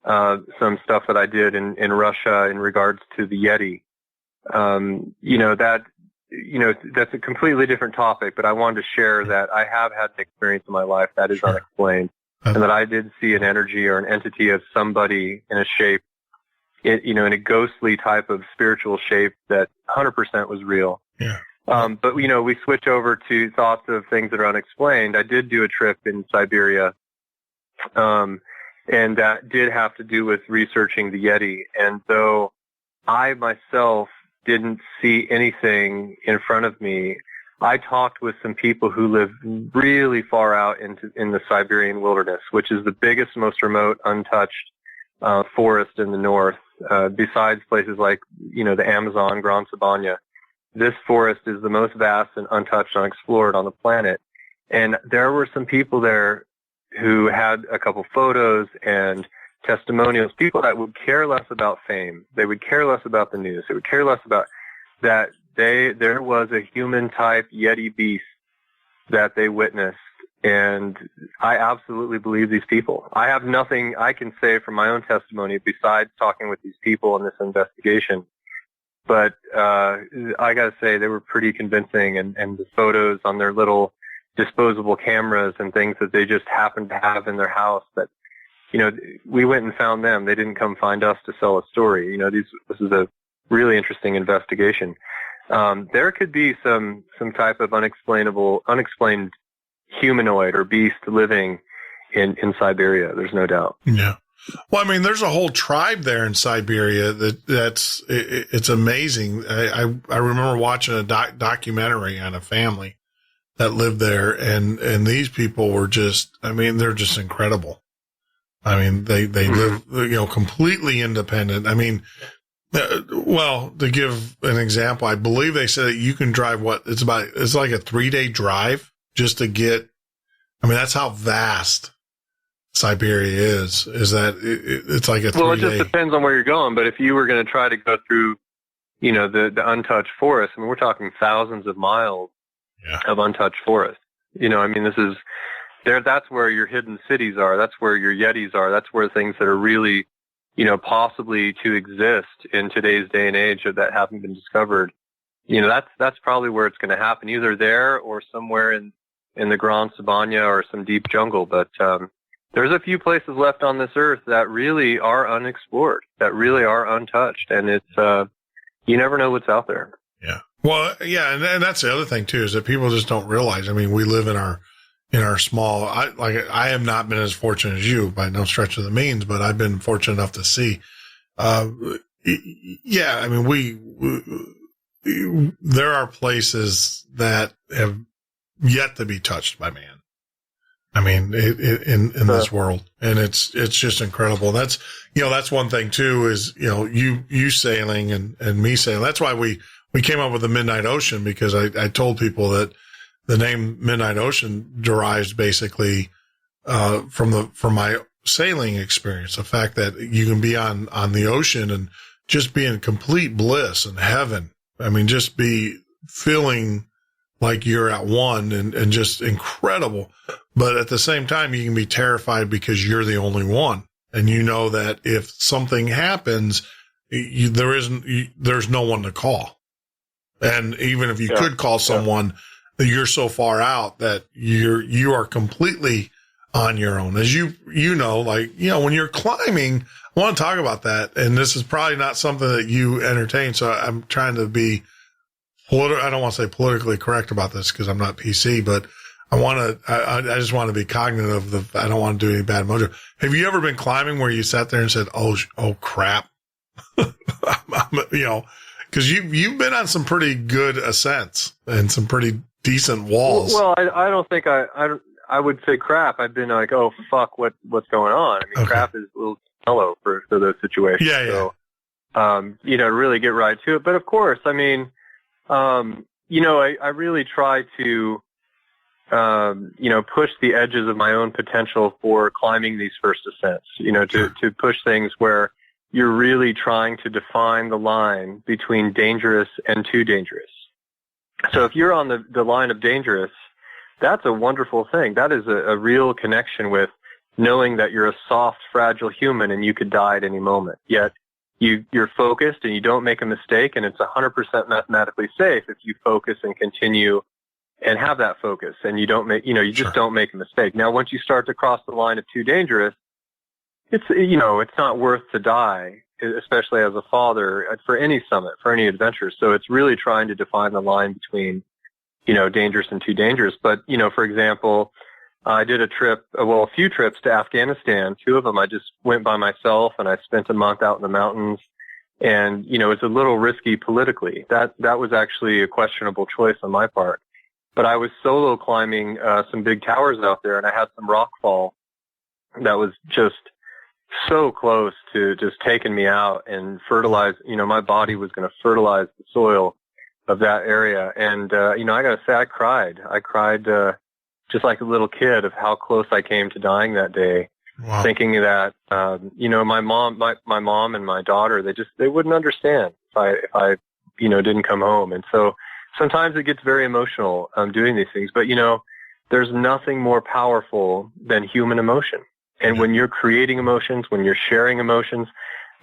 some stuff that I did in Russia in regards to the Yeti. That's a completely different topic, but I wanted to share that I have had an experience in my life that is unexplained, and that I did see an energy or an entity of somebody in a shape, in a ghostly type of spiritual shape that 100% was real. Yeah. But we switch over to thoughts of things that are unexplained. I did do a trip in Siberia, and that did have to do with researching the Yeti. And though I myself didn't see anything in front of me, I talked with some people who live really far out in the Siberian wilderness, which is the biggest, most remote, untouched forest in the north, besides places like, the Amazon, Gran Sabana. This forest is the most vast and untouched, unexplored on the planet. And there were some people there who had a couple photos and testimonials, people that would care less about fame. They would care less about the news. They would care less about that there was a human-type Yeti beast that they witnessed. And I absolutely believe these people. I have nothing I can say from my own testimony besides talking with these people in this investigation. But I got to say, they were pretty convincing, and the photos on their little disposable cameras and things that they just happened to have in their house that, we went and found them. They didn't come find us to sell a story. This is a really interesting investigation. There could be some type of unexplained humanoid or beast living in Siberia. There's no doubt. Yeah. Well, I mean, there's a whole tribe there in Siberia it's amazing. I remember watching a documentary on a family that lived there, and these people were they're just incredible. I mean, they live, completely independent. I mean, to give an example, I believe they said that you can drive it's like a 3-day drive just to get, that's how vast Siberia is that it's like a 3-day. Well, it just depends on where you're going. But if you were going to try to go through, the untouched forest, I mean, we're talking thousands of miles of untouched forest. This is there. That's where your hidden cities are. That's where your Yetis are. That's where things that are really, possibly to exist in today's day and age that haven't been discovered. That's probably where it's going to happen, either there or somewhere in the Grand Sabania or some deep jungle. But there's a few places left on this earth that really are unexplored, that really are untouched, and it's you never know what's out there. Yeah. Well, yeah, and that's the other thing too, is that people just don't realize. I mean, we live in our small. I have not been as fortunate as you by no stretch of the means, but I've been fortunate enough to see. Yeah, I mean, there are places that have yet to be touched by man. I mean, in this world, and it's just incredible. That's one thing too, is, you sailing and me sailing. That's why we came up with the Midnight Ocean, because I told people that the name Midnight Ocean derives basically, from my sailing experience. The fact that you can be on the ocean and just be in complete bliss and heaven. I mean, just be feeling like you're at one and just incredible. But at the same time, you can be terrified because you're the only one. And that if something happens, there's no one to call. And even if you could call someone, you're so far out that you are completely on your own. As when you're climbing, I want to talk about that. And this is probably not something that you entertain. So I'm trying to be I don't want to say politically correct about this because I'm not PC, but I just want to be cognizant of I don't want to do any bad mojo. Have you ever been climbing where you sat there and said, oh crap? Cause you've been on some pretty good ascents and some pretty decent walls. Well, I don't think I would say crap. I've been like, oh fuck, what's going on? I mean, crap is a little mellow for those situations. Yeah. So, really get right to it. But of course, I mean, I really try to, push the edges of my own potential for climbing these first ascents, to push things where you're really trying to define the line between dangerous and too dangerous. So if you're on the line of dangerous, that's a wonderful thing. That is a real connection with knowing that you're a soft, fragile human and you could die at any moment. Yet you're focused and you don't make a mistake, and it's 100% mathematically safe if you focus and continue and have that focus, and you don't make, you just don't make a mistake. Now, once you start to cross the line of too dangerous, it's not worth to die, especially as a father, for any summit, for any adventure. So it's really trying to define the line between, dangerous and too dangerous. But, for example, I did a few trips to Afghanistan. 2 of them I just went by myself, and I spent a month out in the mountains. And, it's a little risky politically. That was actually a questionable choice on my part. But I was solo climbing some big towers out there, and I had some rock fall that was just so close to just taking me out and fertilize. My body was going to fertilize the soil of that area. And, I got to say, I cried. Just like a little kid, of how close I came to dying that day. Wow. Thinking that, my mom and my daughter, they wouldn't understand if I didn't come home. And so sometimes it gets very emotional, doing these things, but there's nothing more powerful than human emotion. And when you're creating emotions, when you're sharing emotions,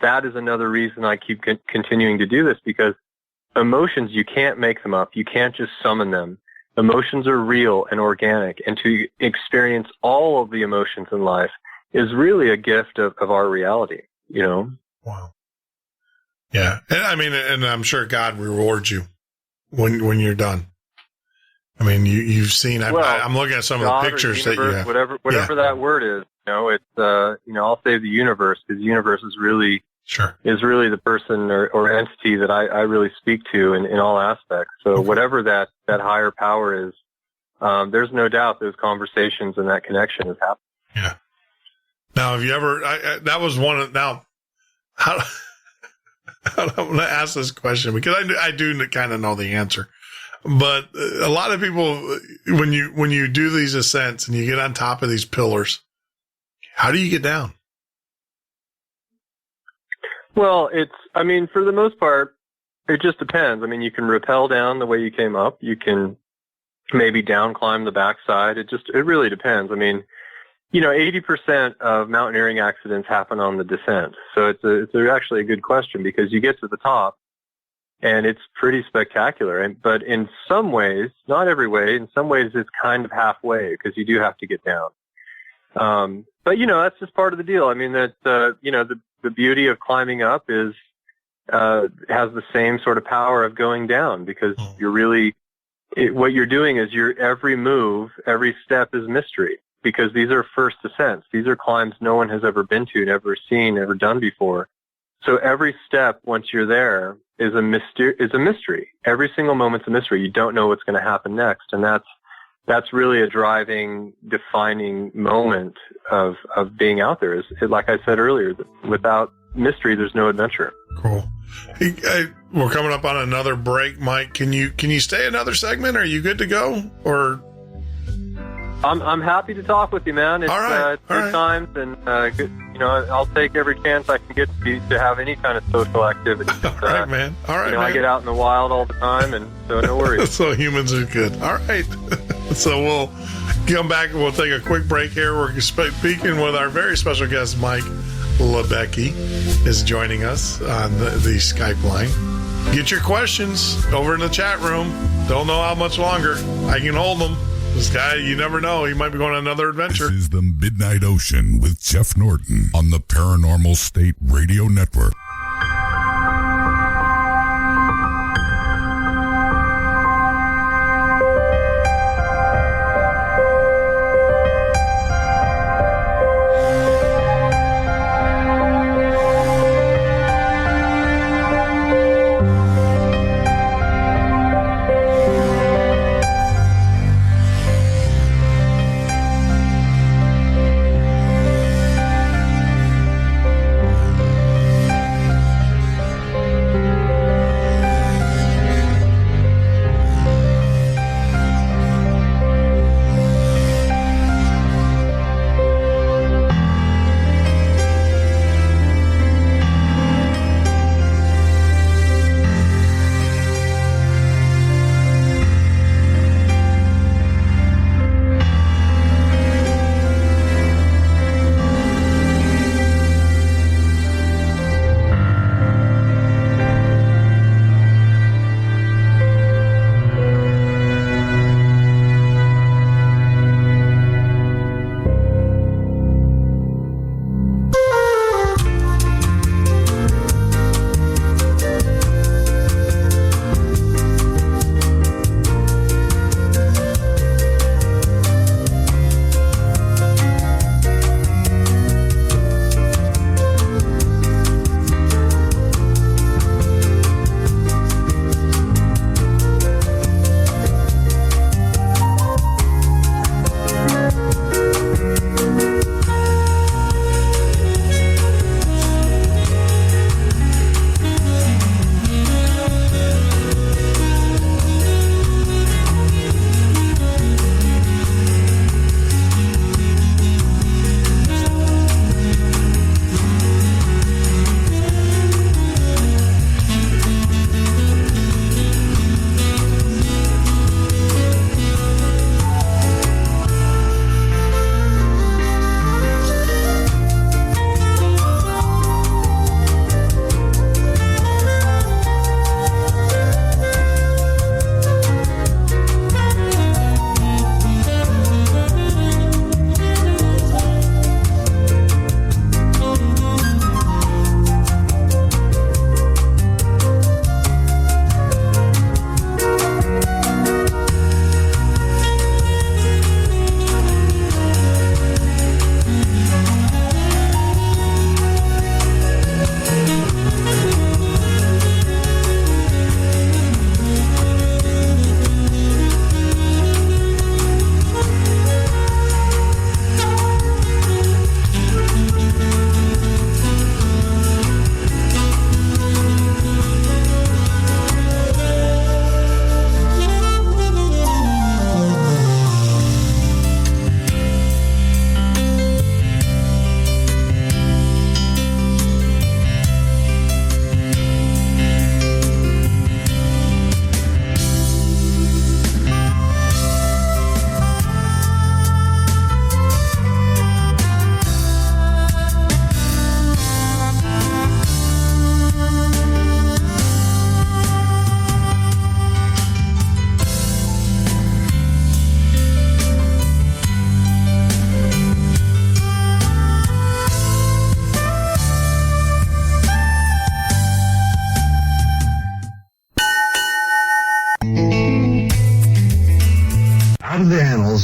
that is another reason I keep continuing to do this, because emotions, you can't make them up. You can't just summon them. Emotions are real and organic, and to experience all of the emotions in life is really a gift of our reality, Wow. Yeah. And I'm sure God rewards you when you're done. I mean, you've seen, I'm looking at some of the pictures that you have. Whatever that word is, it's, I'll say the universe, because the universe is really, is really the person or entity that I really speak to in all aspects. So whatever that higher power is, there's no doubt those conversations and that connection has happened. Yeah. Now, have you ever, that was one of, now, how, I'm going to ask this question because I do kind of know the answer, but a lot of people, when you do these ascents and you get on top of these pillars, How do you get down? Well, for the most part, it just depends. I mean, you can rappel down the way you came up. You can maybe down climb the backside. It really depends. I mean, 80% of mountaineering accidents happen on the descent. So it's actually a good question, because you get to the top and it's pretty spectacular. But in some ways, not every way, in some ways it's kind of halfway, because you do have to get down. But that's just part of the deal. I mean, the beauty of climbing up is, has the same sort of power of going down, because you're really, what you're doing is every move, every step is mystery, because these are first ascents. These are climbs no one has ever been to, never seen, never done before. So every step, once you're there, is a mystery. Every single moment's a mystery. You don't know what's going to happen next. And that's really a driving, defining moment of being out there. Like I said earlier, without mystery, there's no adventure. Cool. Hey, we're coming up on another break, Mike. Can you stay another segment? Are you good to go? Or I'm happy to talk with you, man. It's good times, and good, I'll take every chance I can get to have any kind of social activity. All right, man. All right, man. I get out in the wild all the time, and so no worries. So humans are good. All right. So we'll come back and we'll take a quick break here. We're speaking with our very special guest, Mike Libecki, is joining us on the Skype line. Get your questions over in the chat room. Don't know how much longer I can hold them. This guy, you never know. He might be going on another adventure. This is the Midnight Ocean with Jeff Norton on the Paranormal State Radio Network.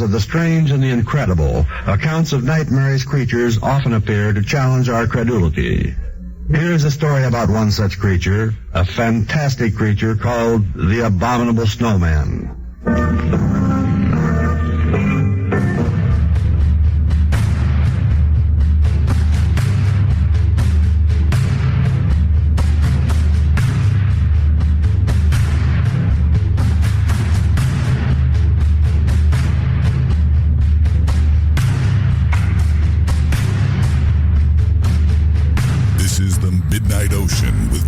of the strange and the incredible, accounts of nightmarish creatures often appear to challenge our credulity. Here's a story about one such creature, a fantastic creature called the Abominable Snowman.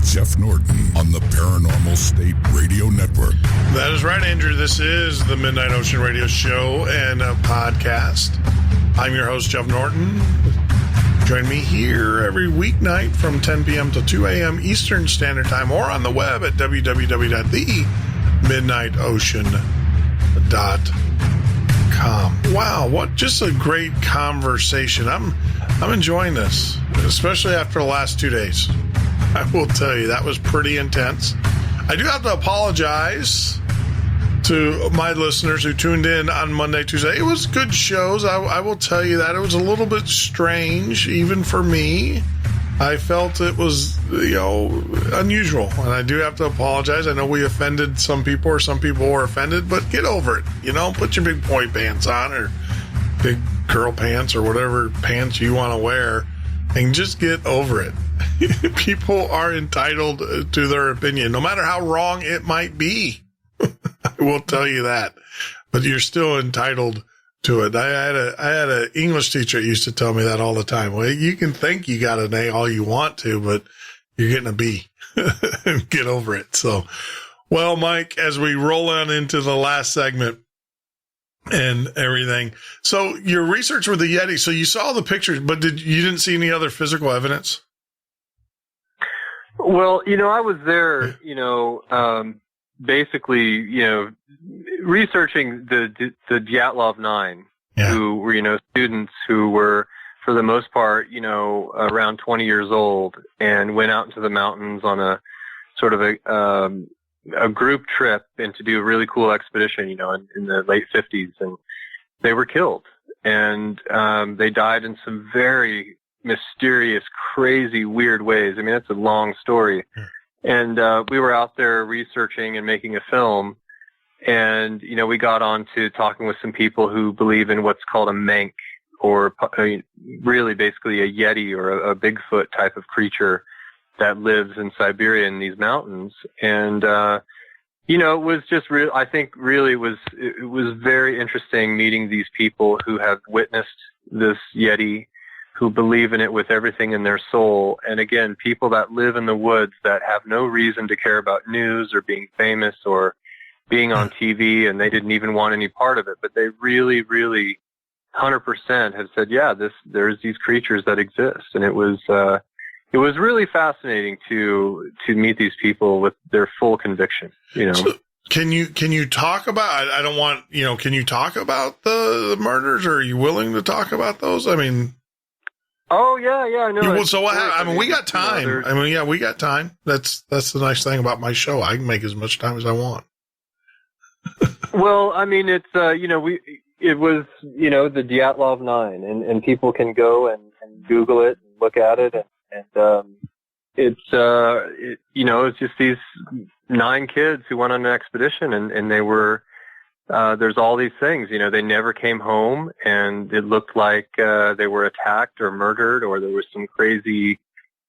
Jeff Norton on the Paranormal State Radio Network. That is right, Andrew. This is the Midnight Ocean Radio Show and a podcast. I'm your host, Jeff Norton. Join me here every weeknight from 10 p.m. to 2 a.m. Eastern Standard Time or on the web at www.themidnightocean.com. Wow, what just a great conversation. I'm enjoying this, especially after the last 2 days. I will tell you, that was pretty intense. I do have to apologize to my listeners who tuned in on Monday, Tuesday. It was good shows. I will tell you that. It was a little bit strange, even for me. I felt it was, unusual. And I do have to apologize. I know we offended some people, or some people were offended, but get over it. Put your big boy pants on, or big girl pants, or whatever pants you want to wear, and just get over it. People are entitled to their opinion, no matter how wrong it might be. I will tell you that, but you're still entitled to it. I had an English teacher that used to tell me that all the time. Well, you can think you got an A all you want to, but you're getting a B. Get over it. So, well, Mike, as we roll on into the last segment and everything. So your research with the Yeti. So you saw the pictures, but you didn't see any other physical evidence? Well, I was there, basically, researching the Dyatlov 9, who were, students who were, for the most part, around 20 years old, and went out into the mountains on a sort of a group trip and to do a really cool expedition, in the late 50s, and they were killed, and they died in some very mysterious, crazy, weird ways. I mean, that's a long story. And we were out there researching and making a film, and we got on to talking with some people who believe in what's called a mank, or really basically a Yeti or a Bigfoot type of creature that lives in Siberia in these mountains. And it was just real. I think really it was very interesting meeting these people who have witnessed this Yeti, who believe in it with everything in their soul. And again, people that live in the woods that have no reason to care about news or being famous or being on TV, and they didn't even want any part of it, but they really, really 100% have said, yeah, there's these creatures that exist. And it was really fascinating to meet these people with their full conviction, So can you talk about, I don't want, can you talk about the murders, or are you willing to talk about those? I mean, oh yeah, no. So what happened? I mean, we got time. We got time. That's the nice thing about my show. I can make as much time as I want. Well, I mean, it's it was the Dyatlov 9, and people can go and Google it and look at it, and it's just these 9 kids who went on an expedition, and they were. There's all these things, they never came home, and it looked like they were attacked or murdered, or there was some crazy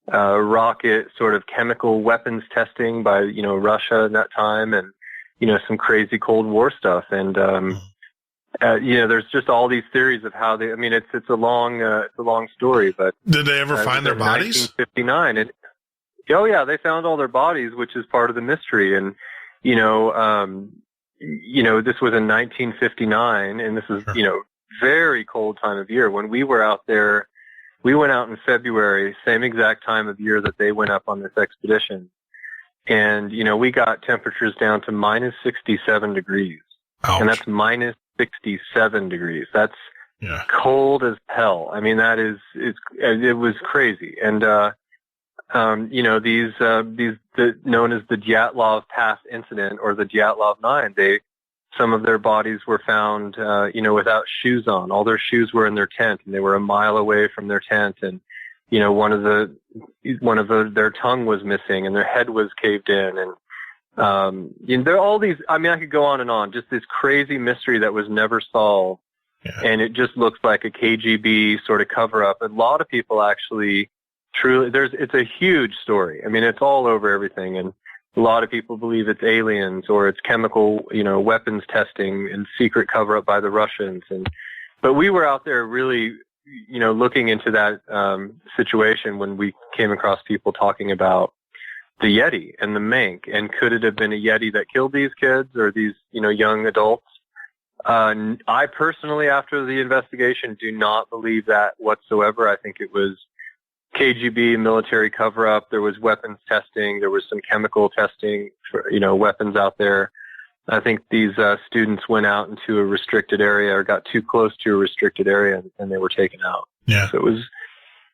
rocket sort of chemical weapons testing by, Russia at that time, and, some crazy Cold War stuff. And, there's just all these theories of how it's a long story, but. Did they ever find their bodies? 1959. Oh yeah, they found all their bodies, which is part of the mystery. And, this was in 1959, and this is, very cold time of year. When we were out there, we went out in February, same exact time of year that they went up on this expedition. And, we got temperatures down to minus 67 degrees. Ouch. And that's minus 67 degrees. That's cold as hell. I mean, it was crazy. And, these known as the Dyatlov Pass incident, or the Dyatlov 9, they some of their bodies were found, without shoes on. All their shoes were in their tent, and they were a mile away from their tent. And, their tongue was missing, and their head was caved in. And, there are all these, I could go on and on, just this crazy mystery that was never solved. Yeah. And it just looks like a KGB sort of cover up. A lot of people actually it's a huge story. It's all over everything. And a lot of people believe it's aliens or it's chemical, weapons testing and secret cover up by the Russians. But we were out there really, looking into that, situation when we came across people talking about the Yeti and the mink, and could it have been a Yeti that killed these kids or these, young adults? I personally, after the investigation, do not believe that whatsoever. I think it was KGB military cover-up. There was weapons testing. There was some chemical testing for, weapons out there. I think these students went out into a restricted area or got too close to a restricted area, and they were taken out. Yeah. So it was,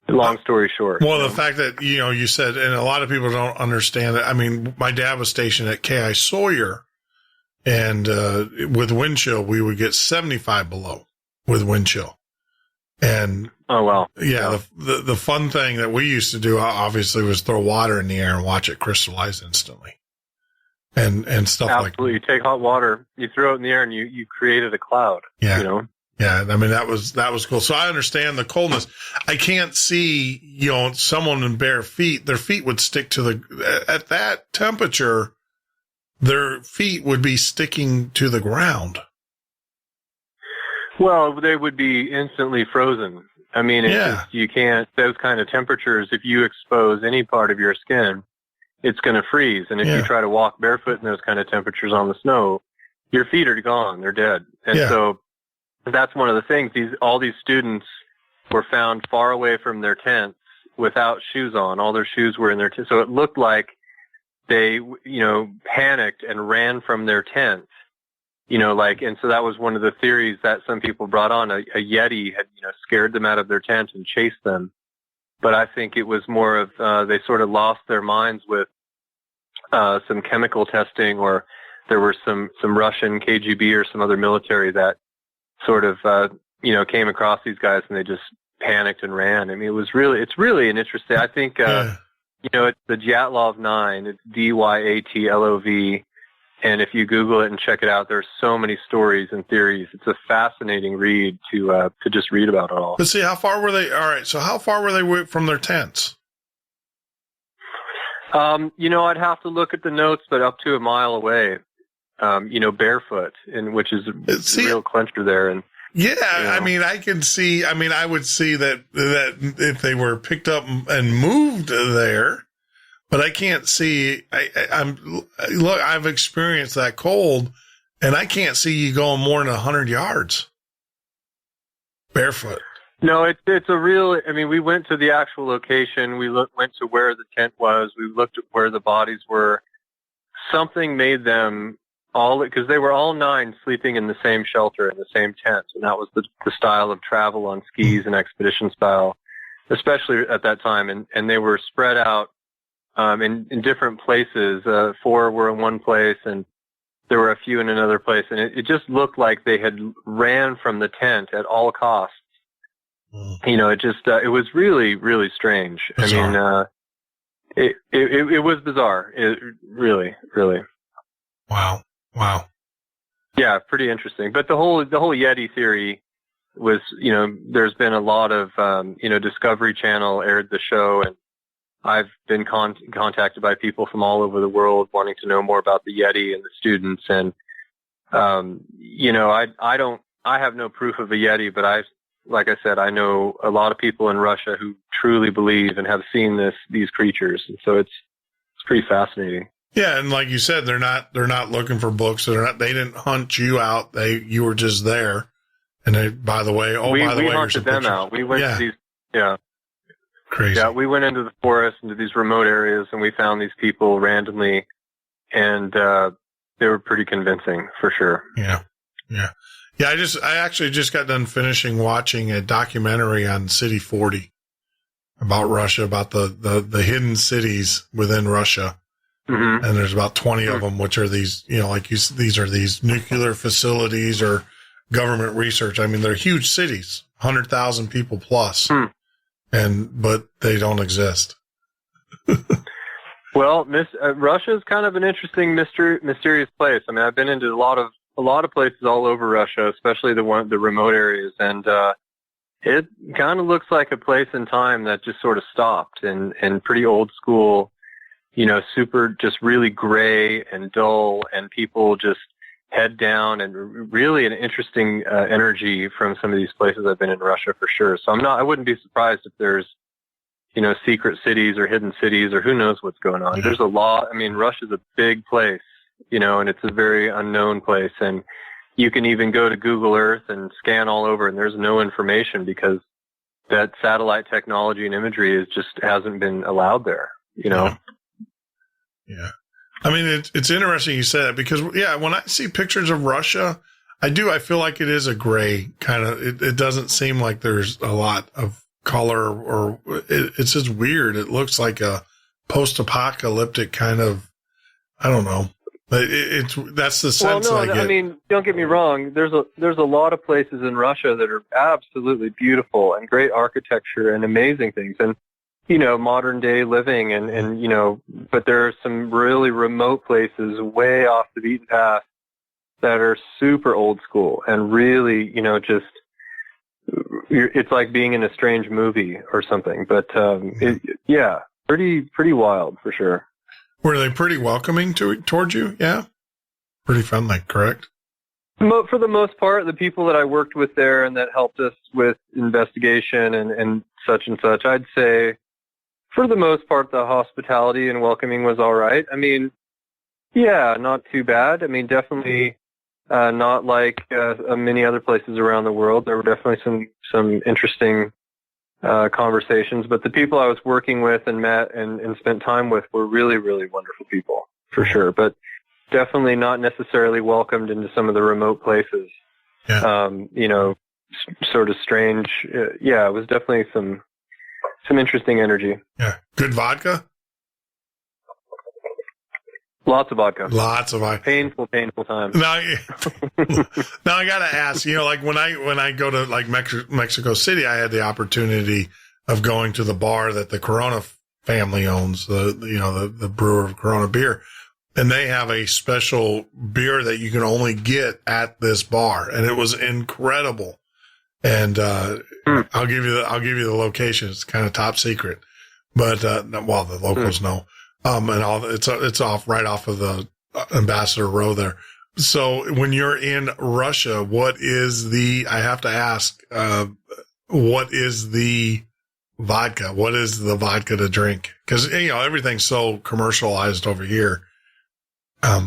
long story short. Well, the fact that, you said, and a lot of people don't understand it. My dad was stationed at K.I. Sawyer, and with wind chill, we would get 75 below with wind chill. And oh, wow. Yeah. The fun thing that we used to do, obviously, was throw water in the air and watch it crystallize instantly. And stuff like that. Absolutely. You take hot water, you throw it in the air, and you created a cloud. Yeah. Yeah. That was cool. So I understand the coldness. I can't see, someone in bare feet, their feet would stick to at that temperature, their feet would be sticking to the ground. Well, they would be instantly frozen. You can't, those kind of temperatures, if you expose any part of your skin, it's going to freeze. And if you try to walk barefoot in those kind of temperatures on the snow, your feet are gone. They're dead. And so that's one of the things. All these students were found far away from their tents without shoes on. All their shoes were in their tents. So it looked like they, panicked and ran from their tent. And so that was one of the theories that some people brought on. A Yeti had, scared them out of their tent and chased them. But I think it was more of, they sort of lost their minds with, some chemical testing, or there were some Russian KGB or some other military that sort of, came across these guys and they just panicked and ran. It's really an interesting, I think, it's the Dyatlov 9, it's Dyatlov. And if you Google it and check it out, there's so many stories and theories. It's a fascinating read to just read about it all. But see, how far were they? All right. So how far were they from their tents? I'd have to look at the notes, but up to a mile away, barefoot, which is a real clincher there. And I can see, I would see that if they were picked up and moved there. But I can't see, I've experienced that cold, and I can't see you going more than 100 yards barefoot. No, it's a real, we went to the actual location. We went to where the tent was. We looked at where the bodies were. Something made them because they were all 9 sleeping in the same shelter, in the same tent. And that was the style of travel on skis and expedition style, especially at that time. And they were spread out in different places. 4 were in one place, and there were a few in another place. And it just looked like they had ran from the tent at all costs. It was really, really strange. Bizarre. It was bizarre. It really, really. Wow. Yeah, pretty interesting. But the whole Yeti theory was, there's been a lot of, Discovery Channel aired the show, and I've been contacted by people from all over the world wanting to know more about the Yeti and the students. And, I have no proof of a Yeti, but like I said, I know a lot of people in Russia who truly believe and have seen these creatures. And so it's pretty fascinating. Yeah. And like you said, they're not looking for books. They didn't hunt you out. You were just there. And we hunted them out. We went to these, crazy. Yeah, we went into the forest, into these remote areas, and we found these people randomly, and they were pretty convincing, for sure. Yeah. I actually just got done finishing watching a documentary on City 40 about Russia, about the hidden cities within Russia. and there's about 20 of them, which are these, these are these nuclear facilities or government research. I mean, they're huge cities, 100,000 people plus, but they don't exist. Well, Russia is kind of an interesting, mysterious place. I mean, I've been into a lot of places all over Russia, especially the remote areas, and it kind of looks like a place in time that just sort of stopped and pretty old school, super just really gray and dull, and people just head down, and really an interesting energy from some of these places I've been in Russia for sure. So I wouldn't be surprised if there's secret cities or hidden cities or who knows what's going on. There's a lot. I mean, Russia's a big place, and it's a very unknown place. And you can even go to Google Earth and scan all over, and there's no information because that satellite technology and imagery hasn't been allowed there, Yeah. I mean, it's interesting you say that because, when I see pictures of Russia, I feel like it is a gray kind of, it doesn't seem like there's a lot of color, or it's just weird. It looks like a post-apocalyptic kind of, I don't know. That's the sense I get. I mean, don't get me wrong. There's a lot of places in Russia that are absolutely beautiful and great architecture and amazing things, and modern day living, and but there are some really remote places way off the beaten path that are super old school and really, just. It's like being in a strange movie or something, but pretty wild for sure. Were they pretty welcoming towards you? Yeah, pretty friendly, correct? For the most part, the people that I worked with there and that helped us with investigation and such, I'd say for the most part the hospitality and welcoming was all right. I mean, not too bad. I mean, definitely. Not like many other places around the world. There were definitely some interesting conversations, but the people I was working with and met and spent time with were really, really wonderful people, for sure. But definitely not necessarily welcomed into some of the remote places. Yeah. Sort of strange. It was definitely some interesting energy. Yeah. Good vodka? Lots of vodka. Painful time. Now I got to ask, like when I go to like Mexico City, I had the opportunity of going to the bar that the Corona family owns, the brewer of Corona beer. And they have a special beer that you can only get at this bar. And it was incredible. And, I'll give you the location. It's kind of top secret, but, the locals know. And all it's right off of the Ambassador Row there. So when you're in Russia, I have to ask, what is the vodka? What is the vodka to drink? Cause everything's so commercialized over here. I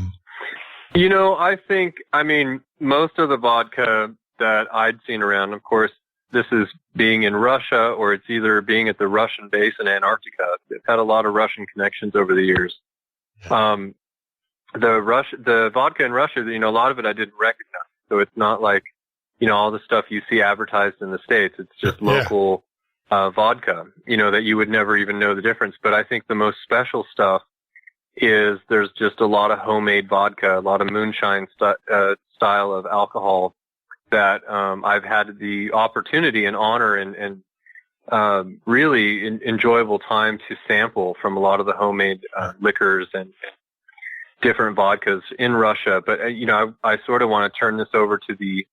mean, most of the vodka that I'd seen around, of course, this is being in Russia, or it's either being at the Russian base in Antarctica. I've had a lot of Russian connections over the years. The vodka in Russia, a lot of it I didn't recognize. So it's not like, all the stuff you see advertised in the States. It's just local vodka, that you would never even know the difference. But I think the most special stuff is there's just a lot of homemade vodka, a lot of moonshine style of alcohol that I've had the opportunity and honor and really enjoyable time to sample from a lot of the homemade liquors and different vodkas in Russia. But, I sort of want to turn this over to the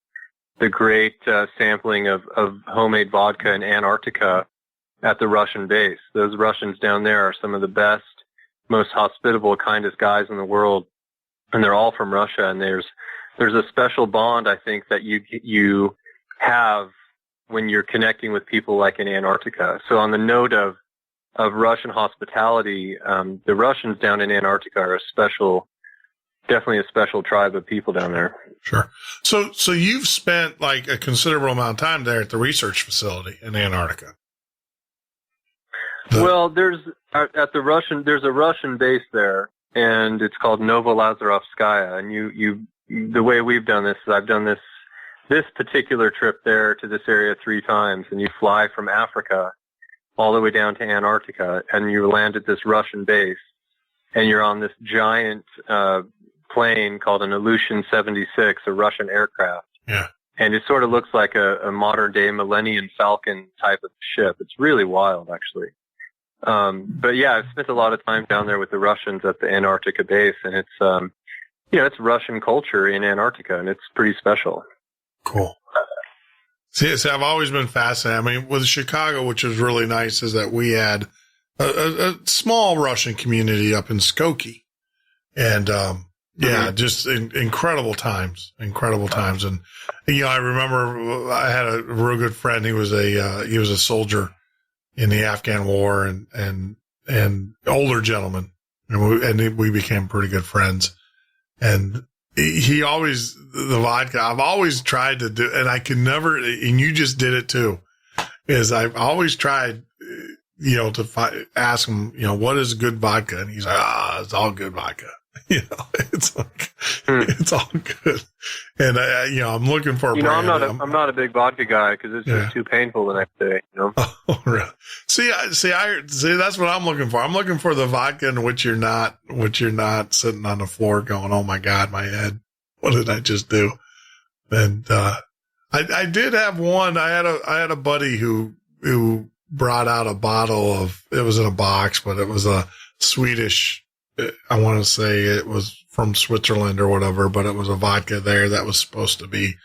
great sampling of homemade vodka in Antarctica at the Russian base. Those Russians down there are some of the best, most hospitable, kindest guys in the world, and they're all from Russia, and there's a special bond, I think, that you have when you're connecting with people like in Antarctica. So on the note of Russian hospitality, the Russians down in Antarctica are definitely a special tribe of people down there. Sure. So you've spent like a considerable amount of time there at the research facility in Antarctica. There's a Russian base there, and it's called Novolazarovskaya, and the way we've done this is I've done this particular trip there to this area 3 times, and you fly from Africa all the way down to Antarctica, and you land at this Russian base, and you're on this giant plane called an Ilyushin 76, a Russian aircraft. Yeah. And it sort of looks like a modern-day Millennium Falcon type of ship. It's really wild, actually. But yeah, I've spent a lot of time down there with the Russians at the Antarctica base, and it's, it's Russian culture in Antarctica, and it's pretty special. Cool. See, I've always been fascinated. I mean, with Chicago, which was really nice, is that we had a small Russian community up in Skokie. And, just incredible times. And, I remember I had a real good friend. He was a soldier in the Afghan war and older gentleman. And we became pretty good friends. And he always, the vodka, I've always tried to do, and I can never, and you just did it too, is I've always tried, to ask him, what is good vodka? And he's like, it's all good vodka. It's like, it's all good. And I'm looking for a brand. I'm not a big vodka guy because it's just too painful the next day, Oh, really? See, that's what I'm looking for. I'm looking for the vodka in which you're not sitting on the floor going, oh my God, my head. What did I just do? And, I did have one. I had a buddy who brought out a bottle of, it was in a box, but it was a Swedish, I want to say it was from Switzerland or whatever, but it was a vodka there that was supposed to be,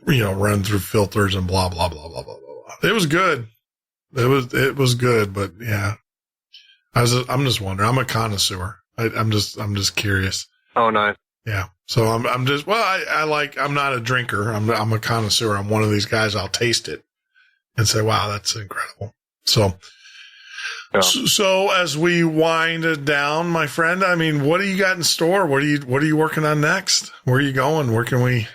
run through filters and blah, blah, blah, blah, blah, blah. It was good. It was good, but yeah, I'm just wondering. I'm a connoisseur. I'm just curious. Oh, nice. Yeah. So I'm not a drinker. I'm a connoisseur. I'm one of these guys. I'll taste it and say, wow, that's incredible. So, yeah. So as we wind down, my friend, I mean, what do you got in store? What are you working on next? Where are you going? Where can we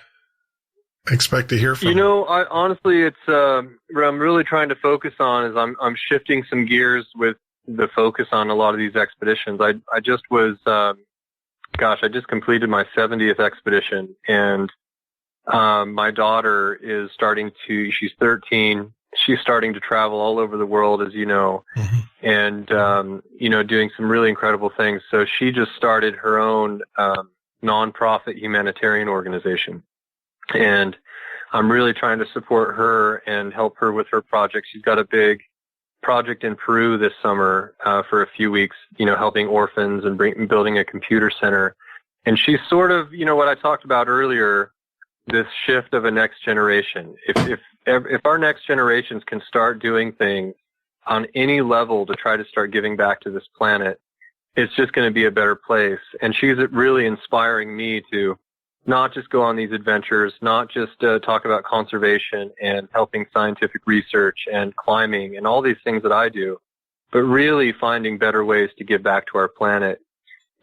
expect to hear from you? Honestly, it's, what I'm really trying to focus on is I'm shifting some gears with the focus on a lot of these expeditions. I just was, I just completed my 70th expedition, and my daughter is she's 13. She's starting to travel all over the world, as you know, and, doing some really incredible things. So she just started her own nonprofit humanitarian organization. And I'm really trying to support her and help her with her project. She's got a big project in Peru this summer for a few weeks, helping orphans and building a computer center. And she's sort of, what I talked about earlier, this shift of a next generation. If our next generations can start doing things on any level to try to start giving back to this planet, it's just going to be a better place. And she's really inspiring me to not just go on these adventures, not just talk about conservation and helping scientific research and climbing and all these things that I do, but really finding better ways to give back to our planet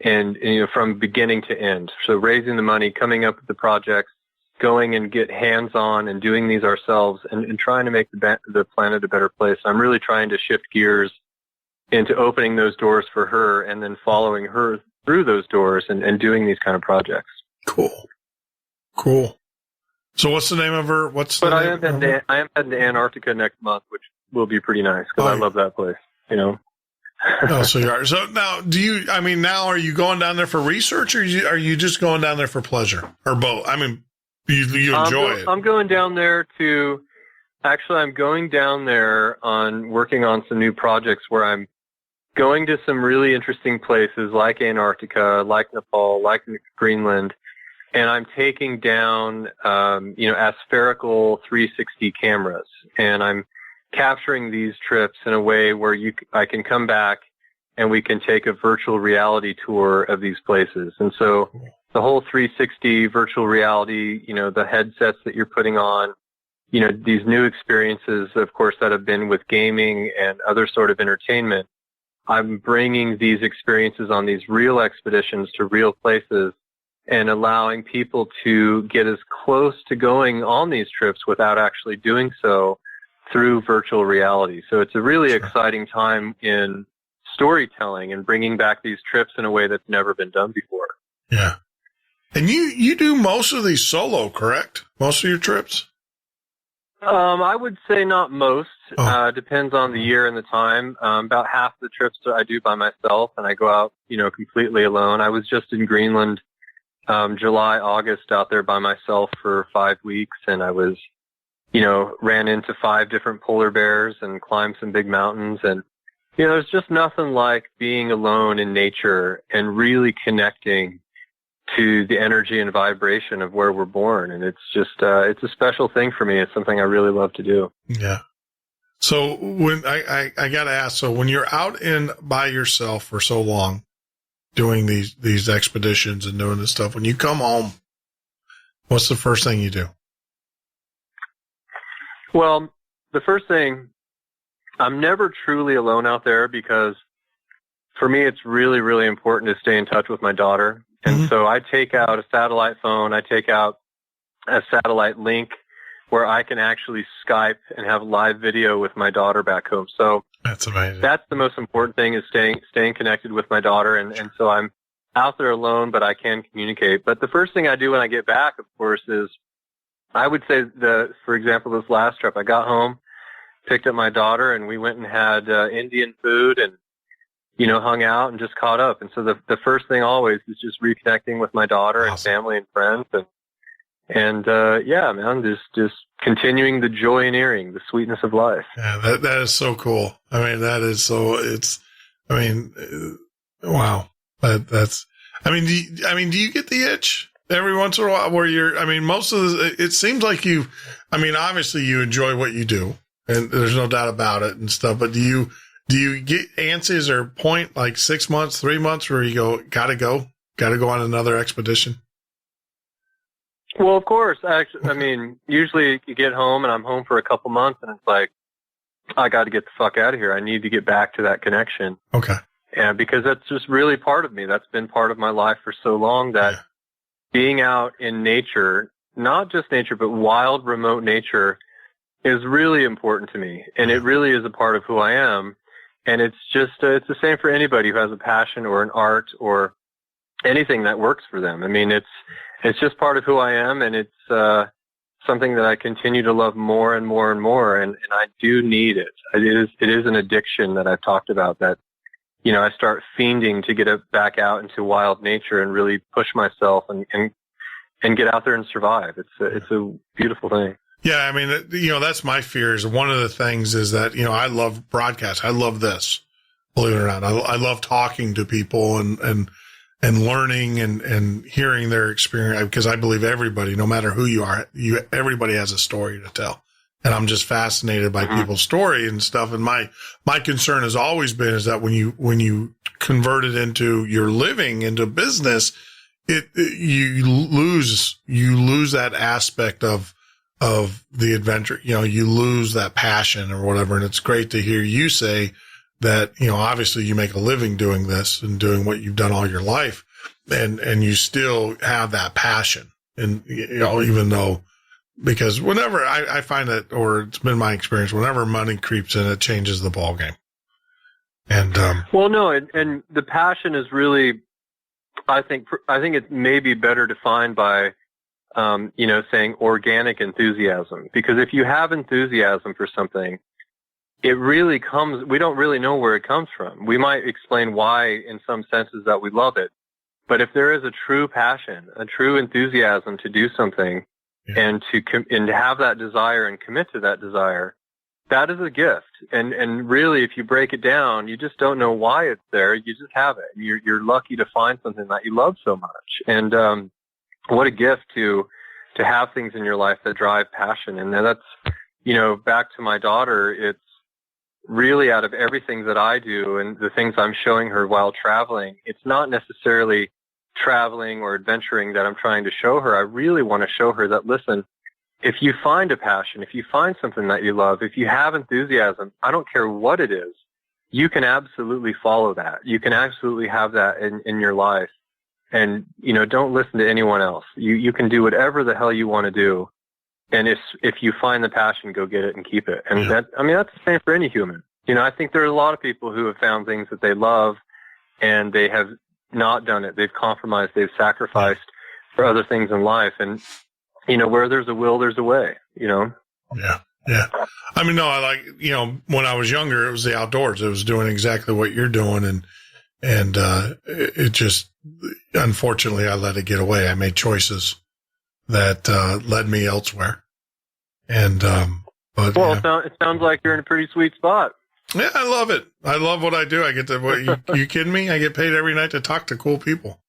and from beginning to end. So raising the money, coming up with the projects, going and get hands-on and doing these ourselves and trying to make the planet a better place. I'm really trying to shift gears into opening those doors for her and then following her through those doors and doing these kind of projects. Cool. So what's the name of her? I am heading to Antarctica next month, which will be pretty nice because I love that place, Oh, so you are. So now, now are you going down there for research or are you just going down there for pleasure or both? I mean, you enjoy it. I'm going down there I'm going down there on working on some new projects where I'm going to some really interesting places like Antarctica, like Nepal, like Greenland, and I'm taking down, aspherical 360 cameras, and I'm capturing these trips in a way where I can come back and we can take a virtual reality tour of these places. And so the whole 360 virtual reality, the headsets that you're putting on, these new experiences, of course, that have been with gaming and other sort of entertainment. I'm bringing these experiences on these real expeditions to real places and allowing people to get as close to going on these trips without actually doing so through virtual reality. So it's a really exciting time in storytelling and bringing back these trips in a way that's never been done before. Yeah. And you do most of these solo, correct? Most of your trips? I would say not most. Depends on the year and the time. About half the trips I do by myself, and I go out, completely alone. I was just in Greenland, July, August, out there by myself for 5 weeks, and I was, ran into 5 different polar bears and climbed some big mountains. And, there's just nothing like being alone in nature and really connecting to the energy and vibration of where we're born. And it's just, it's a special thing for me. It's something I really love to do. Yeah. So when I got to ask, so when you're out by yourself for so long doing these expeditions and doing this stuff, when you come home, what's the first thing you do? Well, the first thing, I'm never truly alone out there because for me, it's really, really important to stay in touch with my daughter. And so I take out a satellite phone. I take out a satellite link where I can actually Skype and have live video with my daughter back home. So that's amazing. That's the most important thing, is staying connected with my daughter. And so I'm out there alone, but I can communicate. But the first thing I do when I get back, of course, is I would say for example, this last trip, I got home, picked up my daughter, and we went and had Indian food and hung out and just caught up. And so the first thing always is just reconnecting with my daughter and family and friends. And yeah, man, just continuing the joy-ening, the sweetness of life. Yeah, that is so cool. I mean, wow. Do you get the itch every once in a while where it seems like obviously you enjoy what you do and there's no doubt about it and stuff, but do you get antsy or point like 6 months, 3 months where you gotta go on another expedition? Well, of course. Actually, usually you get home and I'm home for a couple months and it's like, I got to get the fuck out of here. I need to get back to that connection. Okay. And because that's just really part of me. That's been part of my life for so long that being out in nature, not just nature, but wild, remote nature is really important to me. And it really is a part of who I am. And it's just, it's the same for anybody who has a passion or an art or anything that works for them. It's just part of who I am, and it's something that I continue to love more and more and more, and I do need it. It is an addiction that I've talked about that, I start fiending to get back out into wild nature and really push myself and get out there and survive. It's a beautiful thing. Yeah, that's my fear. Is one of the things is that, I love broadcast. I love this, believe it or not. I love talking to people and learning and hearing their experience, because I believe everybody, no matter who you are, everybody has a story to tell. And I'm just fascinated by people's story and stuff. And my concern has always been is that when you convert it into your living, into business, you lose that aspect of the adventure. You lose that passion or whatever. And it's great to hear you say that, obviously you make a living doing this and doing what you've done all your life, and you still have that passion. And, even though, because whenever I find that, or it's been my experience, whenever money creeps in, it changes the ball game. And, well, no, and the passion is really, I think it may be better defined by, saying organic enthusiasm, because if you have enthusiasm for something, it really we don't really know where it comes from. We might explain why in some senses that we love it. But if there is a true passion, a true enthusiasm to do something and to have that desire and commit to that desire, that is a gift. And really, if you break it down, you just don't know why it's there. You just have it. You're lucky to find something that you love so much. And, what a gift to have things in your life that drive passion. And that's, back to my daughter, it's really out of everything that I do and the things I'm showing her while traveling, it's not necessarily traveling or adventuring that I'm trying to show her. I really want to show her that, listen, if you find a passion, if you find something that you love, if you have enthusiasm, I don't care what it is, you can absolutely follow that. You can absolutely have that in your life. And, don't listen to anyone else. You can do whatever the hell you want to do. And if you find the passion, go get it and keep it. And that's the same for any human. I think there are a lot of people who have found things that they love and they have not done it. They've compromised, they've sacrificed for other things in life. And, where there's a will, there's a way, Yeah. Yeah. I mean, no, I like, when I was younger, it was the outdoors. It was doing exactly what you're doing. And it just, unfortunately, I let it get away. I made choices that led me elsewhere. And, but. Well, it sounds like you're in a pretty sweet spot. Yeah, I love it. I love what I do. I get to, you kidding me? I get paid every night to talk to cool people.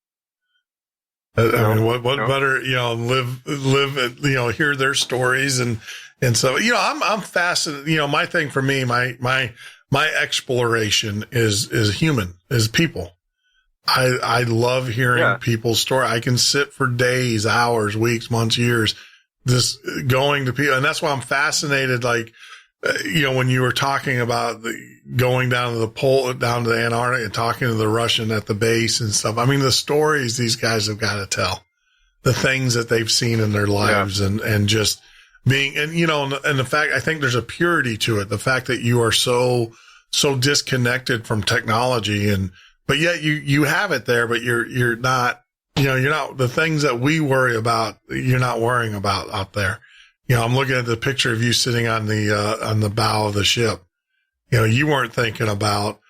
I mean, what better, live, hear their stories and so, I'm fascinated. My thing for me, my exploration is human, is people. I love hearing people's story. I can sit for days, hours, weeks, months, years, just going to people. And that's why I'm fascinated. Like, when you were talking about going down to the pole, down to the Antarctica and talking to the Russian at the base and stuff. I mean, the stories these guys have got to tell, the things that they've seen in their lives and just being, and the fact, I think there's a purity to it. The fact that you are so disconnected from technology but yet you have it there, but you're not, you're not the things that we worry about. You're not worrying about out there. I'm looking at the picture of you sitting on the bow of the ship. You weren't thinking about,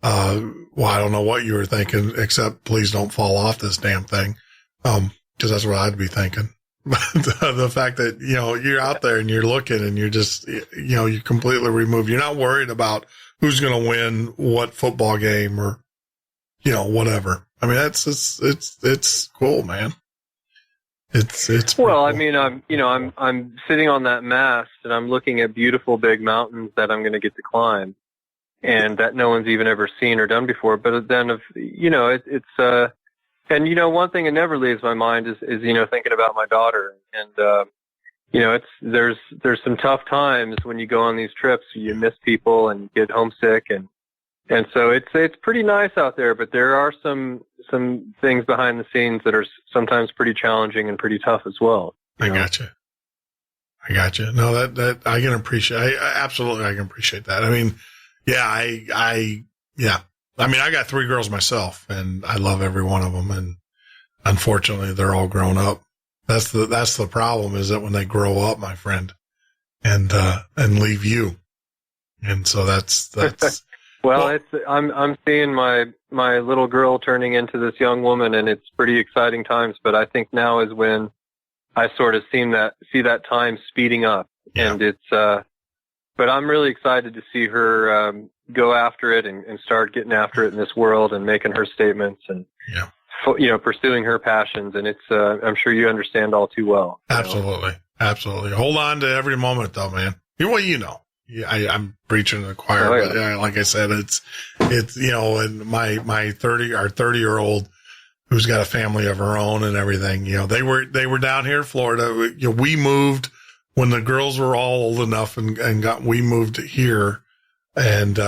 I don't know what you were thinking, except please don't fall off this damn thing. 'Cause that's what I'd be thinking. But the fact that, you're out there and you're looking and you're just, you're completely removed. You're not worried about who's going to win what football game or, whatever. I mean, it's cool, man. It's well, cool. I mean, I'm sitting on that mast and I'm looking at beautiful big mountains that I'm going to get to climb and that no one's even ever seen or done before. But then and one thing that never leaves my mind is thinking about my daughter and, there's some tough times when you go on these trips, you miss people and get homesick and so it's pretty nice out there, but there are some things behind the scenes that are sometimes pretty challenging and pretty tough as well. I gotcha. No, that I can appreciate. Absolutely, I can appreciate that. I mean, I mean, I got 3 girls myself and I love every one of them. And unfortunately, they're all grown up. That's the problem, is that when they grow up, my friend, and leave you. And so that's, well, I'm seeing my little girl turning into this young woman, and it's pretty exciting times. But I think now is when I sort of see that time speeding up, and it's. But I'm really excited to see her go after it and start getting after it in this world and making her statements and pursuing her passions. And it's I'm sure you understand all too well. Absolutely. Hold on to every moment, though, man. Yeah, I'm preaching to the choir, but like I said, it's, and our 30-year-old who's got a family of her own and everything, they were down here in Florida. We moved when the girls were all old enough we moved here and,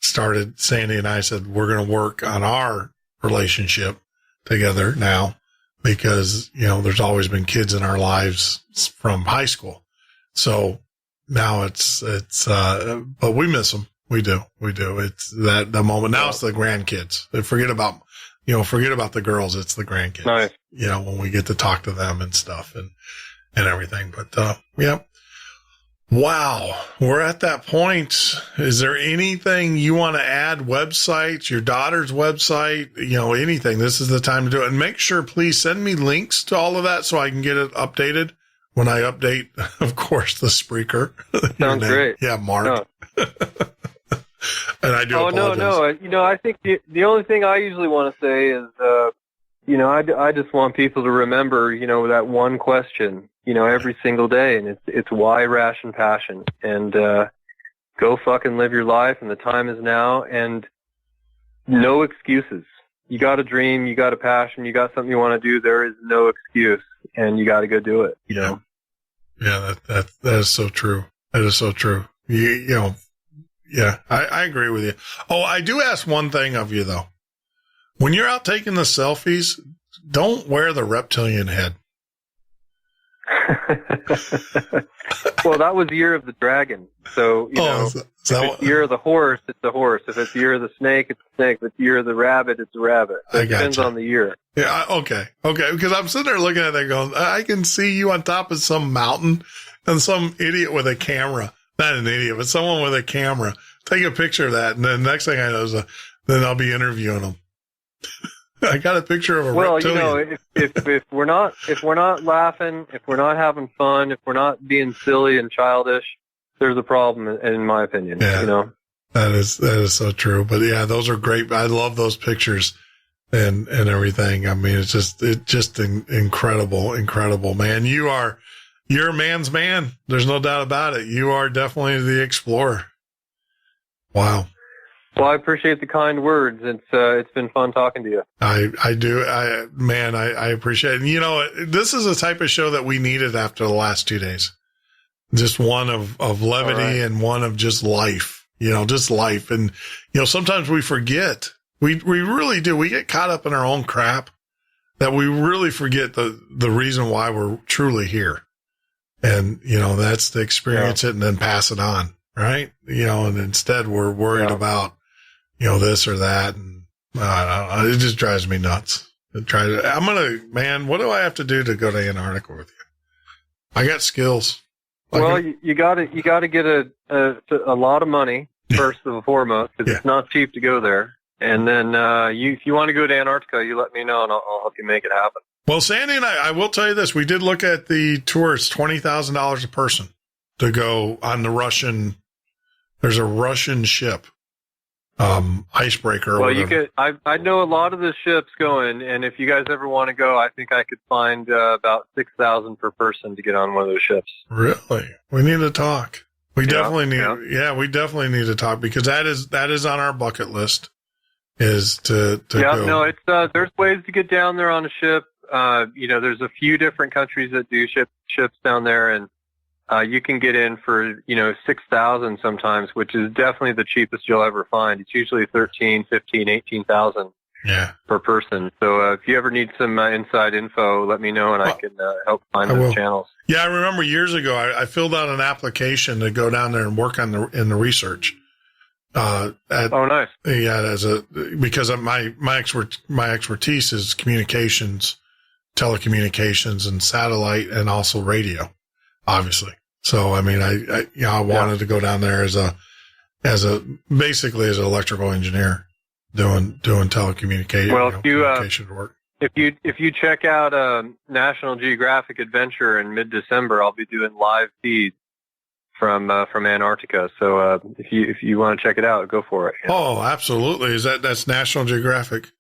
started, Sandy and I said, we're going to work on our relationship together now because, there's always been kids in our lives from high school. So, now it's, but we miss them. We do. It's the moment. Now it's the grandkids. Forget about the girls. It's the grandkids. Nice. When we get to talk to them and stuff and everything. But, wow. We're at that point. Is there anything you want to add? Websites, your daughter's website, anything. This is the time to do it. And make sure, please send me links to all of that so I can get it updated. When I update, of course, the Spreaker. Sounds great. Yeah, Mark. No. And I do apologize. No. I think the only thing I usually want to say is, I just want people to remember, that one question, every single day. And it's why ration passion? And go fucking live your life. And the time is now. And no excuses. You got a dream. You got a passion. You got something you want to do. There is no excuse. And you got to go do it, Yeah, that is so true. That is so true. I agree with you. Oh, I do ask one thing of you, though. When you're out taking the selfies, don't wear the reptilian head. Well, that was Year of the Dragon. So, if it's Year of the Horse, it's the horse. If it's Year of the Snake, it's the snake. If it's Year of the Rabbit, it's the rabbit. So it depends on the year. Yeah, okay. Because I'm sitting there looking at that going, I can see you on top of some mountain and some idiot with a camera, not an idiot, but someone with a camera, take a picture of that. And then next thing I know is then I'll be interviewing them. I got a picture of a reptilian. If we're not laughing, if we're not having fun, if we're not being silly and childish, there's a problem, in my opinion. Yeah, that is so true. But yeah, those are great. I love those pictures and everything. I mean, it's just incredible, man. You're a man's man. There's no doubt about it. You are definitely the explorer. Wow. Well, I appreciate the kind words. It's been fun talking to you. I do. I appreciate it. This is a type of show that we needed after the last 2 days. Just one of levity and one of just life, just life. And, sometimes we forget. We really do. We get caught up in our own crap that we really forget the reason why we're truly here. And, that's to experience it and then pass it on. Right. And instead we're worried about, this or that. And it just drives me nuts. What do I have to do to go to Antarctica with you? I got skills. Well, you gotta get a lot of money first and foremost, because it's not cheap to go there. And then, if you want to go to Antarctica, you let me know and I'll help you make it happen. Well, Sandy and I will tell you this. We did look at the tour. It's $20,000 a person to go on there's a Russian ship. Icebreaker. Well, I know a lot of the ships going, and if you guys ever want to go, I think I could find about $6,000 per person to get on one of those ships. Really? We need to talk. We definitely need to talk, because that is on our bucket list, is to go. No, it's there's ways to get down there on a ship. There's a few different countries that do ships down there, and you can get in for, $6,000 sometimes, which is definitely the cheapest you'll ever find. It's usually $13,000, $15,000, $18,000 per person. So if you ever need some inside info, let me know and I can help find those channels. Yeah, I remember years ago I filled out an application to go down there and work in the research. Oh, nice. Yeah, because of my expertise is communications, telecommunications, and satellite, and also radio. Obviously. So, I mean, I wanted to go down there as basically as an electrical engineer doing telecommunication, communication work. If you check out National Geographic Adventure in mid-December, I'll be doing live feeds from Antarctica. So, if you want to check it out, go for it. Oh, absolutely. That's National Geographic?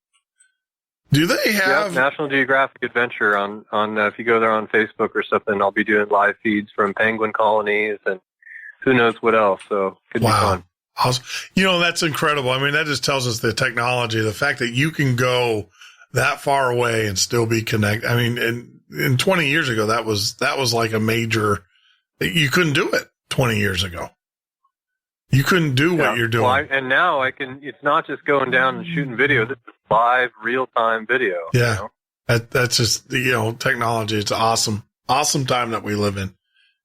Do they have National Geographic Adventure on if you go there on Facebook or something? I'll be doing live feeds from penguin colonies and who knows what else. So could be fun. Awesome. That's incredible. I mean, that just tells us the technology, the fact that you can go that far away and still be connected. I mean, in 20 years ago, that was like a major. You couldn't do it 20 years ago. You couldn't do what you're doing. Well, and now I can. It's not just going down and shooting video. This is live, real-time video. Yeah, that's just technology. It's awesome time that we live in.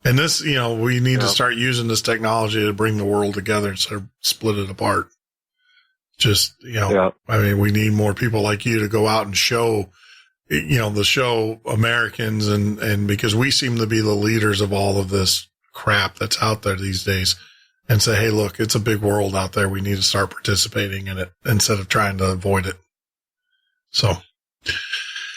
And this, we need to start using this technology to bring the world together instead of split it apart. Just I mean, we need more people like you to go out and show, show Americans, and because we seem to be the leaders of all of this crap that's out there these days. And say, hey, look, it's a big world out there. We need to start participating in it instead of trying to avoid it. So.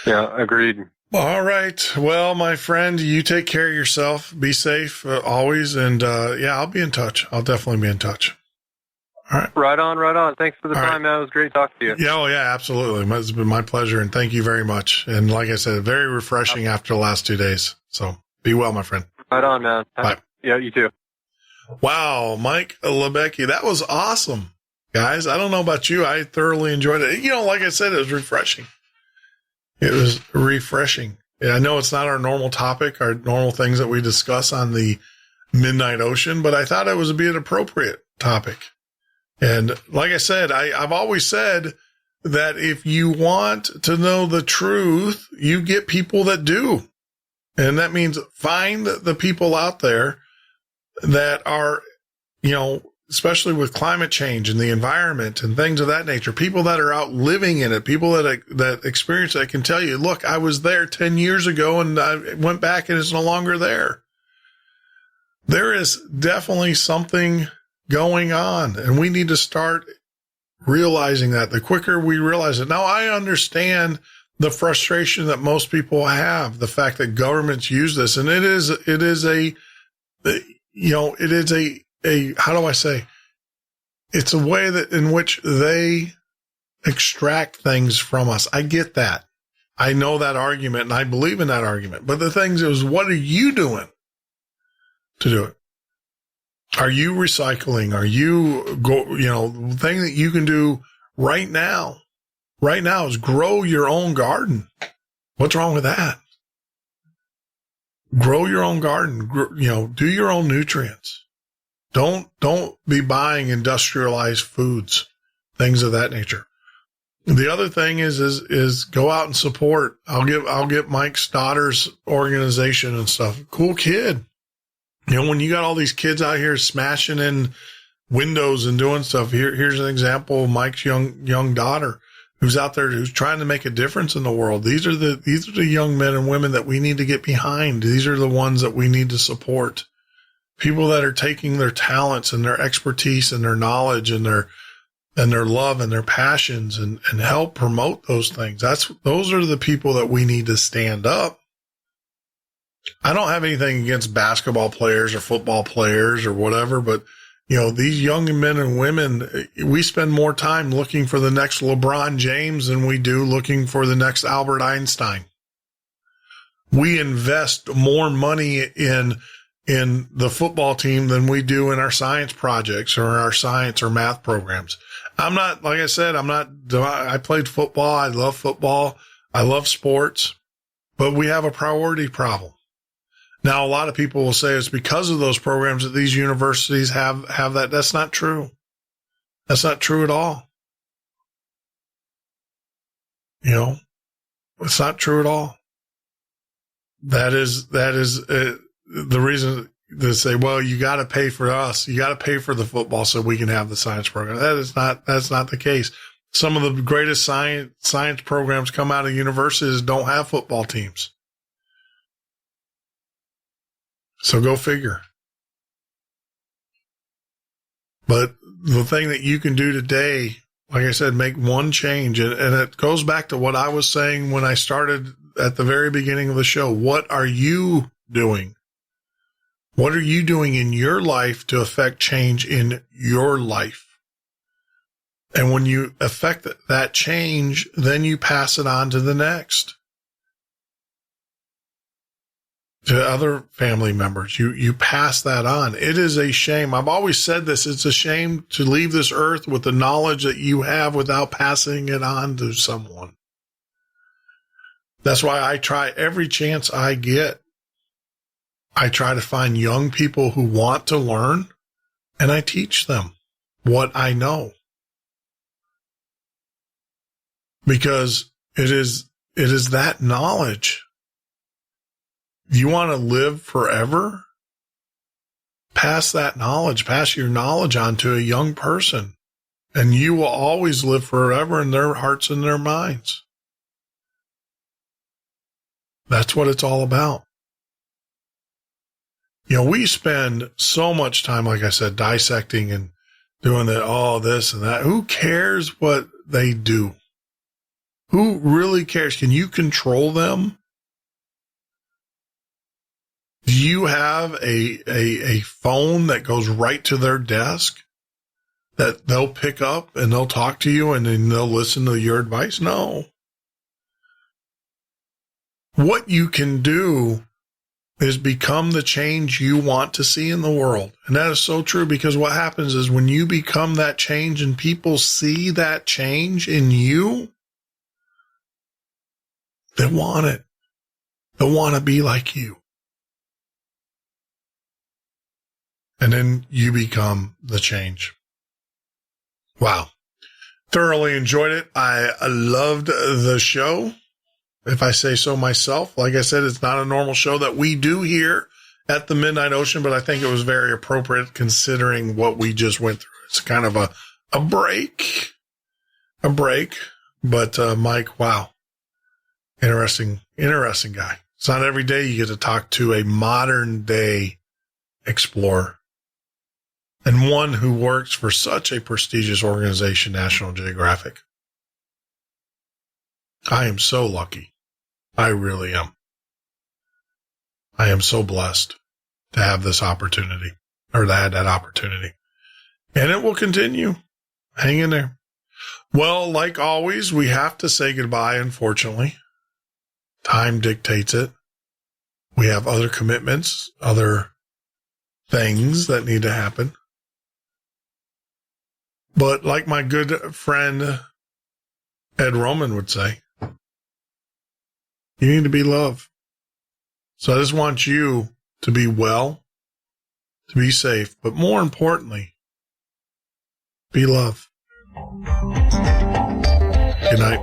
Yeah, agreed. All right. Well, my friend, you take care of yourself. Be safe always. And, I'll be in touch. I'll definitely be in touch. All right. Right on. Thanks for the time, man. It was great talking to you. Yeah, absolutely. It's been my pleasure. And thank you very much. And like I said, very refreshing after the last 2 days. So be well, my friend. Right on, man. Bye. Yeah, you too. Wow, Mike Libecki, that was awesome, guys. I don't know about you. I thoroughly enjoyed it. Like I said, it was refreshing. Yeah, I know it's not our normal topic, our normal things that we discuss on the Midnight Ocean, but I thought it was an appropriate topic. And like I said, I've always said that if you want to know the truth, you get people that do. And that means find the people out there that are, especially with climate change and the environment and things of that nature, people that are out living in it, people that experience it can tell you, look, I was there 10 years ago and I went back and it's no longer there. There is definitely something going on, and we need to start realizing that. The quicker we realize it. Now, I understand the frustration that most people have, the fact that governments use this, and it is how do I say? It's a way that in which they extract things from us. I get that. I know that argument, and I believe in that argument. But the thing is, what are you doing to do it? Are you recycling? Are you the thing that you can do right now is grow your own garden. What's wrong with that? Grow your own garden, do your own nutrients. Don't be buying industrialized foods, things of that nature. The other thing is go out and support. I'll get Mike's daughter's organization and stuff. Cool kid. When you got all these kids out here smashing in windows and doing stuff, here's an example of Mike's young daughter who's out there, who's trying to make a difference in the world. These are the young men and women that we need to get behind. These are the ones that we need to support. People that are taking their talents and their expertise and their knowledge and their love and their passions and help promote those things. Those are the people that we need to stand up. I don't have anything against basketball players or football players or whatever, but these young men and women, we spend more time looking for the next LeBron James than we do looking for the next Albert Einstein. We invest more money in the football team than we do in our science projects or our science or math programs. I played football. I love football. I love sports, but we have a priority problem. Now, a lot of people will say it's because of those programs that these universities have that. That's not true. That's not true at all. It's not true at all. That is the reason they say, well, you got to pay for us. You got to pay for the football so we can have the science program. That's not the case. Some of the greatest science programs come out of universities don't have football teams. So go figure. But the thing that you can do today, like I said, make one change. And it goes back to what I was saying when I started at the very beginning of the show. What are you doing? What are you doing in your life to affect change in your life? And when you affect that change, then you pass it on to the next. To other family members, you pass that on. It is a shame. I've always said this. It's a shame to leave this earth with the knowledge that you have without passing it on to someone. That's why I try every chance I get. I try to find young people who want to learn, and I teach them what I know. Because it is that knowledge. You want to live forever? Pass that knowledge, pass your knowledge on to a young person, and you will always live forever in their hearts and their minds. That's what it's all about. We spend so much time, like I said, dissecting and doing this and that. Who cares what they do? Who really cares? Can you control them? Do you have a phone that goes right to their desk that they'll pick up and they'll talk to you and then they'll listen to your advice? No. What you can do is become the change you want to see in the world. And that is so true, because what happens is when you become that change and people see that change in you, they want it. They want to be like you. And then you become the change. Wow. Thoroughly enjoyed it. I loved the show, if I say so myself. Like I said, it's not a normal show that we do here at the Midnight Ocean, but I think it was very appropriate considering what we just went through. It's kind of a break. But Mike, wow. Interesting guy. It's not every day you get to talk to a modern day explorer, and one who works for such a prestigious organization, National Geographic. I am so lucky. I really am. I am so blessed to have this opportunity, or to have that opportunity. And it will continue. Hang in there. Well, like always, we have to say goodbye, unfortunately. Time dictates it. We have other commitments, other things that need to happen. But like my good friend Ed Roman would say, you need to be loved. So I just want you to be well, to be safe, but more importantly, be loved. Good night.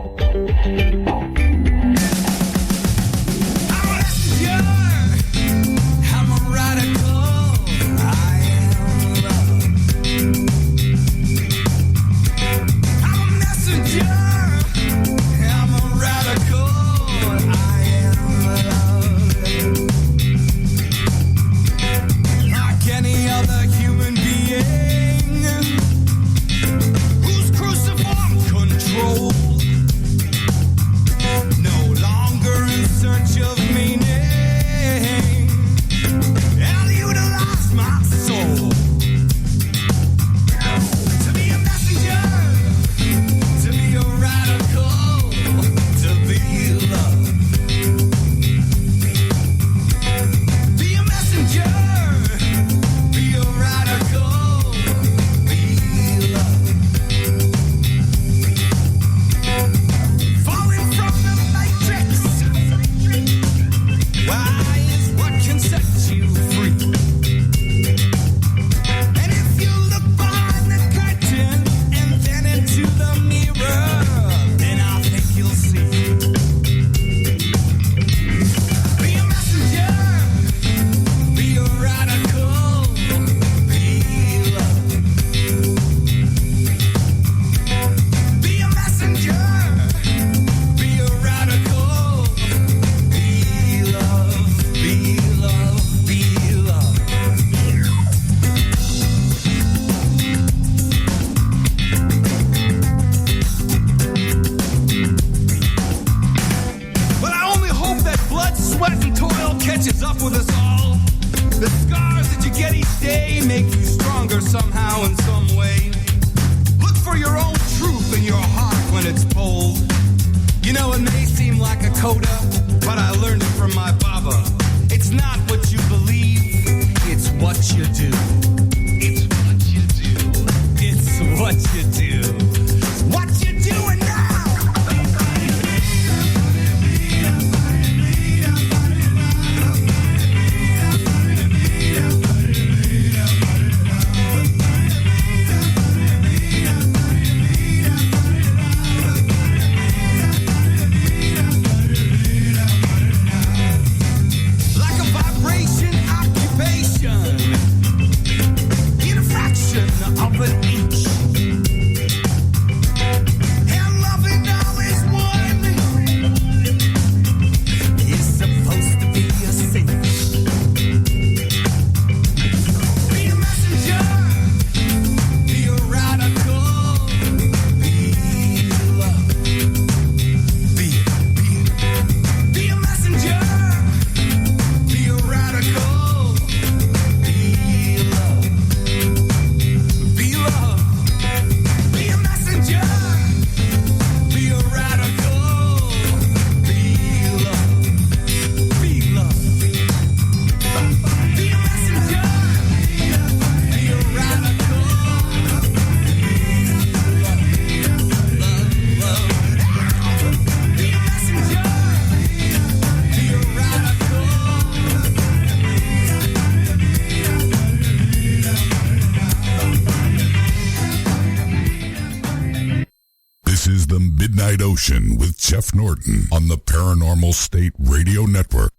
Midnight Ocean with Jeff Norton on the Paranormal State Radio Network.